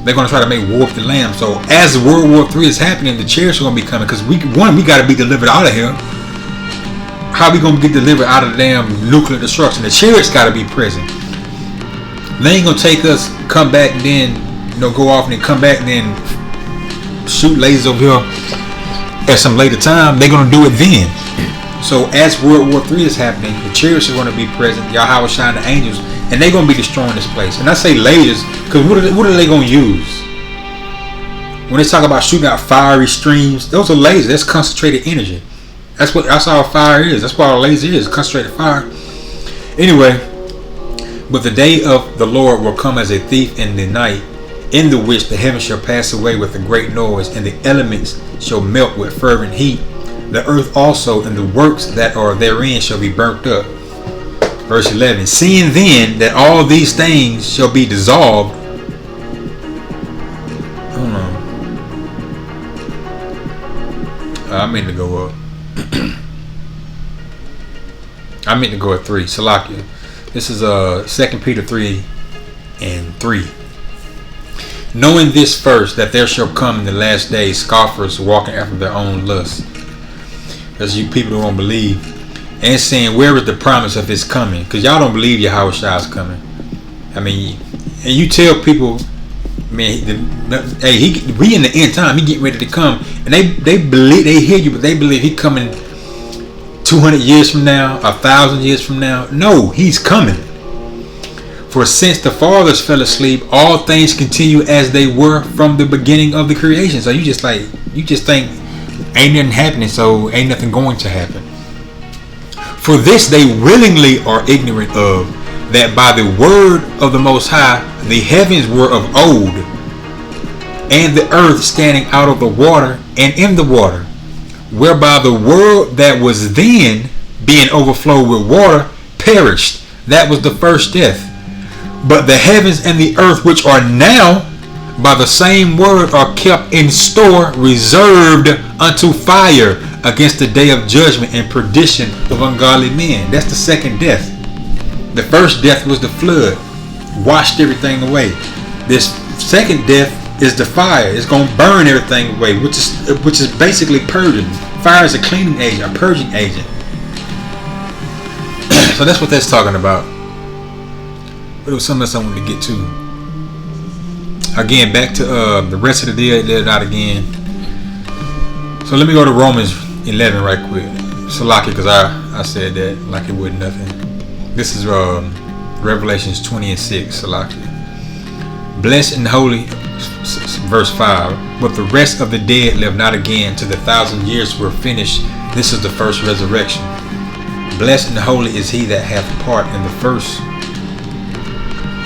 They're going to try to make war with the Lamb. So as World War III is happening, the chariots are going to be coming. Because we got to be delivered out of here. How are we going to get delivered out of the damn nuclear destruction? The chariots got to be present. They ain't going to take us, come back, and then go off and then come back and then shoot lasers over here at some later time. They're going to do it then. So as World War III is happening, the chariots are going to be present. Yahweh shine the angels. And they're going to be destroying this place. And I say lasers, because what are they going to use? When they talk about shooting out fiery streams, those are lasers. That's concentrated energy. That's how fire is. That's what a laser is, concentrated fire. Anyway, but the day of the Lord will come as a thief in the night, in the which the heavens shall pass away with a great noise, and the elements shall melt with fervent heat. The earth also and the works that are therein shall be burnt up. Verse 11. Seeing then that all these things shall be dissolved. Hold on. I meant to go up. I meant to go at 3. Salakia. This is 2 Peter 3 and 3. Knowing this first, that there shall come in the last days scoffers walking after their own lusts. That's you people who don't believe. And saying, where is the promise of his coming? Because y'all don't believe Yahweh Shai is coming. I mean, and you tell people, man, hey, we in the end time, he getting ready to come. And they believe, they hear you, but they believe he coming 200 years from now, 1,000 years from now. No, he's coming. For since the fathers fell asleep, all things continue as they were from the beginning of the creation. So you just think ain't nothing happening, so ain't nothing going to happen. For this they willingly are ignorant of, that by the word of the Most High the heavens were of old, and the earth standing out of the water and in the water, whereby the world that was then being overflowed with water perished. That was the first death. But the heavens and the earth, which are now by the same word, are kept in store, reserved unto fire against the day of judgment and perdition of ungodly men. That's the second death. The first death was the flood, washed everything away. This second death is the fire. It's going to burn everything away, which is basically purging. Fire is a cleaning agent, a purging agent. So that's what that's talking about. But it was something else I wanted to get to. Again, back to the rest of the deal. Let it out again. So let me go to Romans 11 right quick. Salaki, because I said that like it wasn't nothing. This is Revelations 20 and 6. Salaki. Blessed and holy, verse 5. But the rest of the dead live not again till the 1,000 years were finished. This is the first resurrection. Blessed and holy is he that hath part in the first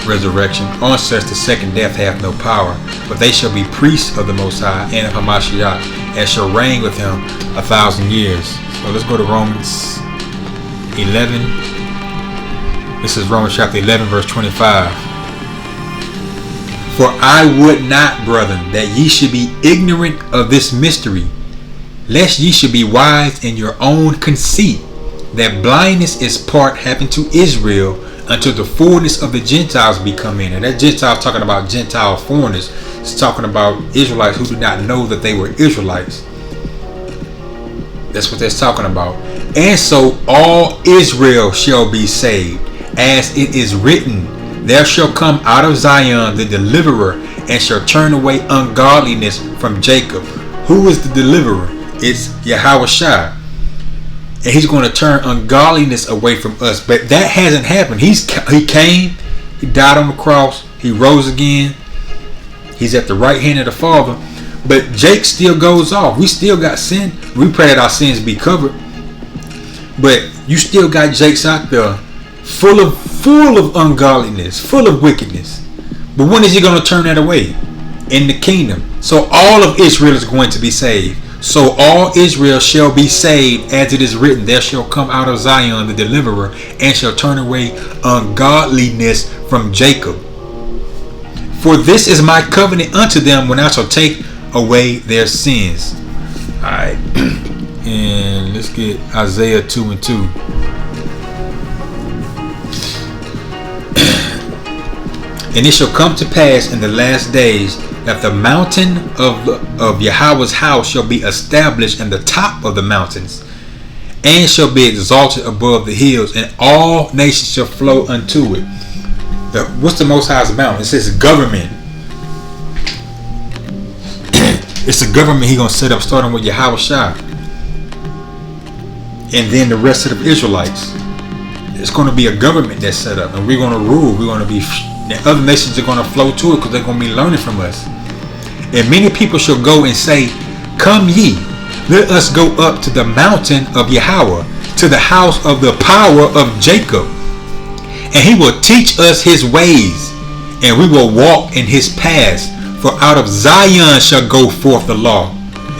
resurrection. On such the second death hath no power, but they shall be priests of the Most High and of Hamashiach, and shall reign with him 1,000 years. So let's go to Romans 11. This is Romans chapter 11, verse 25. For I would not, brethren, that ye should be ignorant of this mystery, lest ye should be wise in your own conceit, that blindness is part happened to Israel until the fullness of the Gentiles be come in. And that Gentiles talking about Gentile foreigners. It's talking about Israelites who do not know that they were Israelites. That's what that's talking about. And so all Israel shall be saved, as it is written, there shall come out of Zion the deliverer, and shall turn away ungodliness from Jacob. Who is the deliverer? It's Yahweh Shai. And he's going to turn ungodliness away from us. But that hasn't happened. He came, he died on the cross, he rose again, he's at the right hand of the Father. But Jake still goes off. We still got sin. We pray that our sins be covered. But you still got Jakes out there full of ungodliness, full of wickedness. But when is he going to turn that away? In the kingdom. So all of Israel is going to be saved. So all Israel shall be saved, as it is written, there shall come out of Zion the deliverer, and shall turn away ungodliness from Jacob. For this is my covenant unto them, when I shall take away their sins. Alright. And let's get Isaiah 2 and 2. And it shall come to pass in the last days that the mountain of Yahweh's house shall be established in the top of the mountains, and shall be exalted above the hills, and all nations shall flow unto it. What's the Most High's mountain? It says government. It's a government He's going to set up, starting with Yahweh Shai, and then the rest of the Israelites. It's going to be a government that's set up, and we're going to rule. We're going to be, and other nations are going to flow to it, because they're going to be learning from us. And many people shall go and say, come ye, let us go up to the mountain of Yahweh, to the house of the power of Jacob, and he will teach us his ways, and we will walk in his paths. For out of Zion shall go forth the law,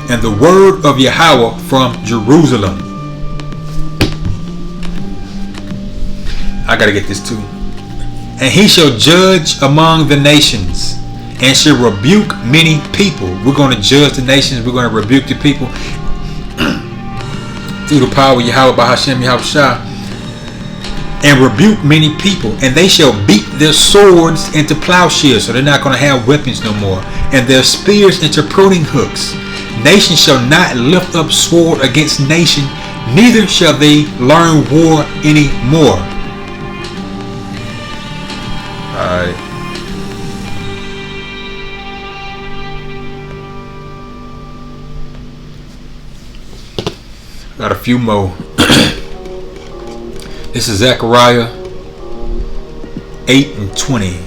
and the word of Yahweh from Jerusalem. I gotta get this too. And he shall judge among the nations, and shall rebuke many people. We're going to judge the nations. We're going to rebuke the people through the power of Yahweh Bahashem Yahushua, and rebuke many people. And they shall beat their swords into plowshares, so they're not going to have weapons no more, and their spears into pruning hooks. Nation shall not lift up sword against nation, neither shall they learn war any more. Alright. Got a few more. This is Zechariah 8:20.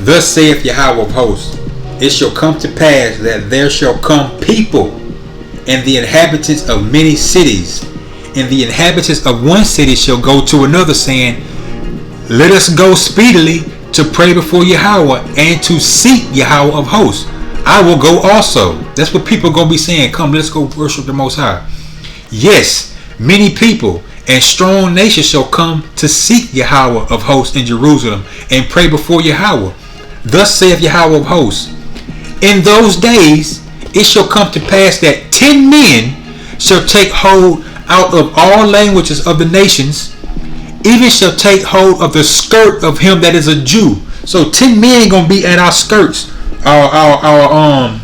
Thus saith Yahweh of hosts, it shall come to pass that there shall come people, and the inhabitants of many cities, and the inhabitants of one city shall go to another, saying, let us go speedily to pray before Yahweh, and to seek Yahweh of hosts. I will go also. That's what people are going to be saying. Come, let's go worship the Most High. Yes, many people and strong nations shall come to seek Yahweh of hosts in Jerusalem, and pray before Yahweh. Thus saith Yahweh of hosts, in those days it shall come to pass that 10 men shall take hold out of all languages of the nations, even shall take hold of the skirt of him that is a Jew. So 10 men gonna be at our skirts, our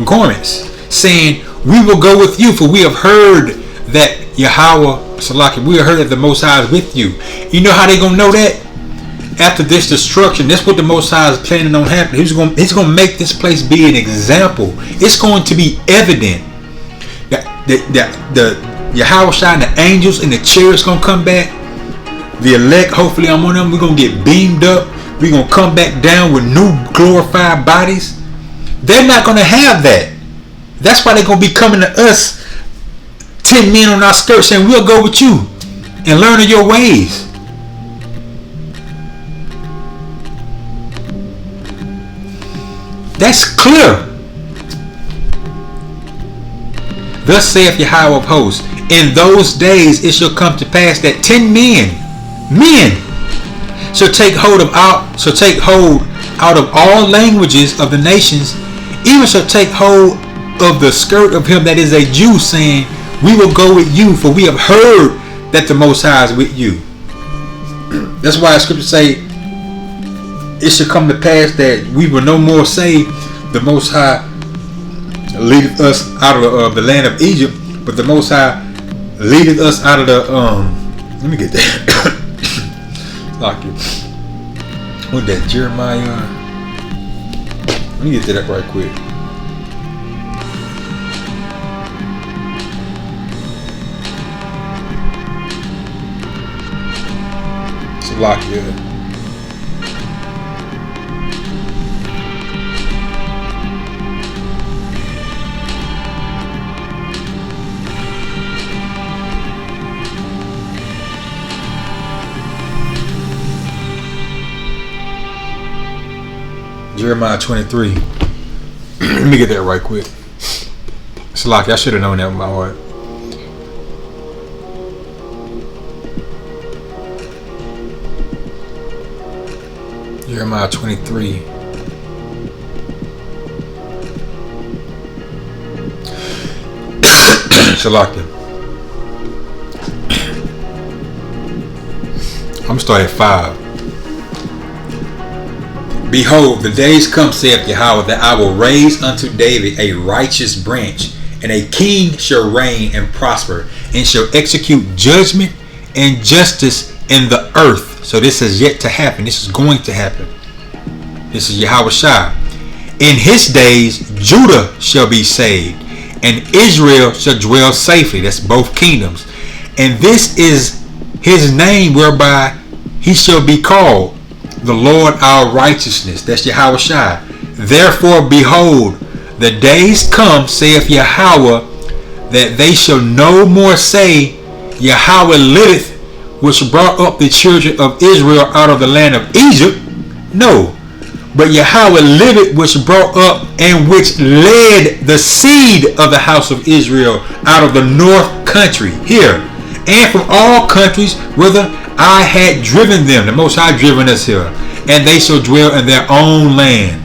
garments, saying, we will go with you, for we have heard that Yahweh Salaki, we have heard that the Most High is with you. You know how they gonna know that? After this destruction, that's what the Most High is planning on happening. He's gonna make this place be an example. It's going to be evident that the Yahweh and the angels and the chariots gonna come back. The elect, hopefully I'm one of them. We're gonna get beamed up. We're gonna come back down with new glorified bodies. They're not gonna have that. That's why they're gonna be coming to us, 10 men on our skirts, saying we'll go with you and learn of your ways. That's clear. Thus saith Yahweh of hosts, in those days it shall come to pass that 10 men shall take hold out of all languages of the nations, even shall take hold of the skirt of him that is a Jew, saying, we will go with you, for we have heard that the Most High is with you. That's why the scriptures say it shall come to pass that we will no more say the Most High leadeth us out of the land of Egypt, but the Most High leadeth us out of the let me get that. Like it. What that Jeremiah? Let me get that up right quick. It's a lock here. Jeremiah 23. Let me get that right quick. It's like I should have known that with my heart. Jeremiah 23. Shalaka. I'm gonna start at 5. Behold, the days come, saith Yahweh, that I will raise unto David a righteous branch, and a king shall reign and prosper, and shall execute judgment and justice in the earth. So this is yet to happen. This is going to happen. This is Yahweh Shai. In his days Judah shall be saved, and Israel shall dwell safely. That's both kingdoms. And this is his name whereby he shall be called, the Lord our righteousness. That's Yahweh Shai. Therefore, behold, the days come, saith Yahweh, that they shall no more say, Yahweh liveth, which brought up the children of Israel out of the land of Egypt. No, but Yahweh liveth, which brought up and which led the seed of the house of Israel out of the north country. Here, and from all countries whither I had driven them. The Most High driven us here. And they shall dwell in their own land.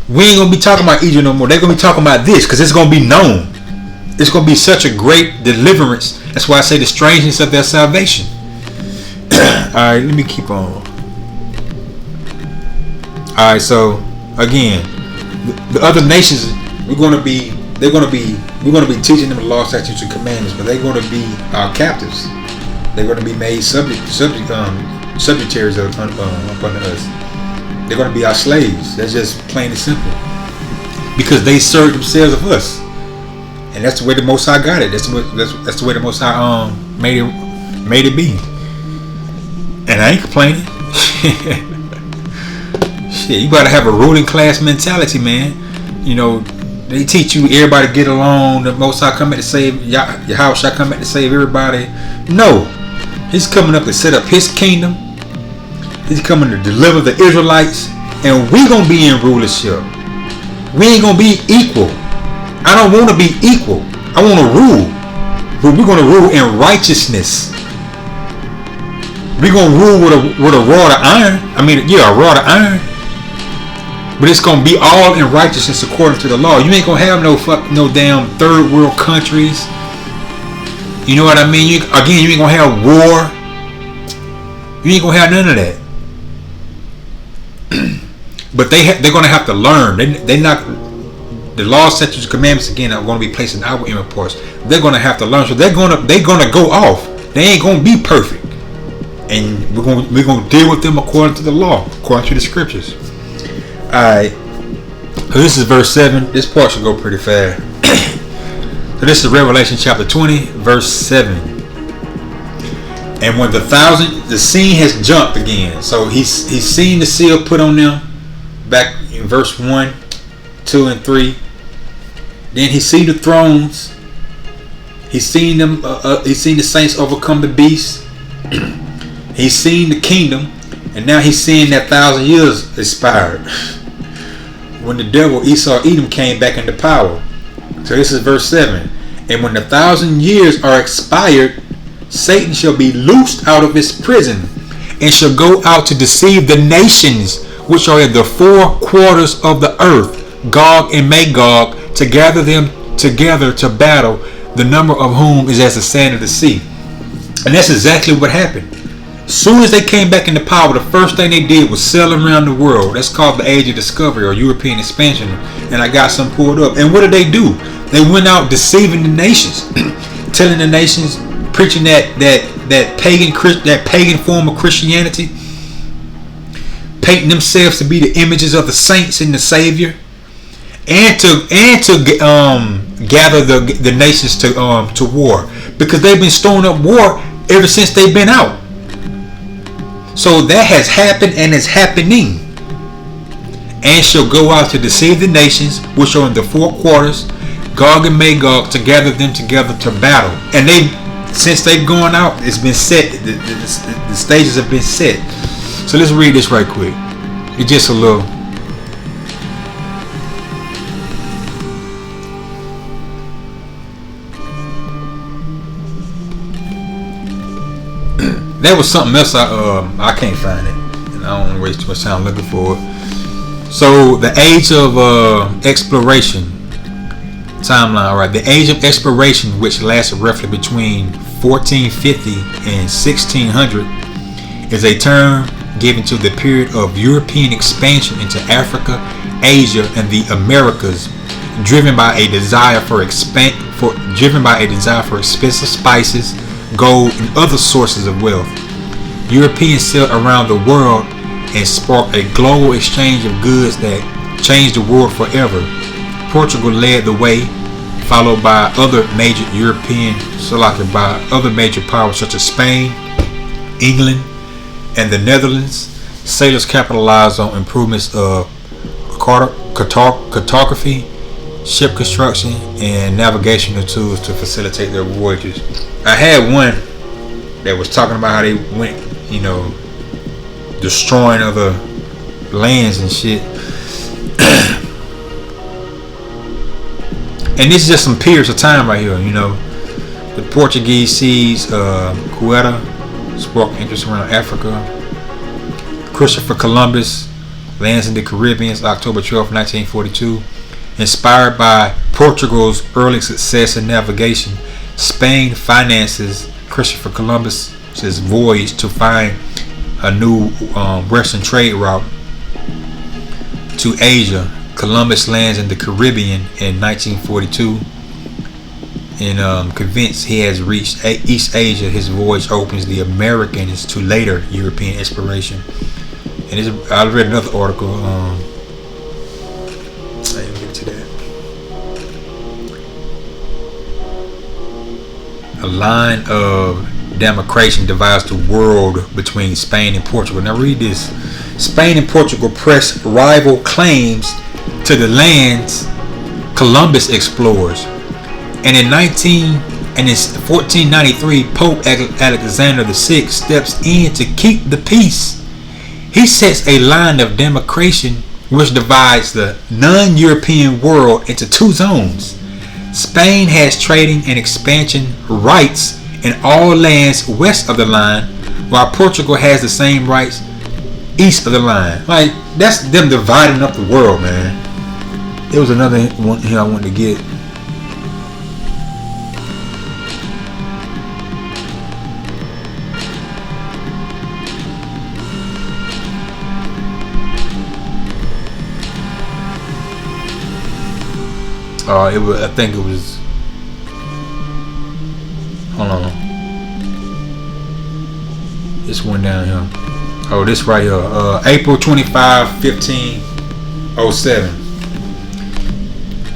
We ain't going to be talking about Egypt no more. They're going to be talking about this because it's going to be known. It's going to be such a great deliverance. That's why I say the strangeness of their salvation. Alright, let me keep on. Alright, so again, the other nations, we're going to be teaching them the law, statutes, and commandments, but they're going to be our captives. They're going to be made subjectaries upon us. They're going to be our slaves. That's just plain and simple. Because they serve themselves of us, and that's the way the Most High got it. That's the way the Most High made it be. And I ain't complaining. Shit, you gotta have a ruling class mentality, man. You know, they teach you everybody get along. The Most High come back to save Yahweh shall come back to save everybody. No, he's coming up to set up his kingdom. He's coming to deliver the Israelites, and we gonna be in rulership. We ain't gonna be equal. I don't want to be equal. I want to rule, but we're gonna rule in righteousness. We're gonna rule with a rod of iron. I mean, yeah, a rod of iron. But it's gonna be all in righteousness according to the law. You ain't gonna have no damn third world countries. You know what I mean? You ain't gonna have war. You ain't gonna have none of that. But they're gonna have to learn. They not the law, statutes, commandments again are gonna be placed in our inner parts. They're gonna have to learn. So they're gonna go off. They ain't gonna be perfect, and we're gonna deal with them according to the law, according to the scriptures. All right. So this is verse 7. This part should go pretty fast. So this is Revelation chapter 20, verse 7. And when the scene has jumped again. So he's seen the seal put on them back in verse 1, 2, and 3. Then he seen the thrones. He's seen them. He's seen the saints overcome the beast. He's seen the kingdom, and now he's seeing that 1,000 years expired. When the devil Esau Edom came back into power. So this is verse 7. And when the 1,000 years are expired, Satan shall be loosed out of his prison, and shall go out to deceive the nations which are in the four quarters of the earth, Gog and Magog, to gather them together to battle, the number of whom is as the sand of the sea. And that's exactly what happened. As soon as they came back into power, the first thing they did was sail around the world. That's called the Age of Discovery or European expansion. And I got some pulled up. And what did they do? They went out deceiving the nations, telling the nations, preaching that pagan form of Christianity, painting themselves to be the images of the saints and the Savior, and to gather the nations to war, because they've been storing up war ever since they've been out. So that has happened and is happening. And shall go out to deceive the nations which are in the four quarters, Gog and Magog, to gather them together to battle. And since they've gone out, it's been set. The stages have been set. So let's read this right quick. It's just a little. There was something else I can't find it, and I don't want to waste too much time looking for it. So the age of exploration timeline. All right, the age of exploration, which lasted roughly between 1450 and 1600, is a term given to the period of European expansion into Africa, Asia, and the Americas, driven by a desire for expensive spices, gold, and other sources of wealth. Europeans sailed around the world and sparked a global exchange of goods that changed the world forever. Portugal led the way, followed by other major powers such as Spain, England, and the Netherlands. Sailors capitalized on improvements of cartography, ship construction, and navigational tools to facilitate their voyages. I had one that was talking about how they went, destroying other lands and shit. And this is just some periods of time right here. The Portuguese sees Ceuta, sparked interest around Africa. Christopher Columbus lands in the Caribbean October 12, 1942. Inspired by Portugal's early success in navigation, Spain finances Christopher Columbus's voyage to find a new western trade route to Asia. Columbus lands in the Caribbean in 1942 and convinced he has reached East Asia. His voyage opens the Americans to later European exploration. And I read another article. I didn't get to that. A line of demarcation divides the world between Spain and Portugal. Now read this. Spain and Portugal press rival claims to the lands Columbus explores. And in 1493, Pope Alexander VI steps in to keep the peace. He sets a line of demarcation which divides the non-European world into two zones. Spain has trading and expansion rights in all lands west of the line, while Portugal has the same rights east of the line. Like, that's them dividing up the world, man. There was another one here I wanted to get. I think it was. Hold on. This one down here. Oh, this right here. April 25, 1507.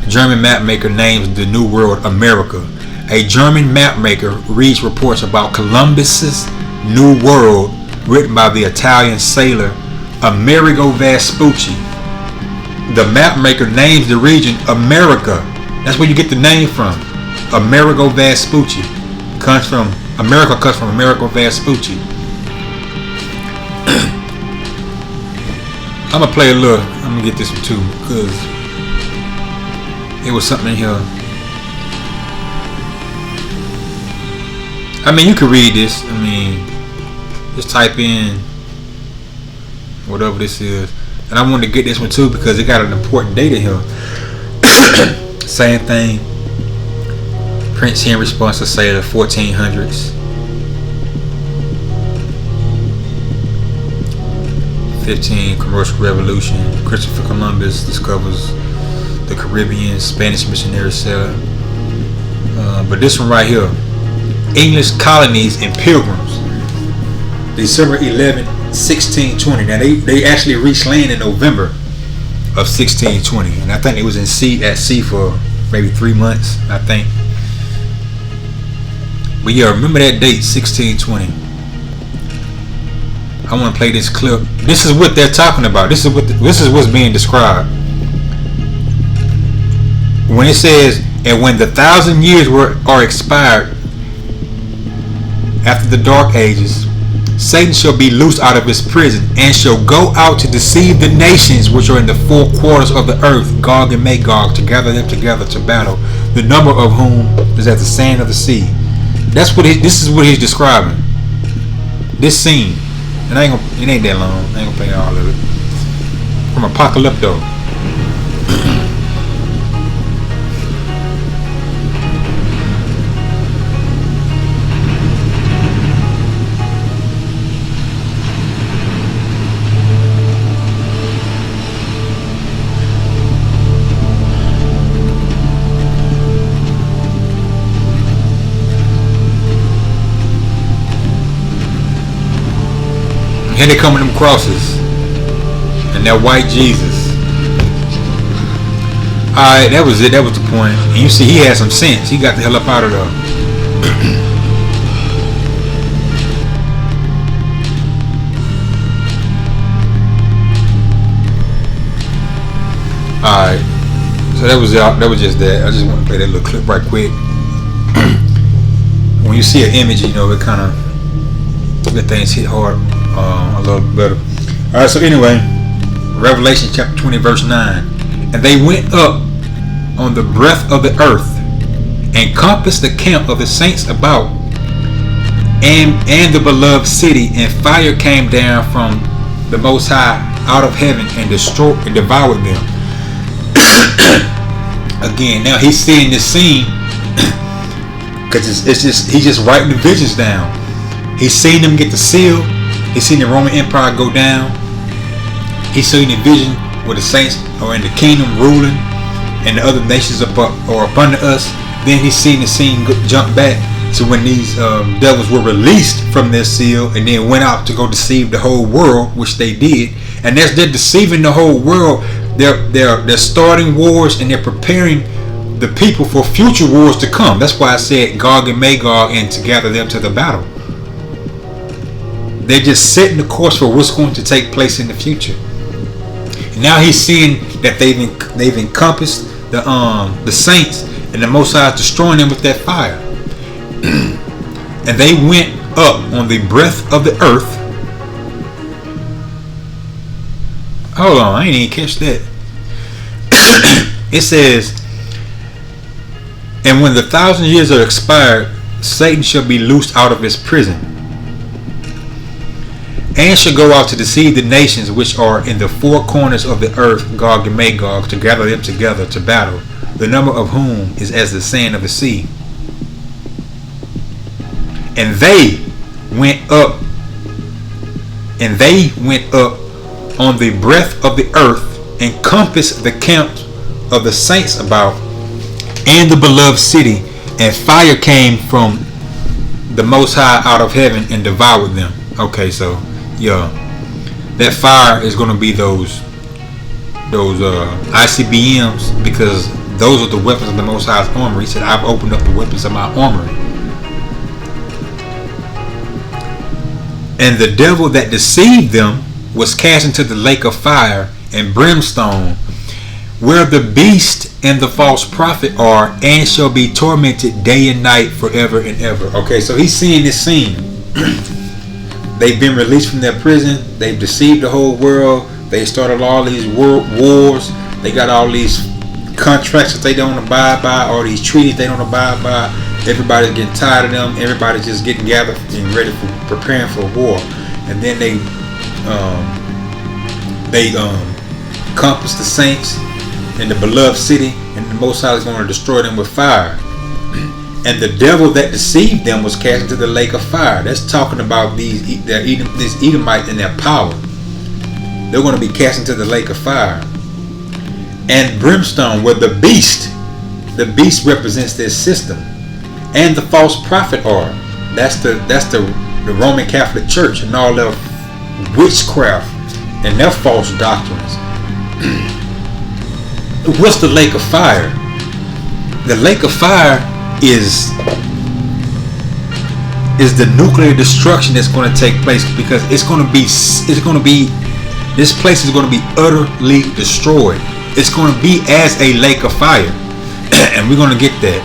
German mapmaker names the New World America. A German mapmaker reads reports about Columbus's New World, written by the Italian sailor Amerigo Vespucci. The mapmaker names the region America. That's where you get the name from. Amerigo Vespucci comes from Amerigo Vespucci. I'm gonna play a little. I'm gonna get this one too because it was something in here. I mean, you can read this. I mean, just type in whatever this is. And I wanted to get this one too because it got an important data here. Same thing. Prince Henry response to say the 1400s. 15 Commercial Revolution. Christopher Columbus discovers the Caribbean. Spanish missionary settler. But this one right here. English colonies and pilgrims. December 11, 1620. Now they actually reached land in November of 1620, and I think it was at sea for maybe 3 months, I think. But yeah, remember that date, 1620. I want to play this clip. This is what they're talking about. This is what's being described. When it says, and when the 1,000 years are expired after the Dark Ages, Satan shall be loosed out of his prison and shall go out to deceive the nations which are in the four quarters of the earth, Gog and Magog, to gather them together to battle, the number of whom is as the sand of the sea. This is what he's describing. This scene. And it ain't that long. I ain't gonna play all of it. From Apocalypto. Here they come with them crosses and that white Jesus. Alright, that was it. That was the point. And you see he had some sense. He got the hell up out of there. Alright. So that was just that. I just want to play that little clip right quick. When you see an image, it kind of let things hit hard. A little better. Alright, so anyway, Revelation chapter 20 verse 9. And they went up on the breadth of the earth, encompassed the camp of the saints about, and the beloved city, and fire came down from the Most High out of heaven and destroyed and devoured them. Again, now he's seeing this scene because he's just writing the visions down. He's seen them get the seal. He's seen the Roman Empire go down. He's seen the vision where the saints are in the kingdom ruling and the other nations are up under us. Then he's seen the scene jump back to when these devils were released from their seal and then went out to go deceive the whole world, which they did. And as they're deceiving the whole world, they're starting wars and they're preparing the people for future wars to come. That's why I said Gog and Magog and to gather them to the battle. They're just setting the course for what's going to take place in the future. And now he's seeing that they've encompassed the saints, and the Most High is destroying them with that fire. And they went up on the breadth of the earth. Hold on, I ain't even catch that. It says, and when the 1,000 years are expired, Satan shall be loosed out of his prison, and shall go out to deceive the nations which are in the four corners of the earth, Gog and Magog, to gather them together to battle, the number of whom is as the sand of the sea. And they went up on the breadth of the earth, encompassed the camp of the saints about, and the beloved city, and fire came from the Most High out of heaven and devoured them. Okay, so yeah, that fire is going to be those ICBMs, because those are the weapons of the Most High's armory. He said, I've opened up the weapons of my armory. And the devil that deceived them was cast into the lake of fire and brimstone, where the beast and the false prophet are, and shall be tormented day and night forever and ever. Okay, so he's seeing this scene. They've been released from their prison. They've deceived the whole world. They started all these world wars. They got all these contracts that they don't abide by, all these treaties they don't abide by. Everybody's getting tired of them. Everybody's just getting gathered and ready for preparing for war. And then they compass the saints in the beloved city, and the Most High is going to destroy them with fire. And the devil that deceived them was cast into the lake of fire. That's talking about these Edomites and their power. They're going to be cast into the lake of fire. And brimstone, where the beast represents their system, and the false prophet are. That's the Roman Catholic Church and all their witchcraft and their false doctrines. What's the lake of fire? The lake of fire is the nuclear destruction that's going to take place, because this place is going to be utterly destroyed. It's going to be as a lake of fire. And we're going to get that.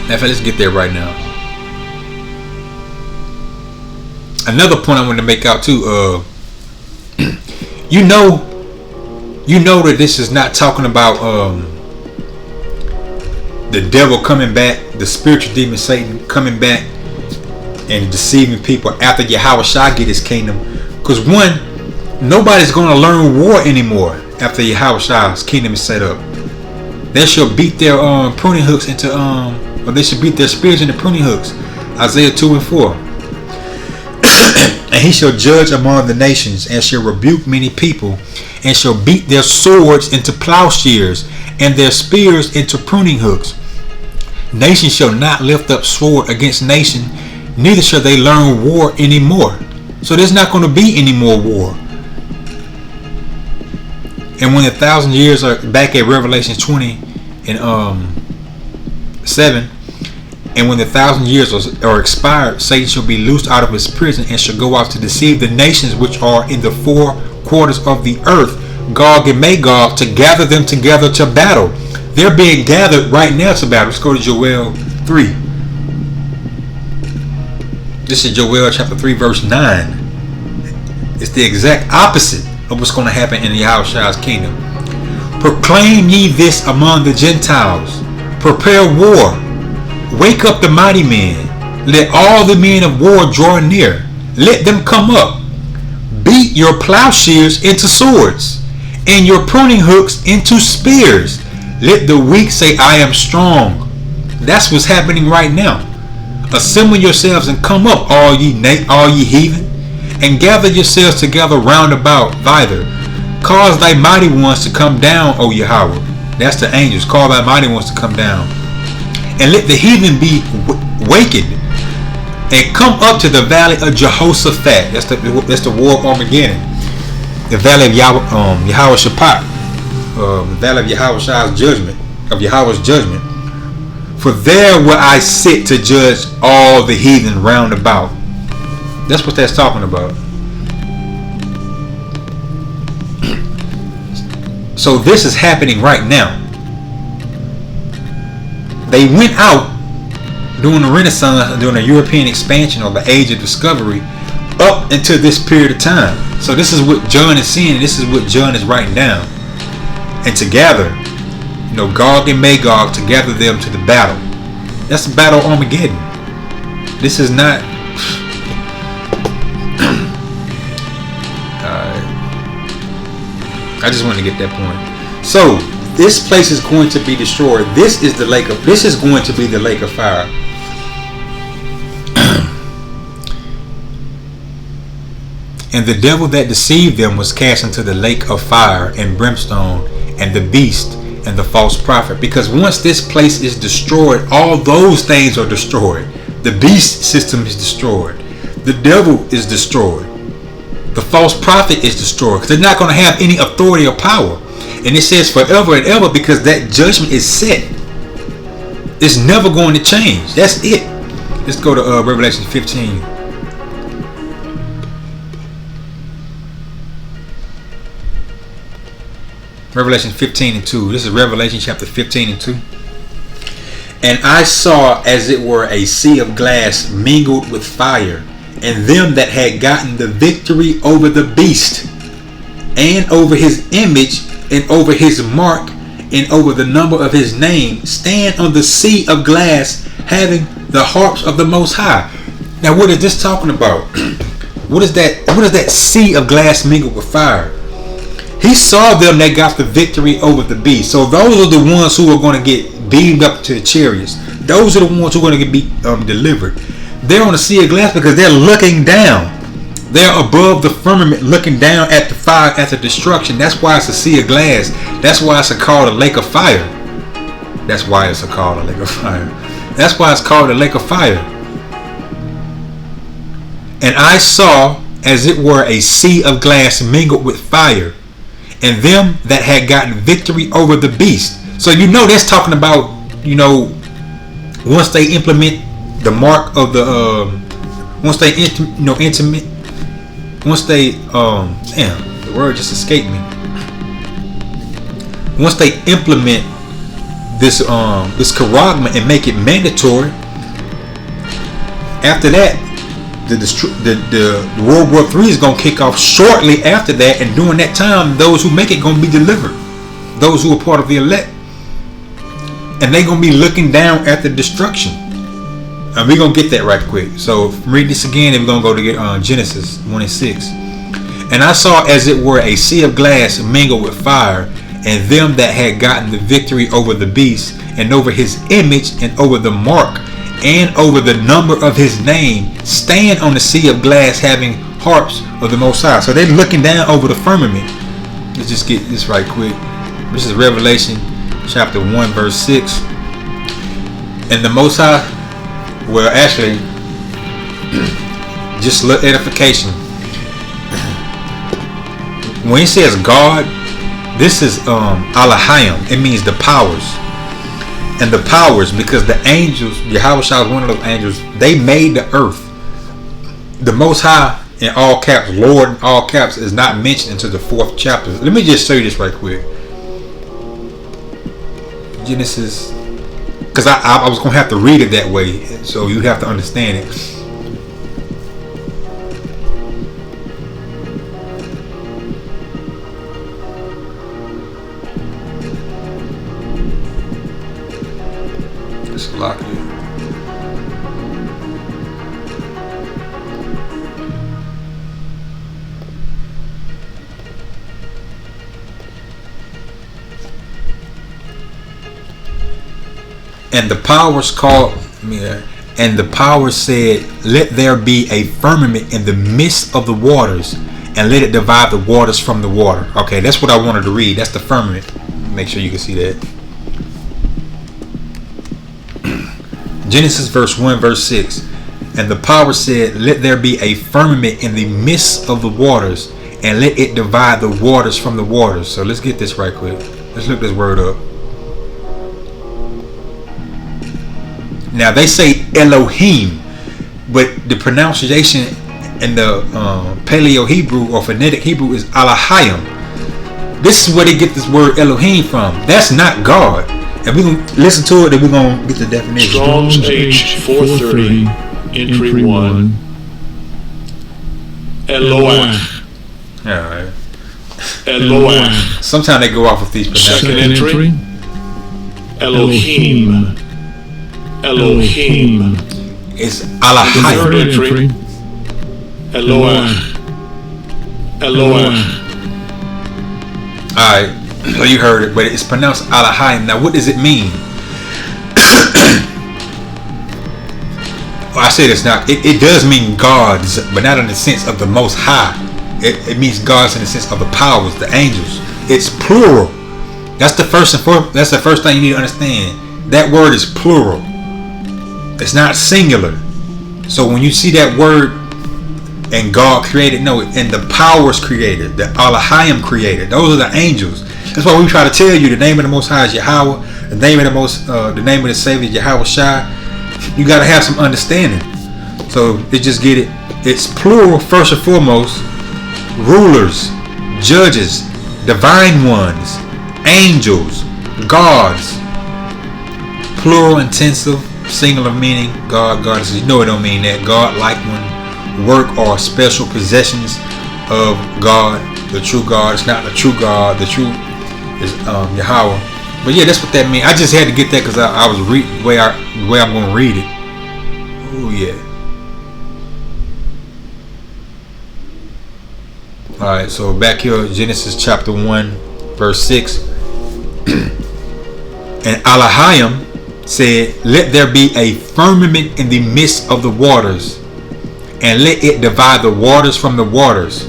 Let's get there right now. Another point I want to make out too, you know that this is not talking about the devil coming back, the spiritual demon Satan coming back and deceiving people after Yahushua get his kingdom. Because one, nobody's going to learn war anymore after Yahushua's kingdom is set up. They shall beat their pruning hooks into or they should beat their spears into pruning hooks. Isaiah 2 and 4. And he shall judge among the nations, and shall rebuke many people, and shall beat their swords into plowshares, and their spears into pruning hooks. Nation shall not lift up sword against nation, neither shall they learn war anymore. So there's not going to be any more war. And when 1,000 years are back at Revelation 20 and 7, and when the 1,000 years are expired, Satan shall be loosed out of his prison, and shall go out to deceive the nations which are in the four quarters of the earth, Gog and Magog, to gather them together to battle. They're being gathered right now to battle. Let's go to Joel 3. This is Joel chapter 3 verse 9. It's the exact opposite of what's going to happen in Yahushua's kingdom. Proclaim ye this among the Gentiles. Prepare war. Wake up the mighty men. Let all the men of war draw near. Let them come up. Beat your plowshares into swords, and your pruning hooks into spears. Let the weak say, I am strong. That's what's happening right now. Assemble yourselves and come up, all ye heathen, and gather yourselves together round about thither. Cause thy mighty ones to come down, O Yahweh. That's the angels. Call thy mighty ones to come down. And let the heathen be wakened, and come up to the valley of Jehoshaphat. That's the war of Armageddon. The valley of Yahweh Shaphat. The valley of Yahweh Shah's judgment. Of Yahweh's judgment. For there will I sit to judge all the heathen round about. That's what that's talking about. So this is happening right now. They went out during the Renaissance, during the European expansion or the Age of Discovery, up until this period of time. So this is what John is seeing, and this is what John is writing down. And together, Gog and Magog, to gather them to the battle. That's the battle of Armageddon. This is not. I just want to get that point. So this place is going to be destroyed. This is going to be the lake of fire. And the devil that deceived them was cast into the lake of fire and brimstone, and the beast and the false prophet. Because once this place is destroyed, all those things are destroyed. The beast system is destroyed. The devil is destroyed. The false prophet is destroyed, because they're not going to have any authority or power. And it says forever and ever, because that judgment is set. It's never going to change. That's it. Let's go to Revelation 15. Revelation 15 and 2. This is Revelation chapter 15 and 2. And I saw as it were a sea of glass mingled with fire, and them that had gotten the victory over the beast, and over his image, and over his mark, and over the number of his name, stand on the sea of glass, having the harps of the Most High. Now, what is this talking about? What is that sea of glass mingled with fire? He saw them that got the victory over the beast. So those are the ones who are going to get beamed up to the chariots. Those are the ones who are going to be delivered. They're on the sea of glass because they're looking down. They're above the firmament, looking down at the fire, at the destruction. That's why it's a sea of glass. That's why it's called a lake of fire. That's why it's called a lake of fire. That's why it's called a lake of fire. And I saw as it were a sea of glass mingled with fire, and them that had gotten victory over the beast. So that's talking about, once they implement the mark of the once they the word just escaped me. Once they implement this charagma and make it mandatory, after that the World War III is going to kick off shortly after that, and during that time those who make it going to be delivered, those who are part of the elect, and they're going to be looking down at the destruction. And we're going to get that right quick. So read this again, and we're going to go to get Genesis 1 and 6. And I saw as it were a sea of glass mingled with fire, and them that had gotten the victory over the beast, and over his image, and over the mark, and over the number of his name, stand on the sea of glass, having harps of the Most High. So they're looking down over the firmament. Let's just get this right quick. This is Revelation chapter 1 verse 6. And the Most High, well, actually, just look edification. When he says God, this is Alahayim. It means the powers. And the powers, because the angels, Yahweh Shah is one of those angels, they made the earth. The Most High, in all caps, Lord in all caps, is not mentioned until the 4th chapter. Let me just show you this right quick. Genesis, because I was going to have to read it that way, so you have to understand it. Salakia. And the powers called, and the powers said, "Let there be a firmament in the midst of the waters, and let it divide the waters from the water." Okay, that's what I wanted to read. That's the firmament. Make sure you can see that. Genesis verse 1, verse 6. And the power said, "Let there be a firmament in the midst of the waters, and let it divide the waters from the waters." So let's get this right quick. Let's look this word up. Now they say Elohim, but the pronunciation in the Paleo Hebrew or phonetic Hebrew is Alahayim. This is where they get this word Elohim from. That's not God. And we're going to listen to it and we're going to get the definition. Strong's H 430, entry 1. Eloah. Alright. Eloah. Sometimes they go off with these pronunciations. Second entry. Elohim. Elohim. It's Third Alahayim. entry. Eloah. Eloah. Alright. So you heard it, but it's pronounced Alahayim. Now what does it mean? I say this now. It does mean gods, but not in the sense of the Most High. It means gods in the sense of the powers, the angels. It's plural. That's the first thing you need to understand. That word is plural. It's not singular. So when you see that word, and God created, no, and the powers created, the Alahayim created. Those are the angels. That's why we try to tell you the name of the Most High is Yahweh. The name of the Savior is Yahweh Shai. You gotta have some understanding. So just get it. It's plural first and foremost. Rulers, judges, divine ones, angels, gods. Plural intensive, singular meaning. God, goddesses. You know it don't mean that. God like one. Work or special possessions of God, the true God. It's not the true God. The true is Yahweh. But yeah, that's what that means. I just had to get that because I was reading the way I'm going to read it. Oh yeah. All right, so back here, Genesis chapter 1, verse 6. And Alahayim said, "Let there be a firmament in the midst of the waters, and let it divide the waters from the waters."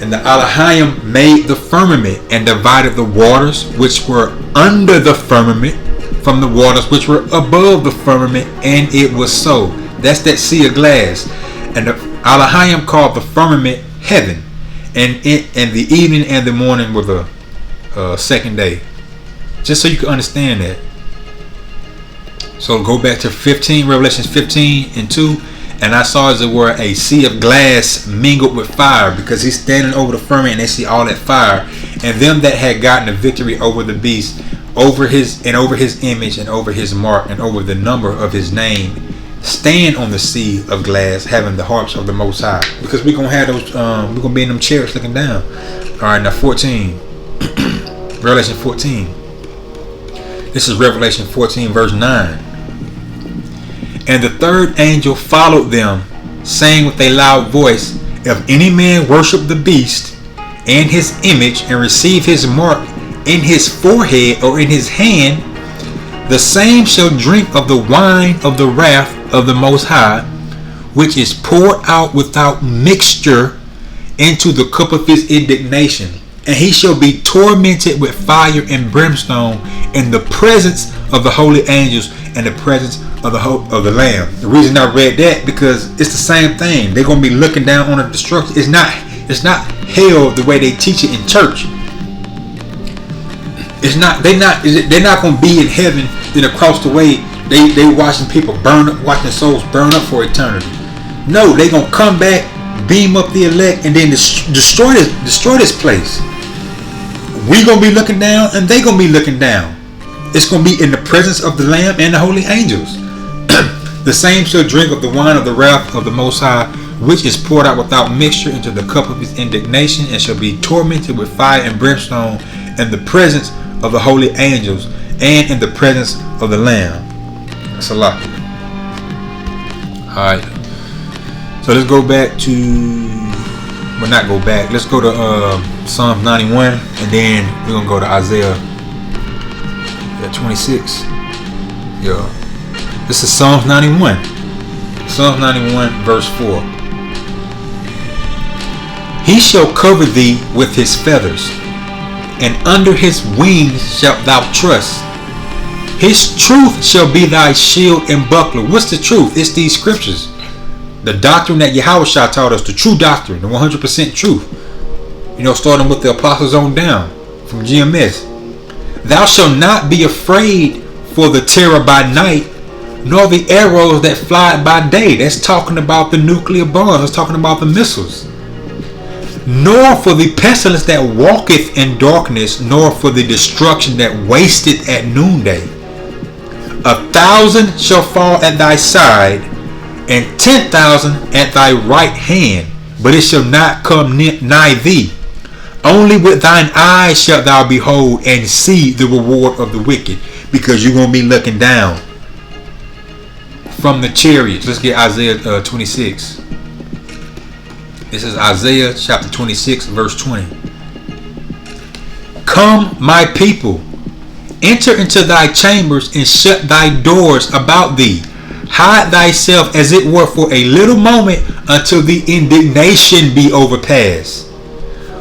And the Alahayim made the firmament and divided the waters which were under the firmament from the waters which were above the firmament, and it was so. That's that sea of glass. And the Alahayim called the firmament heaven, and the evening and the morning were the second day. Just so you can understand that. So go back to 15, Revelation 15 and 2. And I saw as it were a sea of glass mingled with fire, because he's standing over the firmament and they see all that fire. And them that had gotten the victory over the beast, over his image and over his mark and over the number of his name, stand on the sea of glass, having the harps of the Most High. Because we're gonna have those, we're gonna be in them chairs looking down. All right, now 14, Revelation 14. This is Revelation 14, verse 9. And the third angel followed them, saying with a loud voice, "If any man worship the beast and his image, and receive his mark in his forehead or in his hand, the same shall drink of the wine of the wrath of the Most High, which is poured out without mixture into the cup of his indignation. And he shall be tormented with fire and brimstone in the presence of the holy angels and the presence of the Lamb." The reason I read that, because it's the same thing. They're gonna be looking down on the destruction. It's not hell the way they teach it in church. It's not. They're not gonna be in heaven. Then across the way, they watching people burn up, watching souls burn up for eternity. No, they gonna come back, beam up the elect, and then destroy this place. We gonna be looking down, and they gonna be looking down. It's gonna be in the presence of the Lamb and the holy angels. The same shall drink of the wine of the wrath of the Most High, which is poured out without mixture into the cup of his indignation, and shall be tormented with fire and brimstone in the presence of the holy angels and in the presence of the Lamb. That's a lot. Alright. So let's go back to, well, not go back. Let's go to Psalms 91, and then we're gonna go to Isaiah 26. Yeah. This is Psalms 91. Psalms 91, verse 4. He shall cover thee with his feathers, and under his wings shalt thou trust. His truth shall be thy shield and buckler. What's the truth? It's these scriptures. The doctrine that Yahushua taught us, the true doctrine, the 100% truth. You know, starting with the apostles on down from GMS. Thou shalt not be afraid for the terror by night, nor the arrows that fly by day. That's talking about the nuclear bombs. That's talking about the missiles. Nor for the pestilence that walketh in darkness, nor for the destruction that wasteth at noonday. 1,000 shall fall at thy side, and 10,000 at thy right hand, but it shall not come nigh thee. Only with thine eyes shalt thou behold and see the reward of the wicked, because you're going to be looking down from the chariots. Let's get Isaiah 26. This is Isaiah chapter 26, verse 20. Come, my people, enter into thy chambers and shut thy doors about thee. Hide thyself as it were for a little moment until the indignation be overpassed.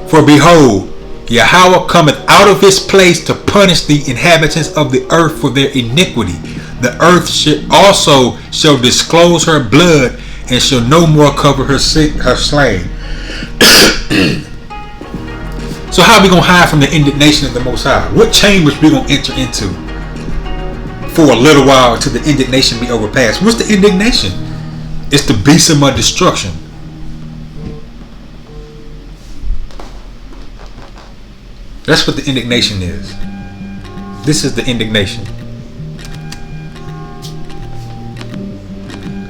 For behold, Yahweh cometh out of his place to punish the inhabitants of the earth for their iniquity. The earth also shall disclose her blood, and shall no more cover her slain. So how are we going to hide from the indignation of the Most High? What chambers we going to enter into for a little while until the indignation be overpassed? What's the indignation? It's the beast of destruction. That's what the indignation is. This is the indignation.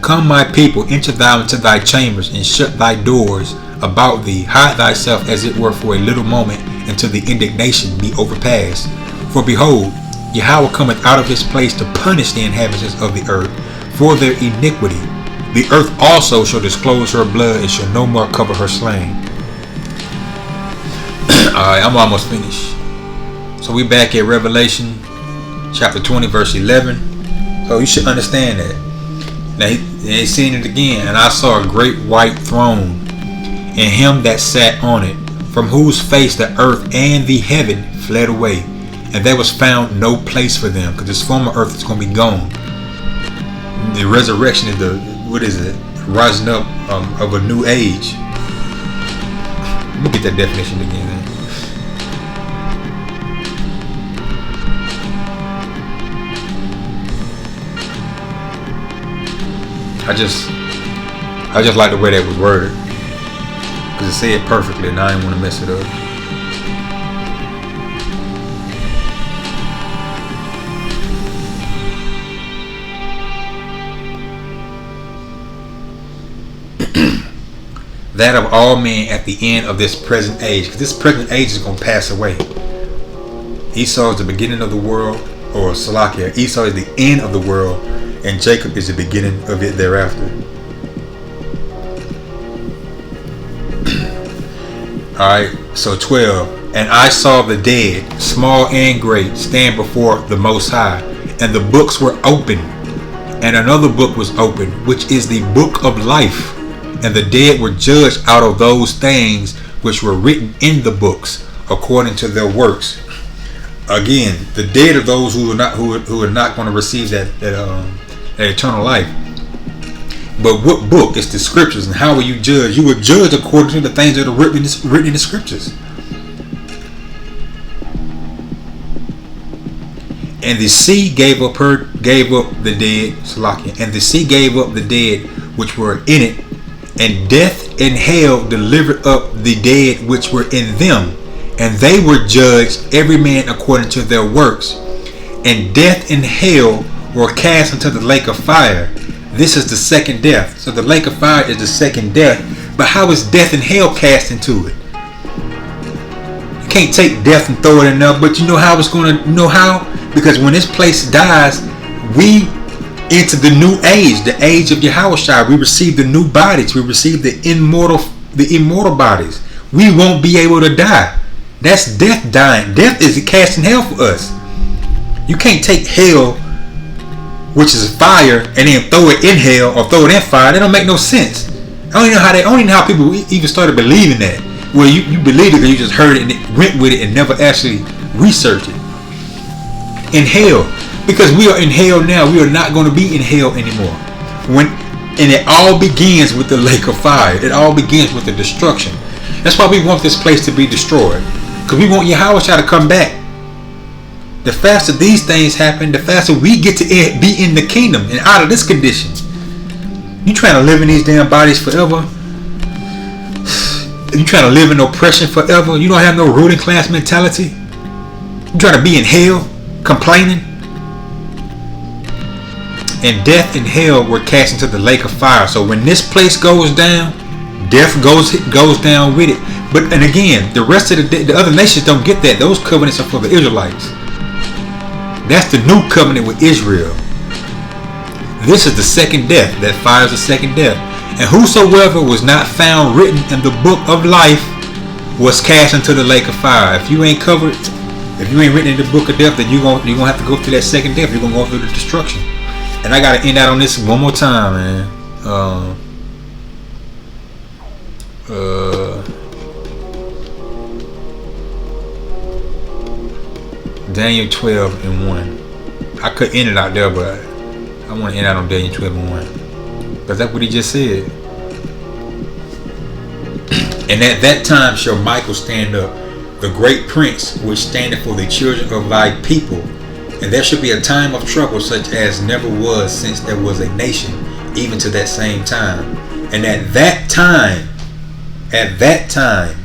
Come, my people, enter thou into thy chambers, and shut thy doors about thee. Hide thyself as it were for a little moment until the indignation be overpassed. For behold, Yahweh cometh out of his place to punish the inhabitants of the earth for their iniquity. The earth also shall disclose her blood, and shall no more cover her slain. Alright, I'm almost finished. So we back at Revelation chapter 20, verse 11. So you should understand that. Now he's seen it again. And I saw a great white throne, and him that sat on it, from whose face the earth and the heaven fled away, and there was found no place for them, because this former earth is going to be gone. The resurrection is the, what is it? Rising up of a new age. Let me get that definition again. I just like the way that was worded, because it said it perfectly, and I didn't want to mess it up. That of all men at the end of this present age, because this present age is going to pass away. Esau is the beginning of the world, or Salakia, Esau is the end of the world, and Jacob is the beginning of it thereafter. Alright, so 12. And I saw the dead, small and great, stand before the Most High, and the books were open. And another book was opened, which is the book of life. And the dead were judged out of those things which were written in the books, according to their works. Again, the dead are those who are not going to receive that eternal life. But what book? It's the scriptures. And how will you judge? You will judge according to the things that are written in the scriptures. And the sea gave up the dead, Salakia, and the sea gave up the dead which were in it, and death and hell delivered up the dead which were in them, and they were judged every man according to their works. And death and hell were cast into the lake of fire. This is the second death. So the lake of fire is the second death. But how is death and hell cast into it? You can't take death and throw it in there. But you know how it's going to, you know how? Because when this place dies, we into the new age, the age of Yahushua. We receive the new bodies. We receive the immortal bodies. We won't be able to die. That's death dying. Death is casting hell for us. You can't take hell, which is fire, and then throw it in hell or throw it in fire. That don't make no sense. I don't even know how people even started believing that. Well, you believe it because you just heard it and it went with it and never actually researched it. In hell. Because we are in hell now. We are not going to be in hell anymore. And it all begins with the lake of fire. It all begins with the destruction. That's why we want this place to be destroyed. Because we want Yahushua to come back. The faster these things happen, the faster we get to be in the kingdom and out of this condition. You trying to live in these damn bodies forever? You trying to live in oppression forever? You don't have no ruling class mentality? You trying to be in hell, complaining? And death and hell were cast into the lake of fire. So when this place goes down, death goes down with it. And again, the rest of the other nations don't get that. Those covenants are for the Israelites. That's the new covenant with Israel. This is the second death. That fire is the second death. And whosoever was not found written in the book of life was cast into the lake of fire. If you ain't covered, if you ain't written in the book of death, then you're gonna have to go through that second death. You're gonna go through the destruction. And I gotta end out on this one more time, man. Daniel 12:1. I could end it out there, but I want to end out on Daniel 12:1 because that's what he just said. And at that time shall Michael stand up, the great prince, which standeth for the children of thy people. And there shall be a time of trouble such as never was since there was a nation, even to that same time. And at that time,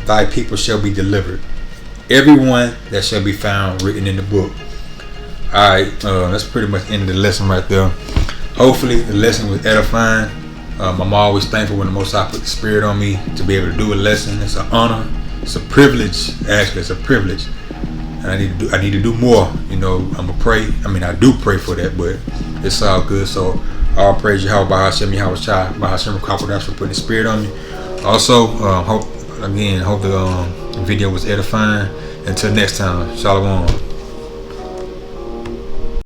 thy people shall be delivered. Everyone that shall be found written in the book. Alright, that's pretty much the end of the lesson right there. Hopefully the lesson was edifying. I'm always thankful when the Most High put the Spirit on me to be able to do a lesson. It's an honor. It's a privilege. Actually, it's a privilege. And I need to do more. You know, I'm going to pray. I mean, I do pray for that, but it's all good. So, all praise Yahweh, Bahashem, Yahushua, Bahashem, Kakodash for putting the Spirit on me. Also, hope the video was edifying. Until next time, Shalom.